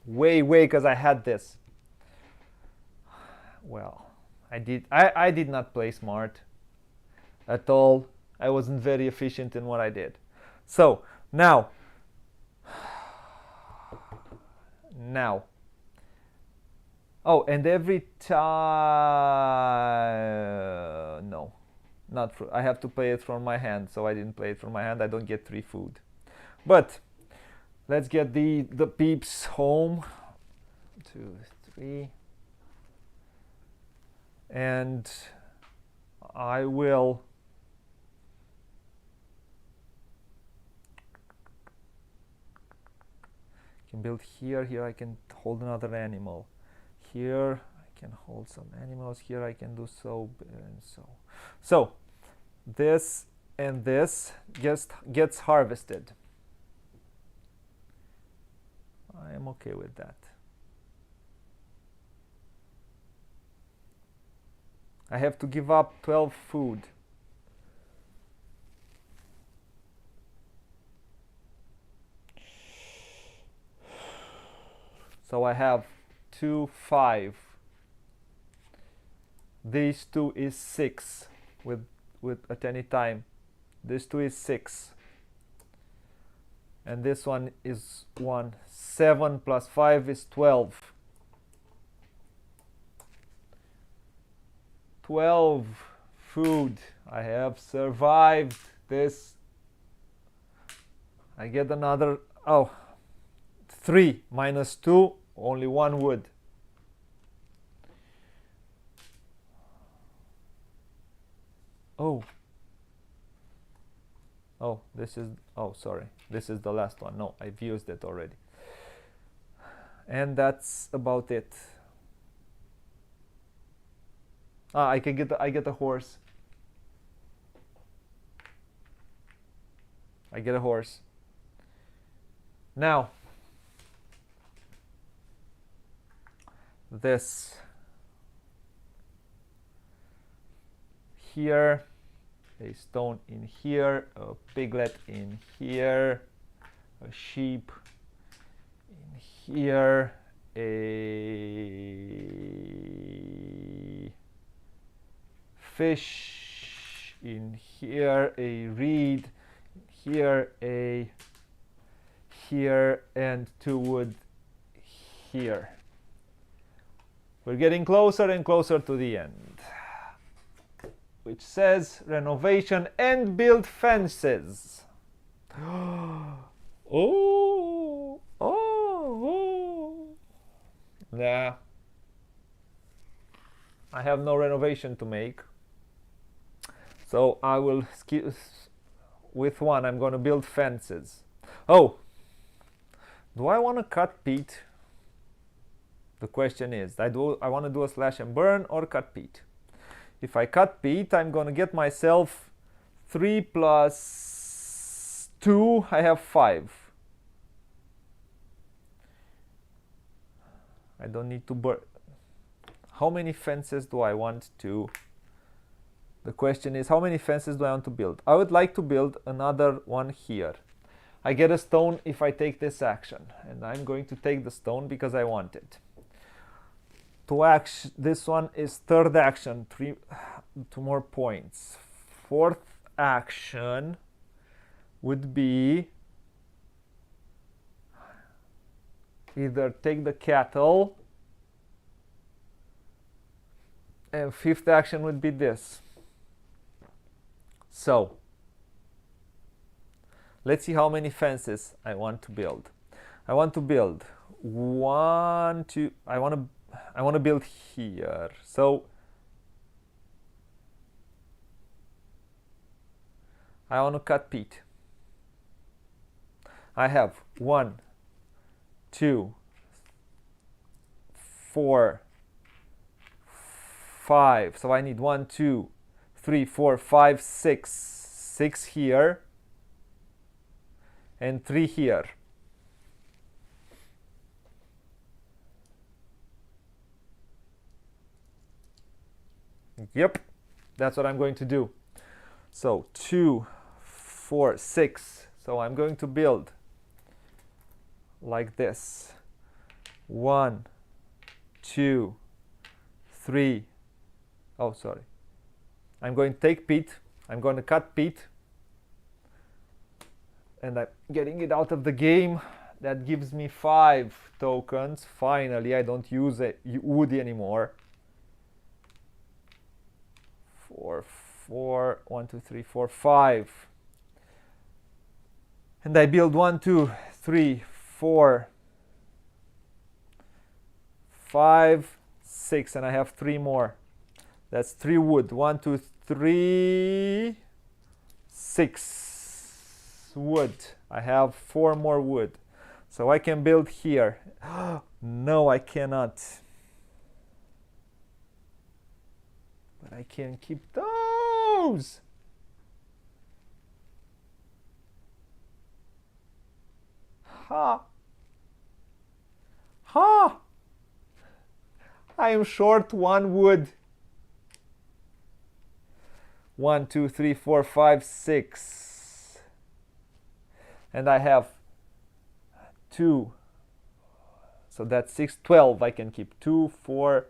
Way, because I had this. Well, I did not play smart at all. I wasn't very efficient in what I did. So, now. Oh, and every time... No. Not for, I have to play it from my hand, so I didn't play it from my hand. I don't get 3 food. But let's get the peeps home. 2, 3. And I will can build here. Here I can hold another animal. Here I can hold some animals. Here I can do so and so. So this and this just gets harvested. I am okay with that. I have to give up 12 food. So I have 2, 5. These 2 is 6 with at any time. This 2 is 6. And this one is 1. 7 plus 5 is 12. 12 food. I have survived this. I get another, 3 minus 2, only 1 wood. This is, sorry, this is the last one. No, I've used it already. And that's about it. I get a horse. I get a horse. Now, this here, a stone in here, a piglet in here, a sheep in here, a fish in here, a reed here, here, and 2 wood here. We're getting closer and closer to the end, which says renovation and build fences. Nah, I have no renovation to make, so I will skip with one. I'm going to build fences. Do I want to cut peat? The question is, I want to do a slash and burn or cut peat. If I cut peat, I'm going to get myself 3 plus 2, I have 5. I don't need to burn. How many fences do I want to The question is, how many fences do I want to build? I would like to build another one here. I get a stone if I take this action, and I'm going to take the stone because I want it. To action, this one is third action, two more points. Fourth action would be either take the cattle, and fifth action would be this. So let's see how many fences I want to build. I want to build one, two. I want to build here. So I want to cut peat. I have 1, 2, 4, 5. So I need 1, 2, 3, 4, 5, 6. 6 here and 3 here. Yep, that's what I'm going to do. So 2, 4, 6. So I'm going to build like this. 1, 2, 3. Oh, sorry. I'm going to take peat. I'm going to cut peat. And I'm getting it out of the game. That gives me 5 tokens. Finally, I don't use wood anymore. 4, 1, 2, 3, 4, 5. And I build 1, 2, 3, 4, 5, 6, and I have 3 more. That's 3 wood. 1, 2, 3, 6 wood. I have 4 more wood. So I can build here. No, I cannot. But I can keep those. Ha! Ha! I am short 1 wood. 1, 2, 3, 4, 5, 6. And I have 2. So that's 6, 12. I can keep 2, 4.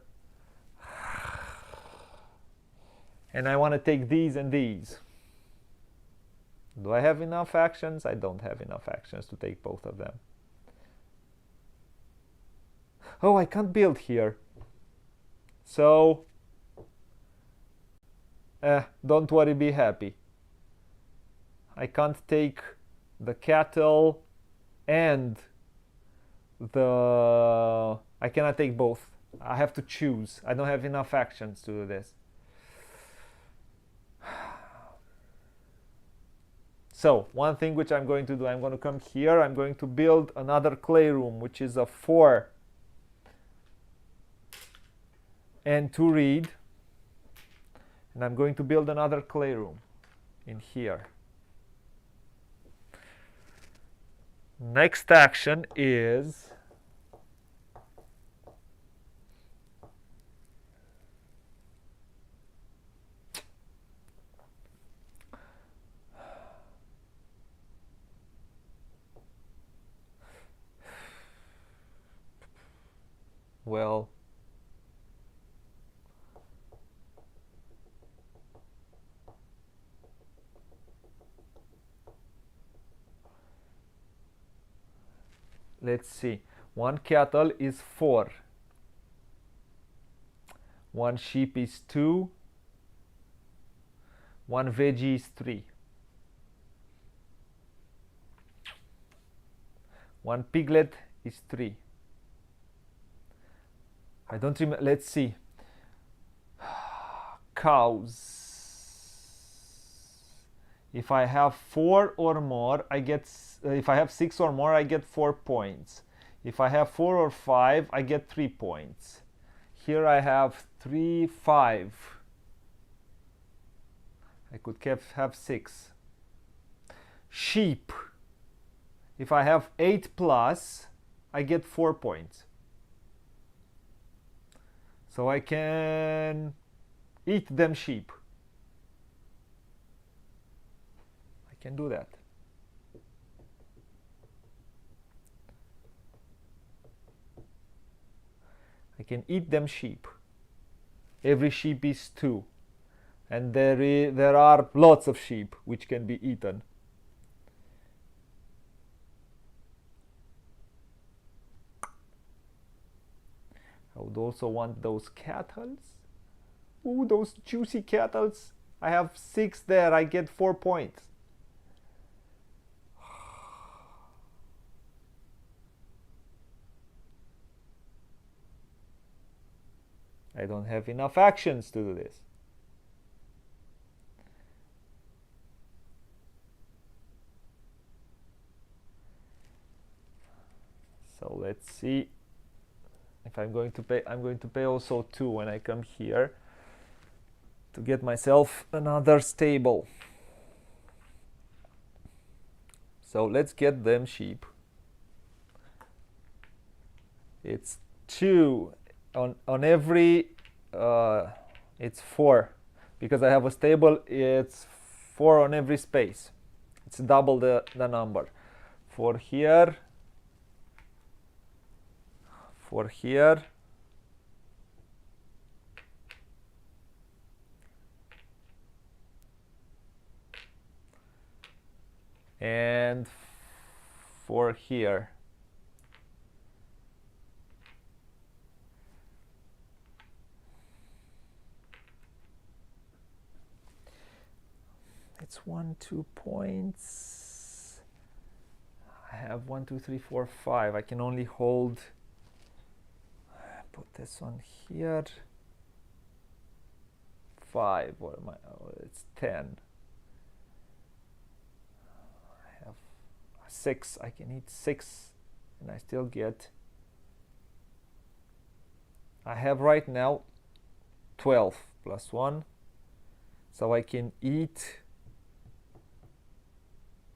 And I want to take these and these. Do I have enough actions? I don't have enough actions to take both of them. Oh, I can't build here. So, don't worry, be happy. I can't take the cattle and the... I cannot take both. I have to choose. I don't have enough actions to do this. So, one thing which I'm going to do, I'm going to come here, I'm going to build another clay room, which is a 4 and 2 reed. And I'm going to build another clay room in here. Next action is well, let's see. 1 cattle is 4. 1 sheep is 2. 1 veggie is 3. 1 piglet is 3. I don't remember. Let's see. Cows. If I have 4 or more, I get. If I have 6 or more, I get 4 points. If I have 4 or 5, I get 3 points. Here I have 3, 5. I could have 6. Sheep. If I have 8 plus, I get 4 points. So I can eat them sheep. can do that. I can eat them sheep. Every sheep is 2. And there are lots of sheep which can be eaten. I would also want those cattles. Ooh, those juicy cattles. I have 6 there. I get 4 points. I don't have enough actions to do this. So let's see if I'm going to pay. I'm going to pay also 2 when I come here to get myself another stable. So let's get them sheep. It's 2 on every. It's 4 because I have a stable. It's 4 on every space. It's double the number. For here. For here. And for here. It's 1, 2 points. I have 1, 2, 3, 4, 5. I can only hold. Put this one here. 5. What am I? Oh, it's 10. I have 6. I can eat 6, and I still get. I have right now 12 plus 1, so I can eat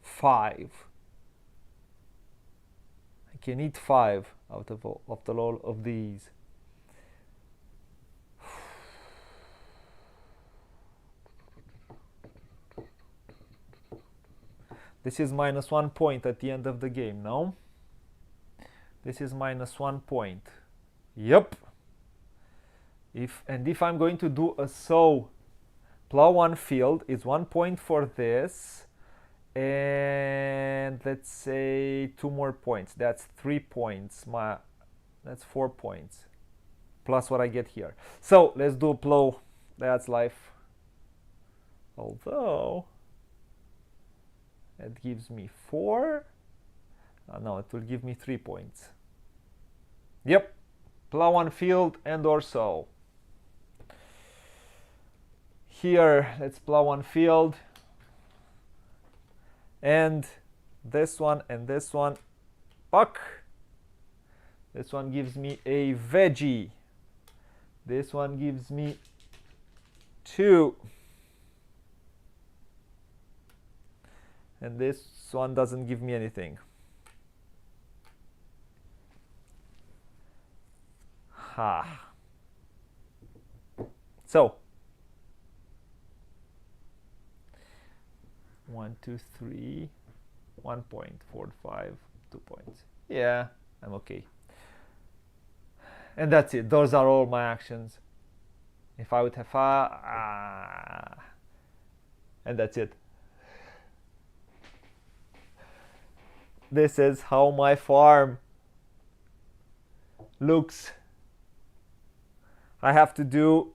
5. I can eat 5 out of all of these. This is minus 1 point at the end of the game, no? This is minus 1 point. Yep. If I'm going to do a sow, plow 1 field is 1 point for this, and let's say 2 more points. That's 3 points. That's 4 points plus what I get here. So let's do a plow. That's life. Although it gives me 4. No, it will give me 3 points. Yep. Plow 1 field and or sow. Here, let's plow 1 field. And this one and this one. Fuck. This one gives me a veggie. This one gives me 2. And this one doesn't give me anything. Ha. So 1, 2, 3, 1 point, 4, 5, 2 points. Yeah, I'm okay. And that's it. Those are all my actions. If I would have and that's it. This is how my farm looks. I have to do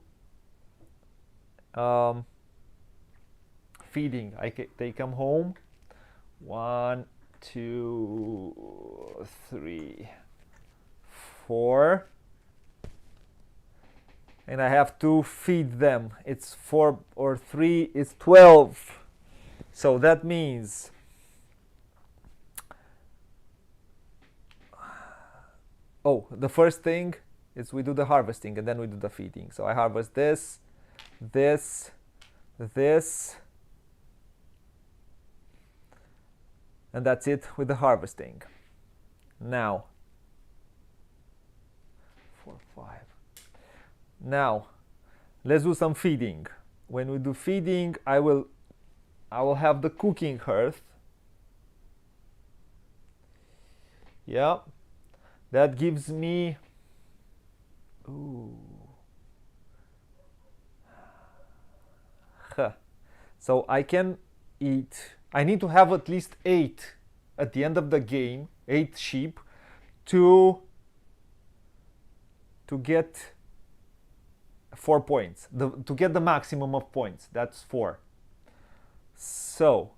feeding. They come home. 1, 2, 3, 4. And I have to feed them. It's 4 or 3 is 12. So that means the first thing is we do the harvesting and then we do the feeding. So I harvest this, this, this, and that's it with the harvesting. Now 4, 5. Now let's do some feeding. When we do feeding, I will I will have the cooking hearth. Yeah, that gives me, ooh, huh. So I can eat, I need to have at least 8 at the end of the game, 8 sheep to get 4 points, to get the maximum of points. That's 4. So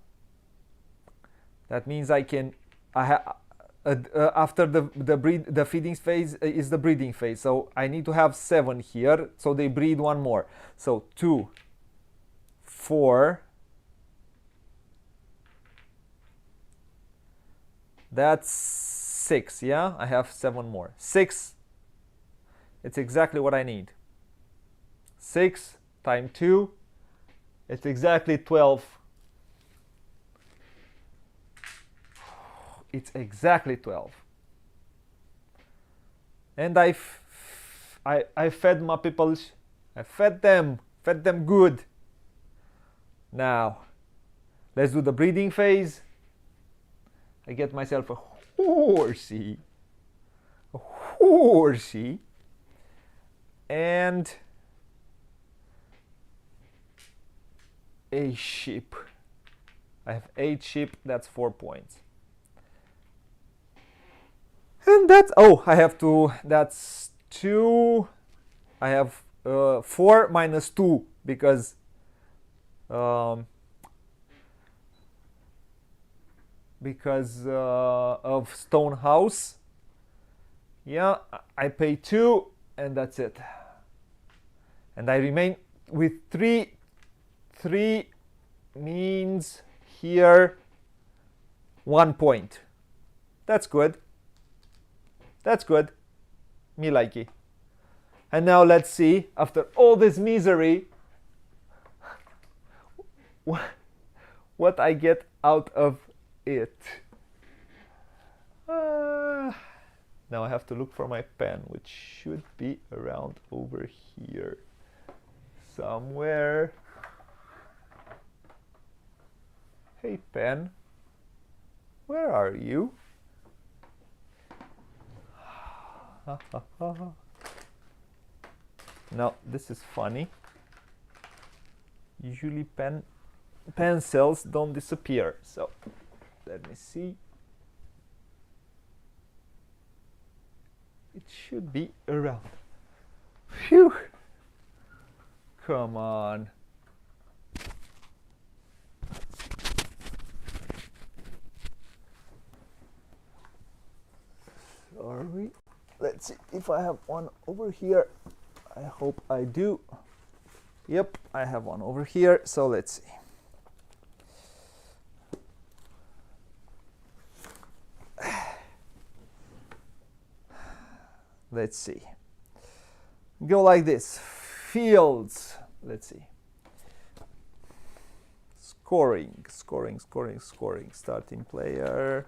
that means I can, after the feeding phase is the breeding phase. So I need to have 7 here, so they breed one more. So 2, 4. That's 6. Yeah, I have 7 more. 6. It's exactly what I need. 6 times 2. It's exactly 12. It's exactly 12. And I fed my people. I fed them good. Now, let's do the breeding phase. I get myself a horsey. And a sheep. I have 8 sheep, that's 4 points. And that's, I have to, that's 2. I have 4 minus 2 because of stone house. Yeah, I pay 2 and that's it. And I remain with 3. 3 means here 1 point. That's good. That's good. Me likey. And now let's see, after all this misery, what I get out of it. Now I have to look for my pen, which should be around over here somewhere. Hey pen, where are you? Now this is funny. Usually pencils don't disappear. So let me see. It should be around. Phew! Come on. Sorry. Let's see if I have one over here. I hope I do. Yep, I have one over here. So let's see. Let's see. Go like this. Fields. Let's see. Scoring. Starting player.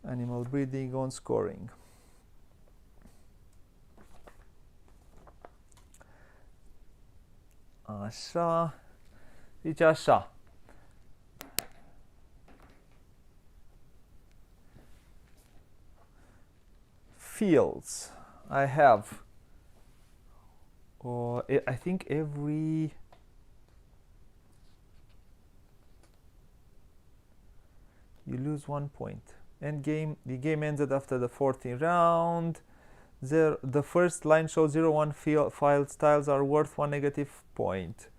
Animal breeding on scoring. Așa. Zice așa. Fields. I have, I think every, you lose 1 point. End game. The game ended after the 14th round. The first line shows 0, 1 field tiles are worth 1 negative point.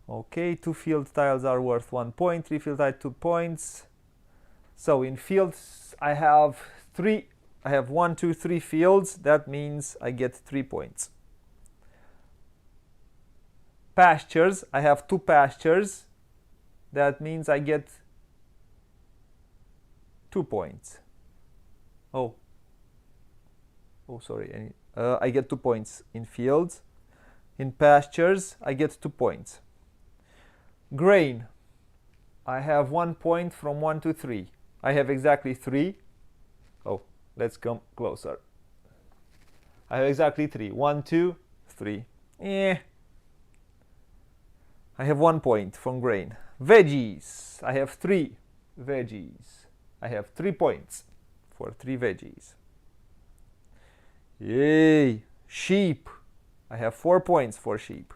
Okay, 2 field tiles are worth 1 point. 3 field tiles 2 points. So in fields I have 3. I have 1, 2, 3 fields. That means I get 3 points. Pastures. I have 2 pastures. That means I get 2 points. Oh, sorry. I get 2 points in fields. In pastures, I get 2 points. Grain. I have 1 point from 1 to 3. I have exactly 3. Oh, let's come closer. I have exactly 3. 1, 2, 3. I have 1 point from grain. Veggies. I have 3 veggies. I have 3 points for 3 veggies. Yay! Sheep. I have 4 points for sheep.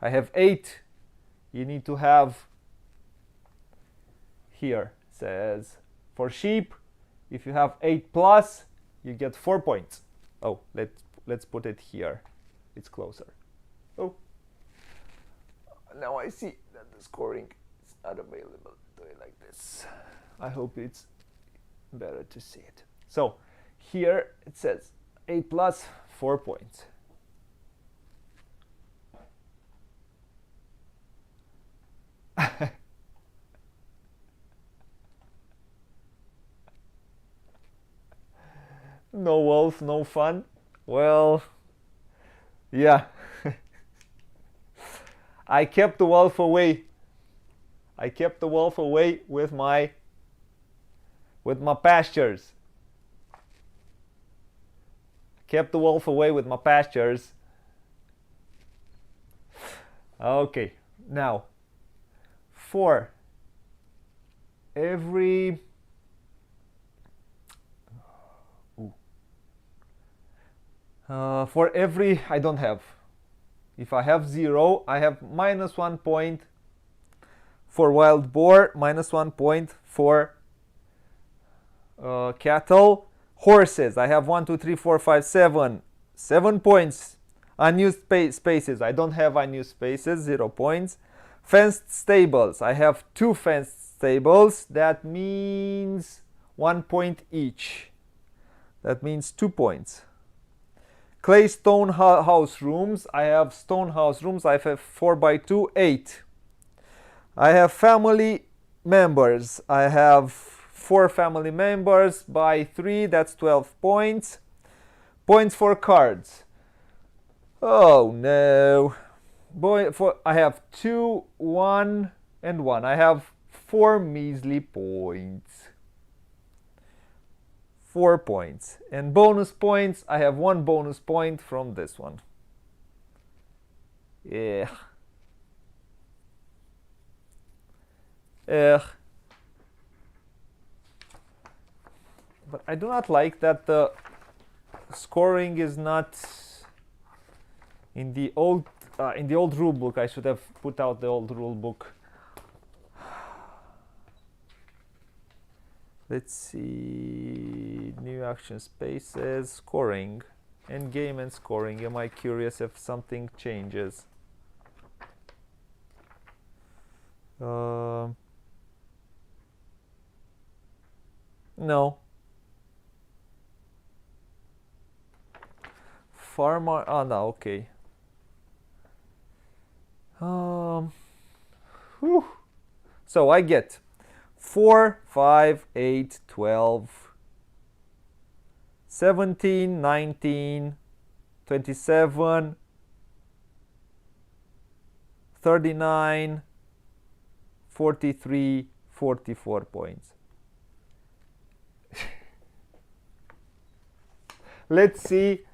I have 8. You need to have here says for sheep, if you have 8 plus, you get 4 points. Oh, let's put it here. It's closer. Oh, now I see that the scoring is not available. Do it like this. I hope it's better to see it. So here it says 8 plus 4 points. No wolf, no fun. Well, yeah. I kept the wolf away. I kept the wolf away with my pastures. Kept the wolf away with my pastures. Okay, now for every I don't have. If I have 0, I have -1 point for wild boar, -1 point for cattle. Horses, I have 1, 2, 3, 4, 5, 7. 7 points. Unused spaces, I don't have unused spaces, 0 points. Fenced stables, I have 2 fenced stables. That means 1 point each. That means 2 points. Clay stone house rooms, I have stone house rooms. I have 4 by 2, 8. I have family members. I have 4 family members by 3, that's 12 points. Points for cards. Oh no. I have 2, 1, and 1. I have 4 measly points. 4 points. And bonus points, I have 1 bonus point from this one. Yeah. But I do not like that the scoring is not in the old rule book. I should have put out the old rule book. Let's see, new action spaces, scoring, end game and scoring. Am I curious if something changes? No. Farmer, no, okay. So I get 4, 5, 8, 12, 17, 19, 27, 39, 43, 44 points. Let's see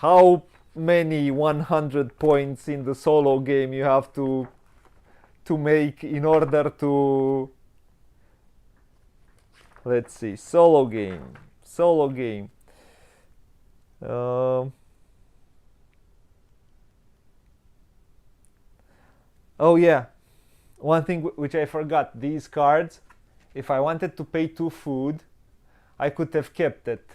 how many 100 points in the solo game you have to make in order to, let's see, solo game. Oh yeah, one thing which I forgot, these cards, if I wanted to pay 2 food, I could have kept it.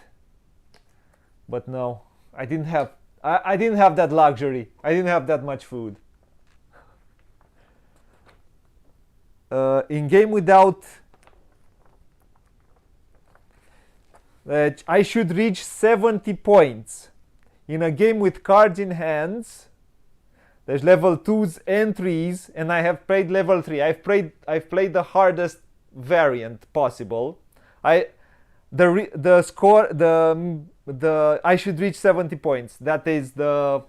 But no, I didn't have that luxury. I didn't have that much food. In game without, I should reach 70 points. In a game with cards in hands, there's level 2s and 3s, and I have played level 3. I've played the hardest variant possible. I should reach 70 points. That is the,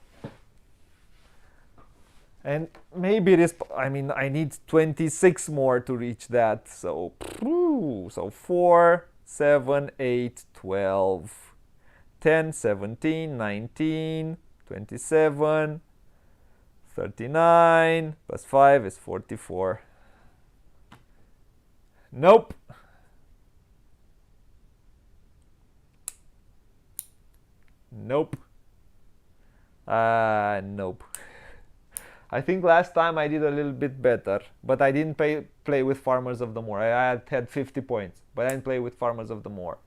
and maybe it is, I mean, I need 26 more to reach that. So 4, 7, 8, 12, 10, 17, 19, 27, 39 plus 5 is 44. Nope. Nope. Nope. I think last time I did a little bit better, but I didn't play with Farmers of the Moor. I had 50 points, but I didn't play with Farmers of the Moor.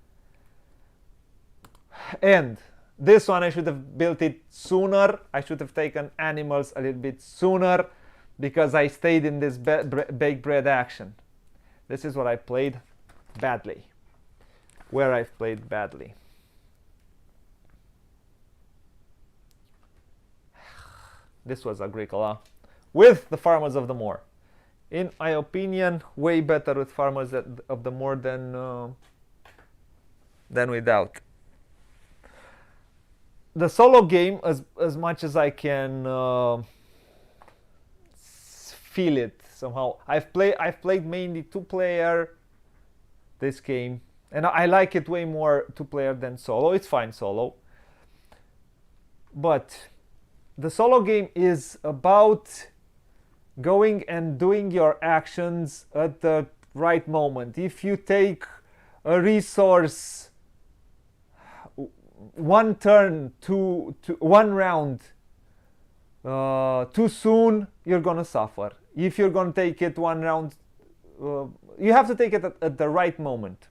And this one I should have built it sooner. I should have taken animals a little bit sooner because I stayed in this bake bread action. This is what I played badly. Where I've played badly. This was Agricola with the Farmers of the Moor. In my opinion, way better with Farmers of the Moor than without. The solo game, as much as I can feel it somehow. I've played mainly 2-player this game, and I like it way more 2-player than solo. It's fine solo, but the solo game is about going and doing your actions at the right moment. If you take a resource one turn to one round too soon, you're gonna suffer. If you're gonna take it one round, you have to take it at the right moment.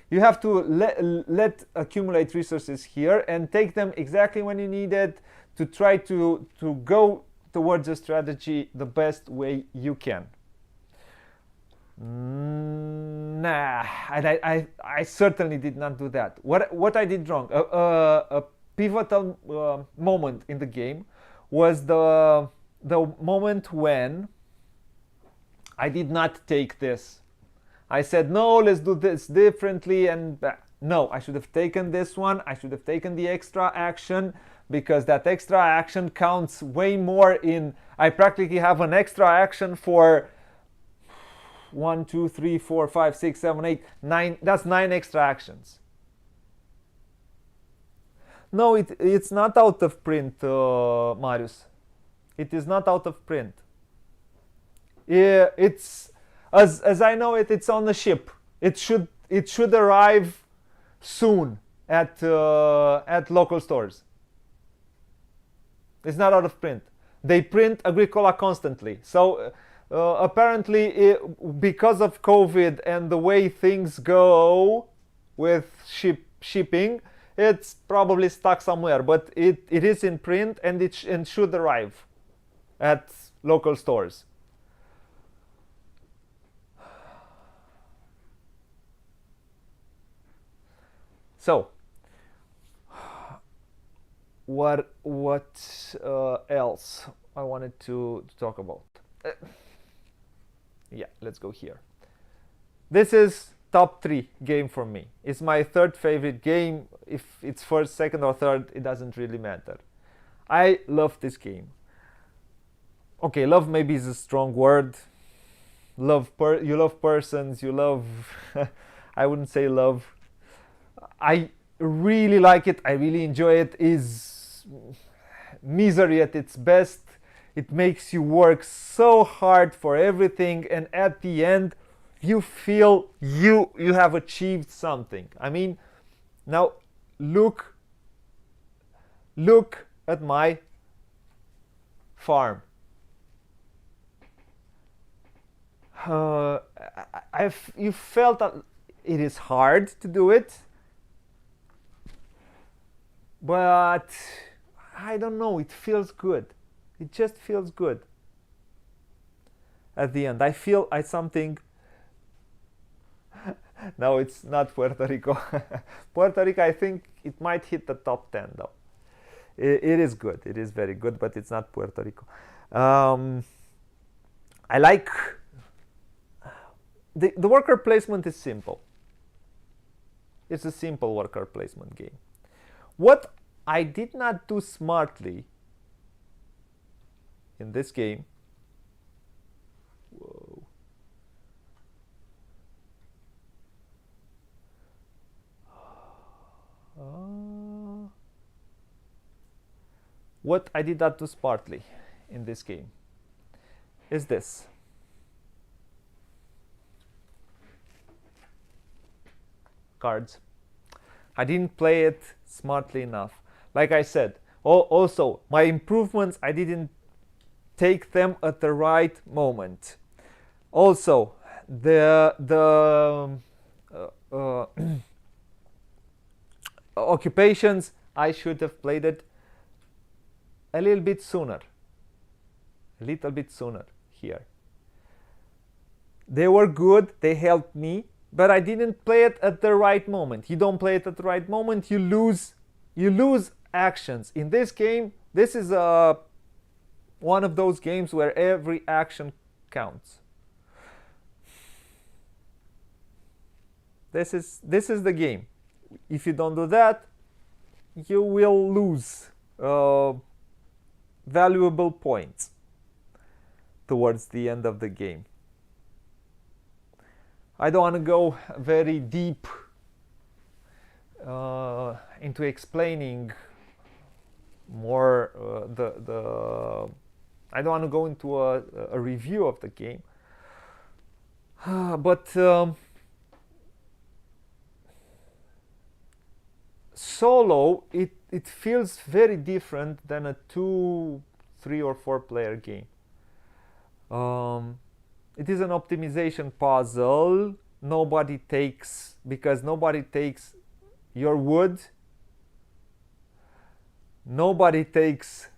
You have to let accumulate resources here and take them exactly when you need it, to try to go towards a strategy the best way you can. Nah, I certainly did not do that. What I did wrong, a pivotal moment in the game was the moment when I did not take this. I said, no, let's do this differently, and no, I should have taken this one. I should have taken the extra action, because that extra action counts way more in... I practically have an extra action for 1, 2, 3, 4, 5, 6, 7, 8, 9. That's 9 extra actions. No, it's not out of print, Marius. It is not out of print. It's as I know it, it's on the ship. It should arrive soon at local stores. It's not out of print. They print Agricola constantly. So apparently, because of COVID and the way things go with shipping, it's probably stuck somewhere. But it is in print, and it should arrive at local stores. So, what else I wanted to talk about? Yeah, let's go here. This is top 3 game for me. It's my 3rd favorite game. If it's 1st, 2nd, or 3rd, it doesn't really matter. I love this game. Okay, love maybe is a strong word. You love persons. You love. I wouldn't say love. I really like it. I really enjoy it. Is misery at its best. It makes you work so hard for everything, and at the end you feel you have achieved something. I mean, now look at my farm. You felt that it is hard to do it, but I don't know, it feels good. It just feels good. At the end, I feel something. No, it's not Puerto Rico. Puerto Rico, I think it might hit the top 10 though. It is good. It is very good, but it's not Puerto Rico. I like the worker placement is simple. It's a simple worker placement game. What I did not do smartly in this game, what I did not do smartly in this game is this. cards. I didn't play it smartly enough. Like I said, also my improvements, I didn't take them at the right moment. Also, the occupations, I should have played it a little bit sooner. A little bit sooner here. They were good, they helped me, but I didn't play it at the right moment. You don't play it at the right moment, you lose actions. In this game, this is one of those games where every action counts. This is the game. If you don't do that, you will lose valuable points towards the end of the game. I don't want to go very deep into explaining more I don't want to go into a review of the game, but solo, it feels very different than a 2, 3 or 4 player game. It is an optimization puzzle. Nobody takes your wood. Nobody takes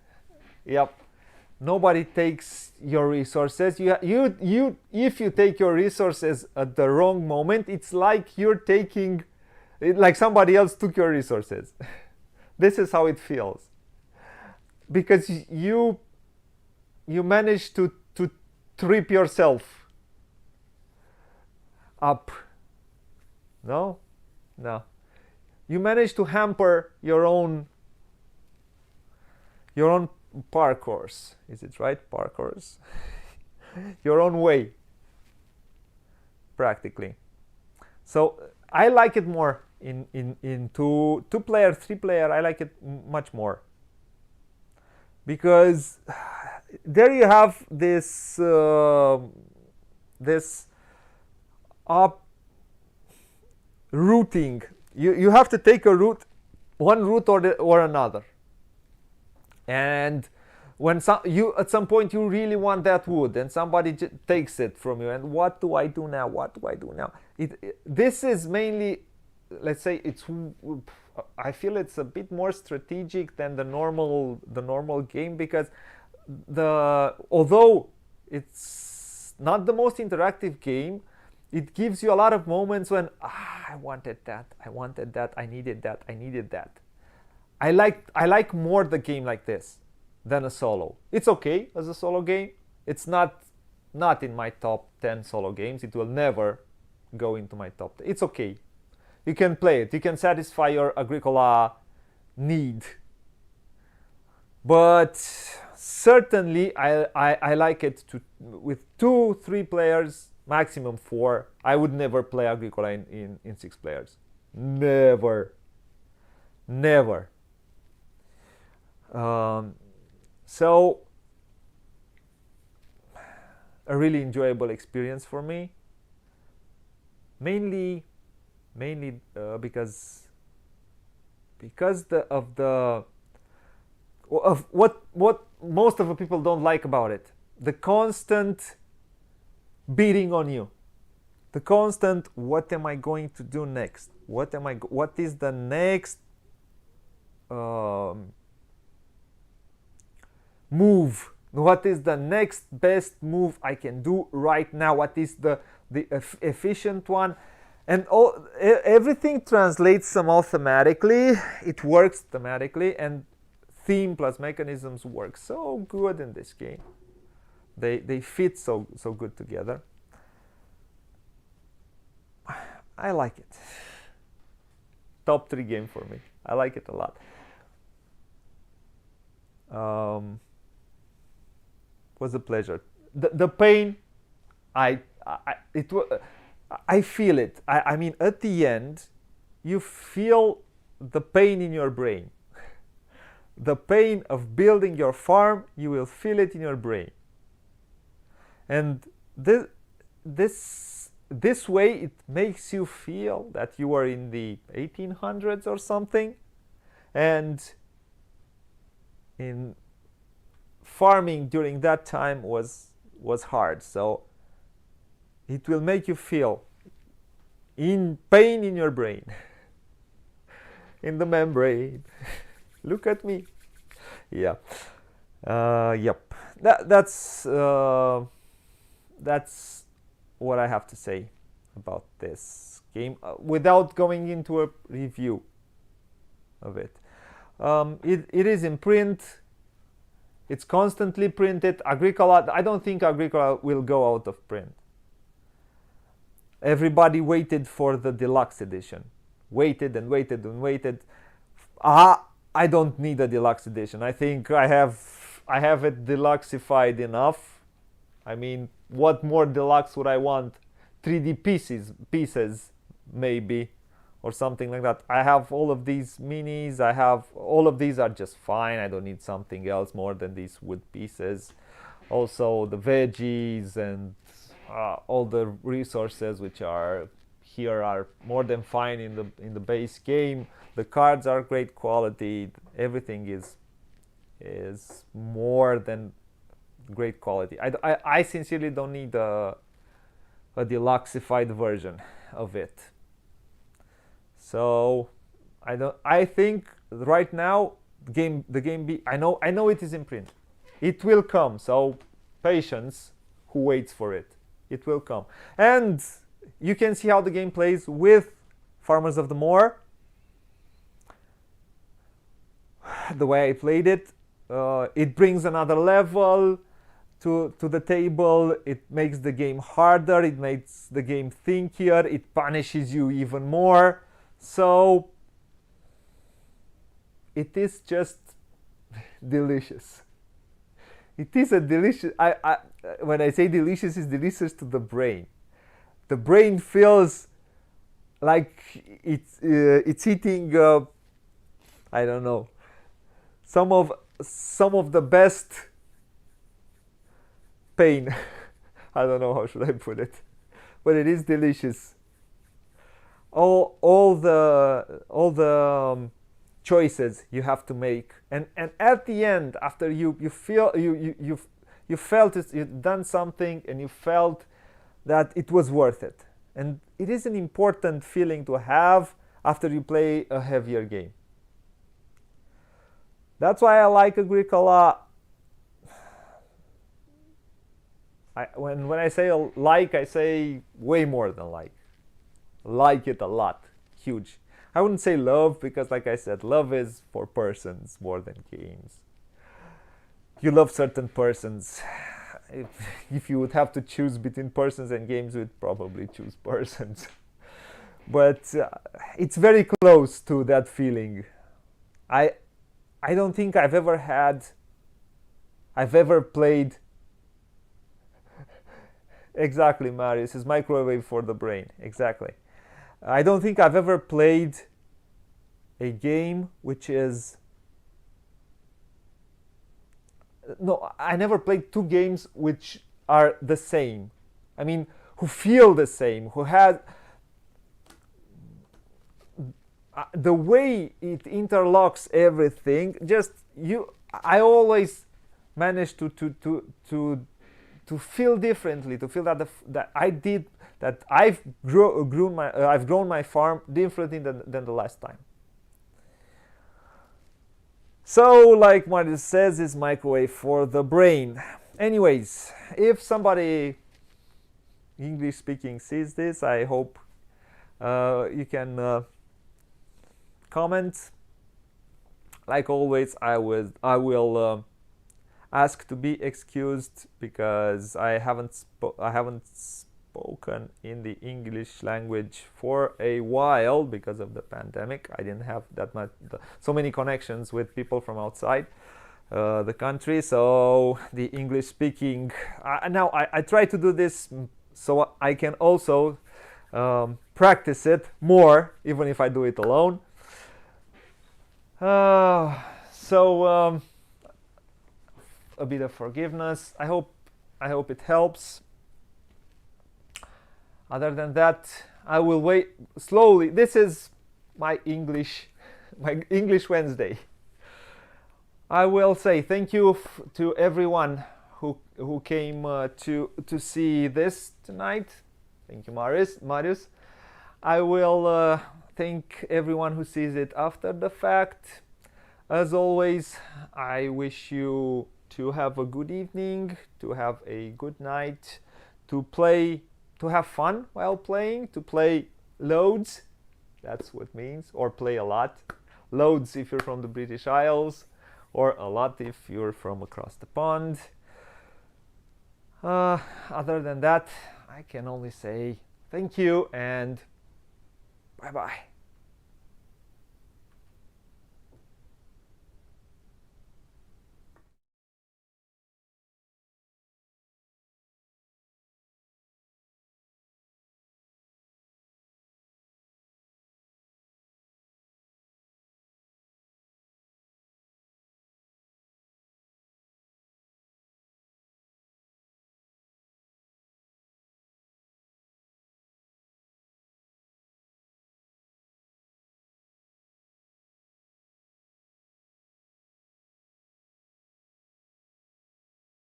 your resources. If you take your resources at the wrong moment, it's like like somebody else took your resources. This is how it feels, because you manage to trip yourself up. No, you manage to hamper your own parkours. Is it right? Parkours. Your own way, practically. So I like it more in two player, 3 player. I like it much more, because there you have this routing. You have to take one route or another, and when at some point you really want that wood and somebody takes it from you, and what do I do now? This is mainly, let's say, I feel it's a bit more strategic than the normal game, because although it's not the most interactive game, it gives you a lot of moments when I wanted that, I needed that. I like more the game like this than a solo. It's okay as a solo game. It's not in my top 10 solo games. It will never go into my top 10. It's okay. You can play it. You can satisfy your Agricola need. But certainly I like it with 2, 3 players, maximum 4. I would never play Agricola in 6 players. Never. So a really enjoyable experience for me, mainly because of what most of the people don't like about it, the constant beating on you, the constant what am I going to do next, what is the next move, what is the next best move I can do right now, what is the efficient one, and everything translates somehow thematically. It works thematically, and theme plus mechanisms work so good in this game. They fit so good together. I like it. Top 3 game for me. I like it a lot. Was a pleasure. The pain, I feel it. I mean, at the end, you feel the pain in your brain. The pain of building your farm, you will feel it in your brain. And this this way it makes you feel that you are in the 1800s or something, and in farming during that time was hard. So it will make you feel in pain in your brain, in the membrane. Look at me. Yeah. Yep. That's what I have to say about this game, without going into a review of it. It is in print. It's constantly printed. Agricola, I don't think Agricola will go out of print. Everybody waited for the deluxe edition. Waited and waited and waited. I don't need a deluxe edition. I think I have it deluxeified enough. I mean, what more deluxe would I want? 3D pieces maybe, or something like that. I have all of these minis. I have all of these are just fine. I don't need something else more than these wood pieces. Also the veggies and all the resources which are here are more than fine in the base game. The cards are great quality. Everything is more than great quality. I sincerely don't need a deluxeified version of it. So I think right now the game I know it is in print. It will come. So patience, who waits for it. It will come. And you can see how the game plays with Farmers of the Moor. The way I played it, it brings another level to the table. It makes the game harder. It makes the game thinkier. It punishes you even more. So it is just delicious. It is a delicious. When I say delicious, it's delicious to the brain. The brain feels like it's eating. I don't know. Some of the best pain. I don't know how should I put it, but it is delicious. All the choices you have to make, and at the end, after you feel you felt it, you've done something, and you felt that it was worth it, and it is an important feeling to have after you play a heavier game. That's why I like Agricola. When I say like, I say way more than like. Like it a lot. Huge. I wouldn't say love, because like I said, love is for persons more than games. You love certain persons. If you would have to choose between persons and games, you would probably choose persons. But it's very close to that feeling. I don't think I've ever played. Exactly, Marius, is microwave for the brain. Exactly. I don't think I've ever played a game which is. No, I never played two games which are the same. I mean, who feel the same, who has. The way it interlocks everything, I always manage to feel differently, to feel that I've grown my farm differently than the last time. So, like Marius says, it's microwave for the brain. Anyways, if somebody English speaking sees this, I hope you can comment. Like always, I will ask to be excused because I haven't spoken in the English language for a while because of the pandemic. I didn't have so many connections with people from outside the country, so the English speaking. Now I try to do this so I can also practice it more, even if I do it alone. So a bit of forgiveness. I hope it helps. Other than that, I will wait slowly. This is my English Wednesday. I will say thank you to everyone who came to see this tonight. Thank you, Marius. I will thank everyone who sees it after the fact. As always, I wish you to have a good evening, to have a good night, to play, to have fun while playing, to play loads. That's what it means, or play a lot. Loads if you're from the British Isles, or a lot if you're from across the pond. Other than that, I can only say thank you and bye bye.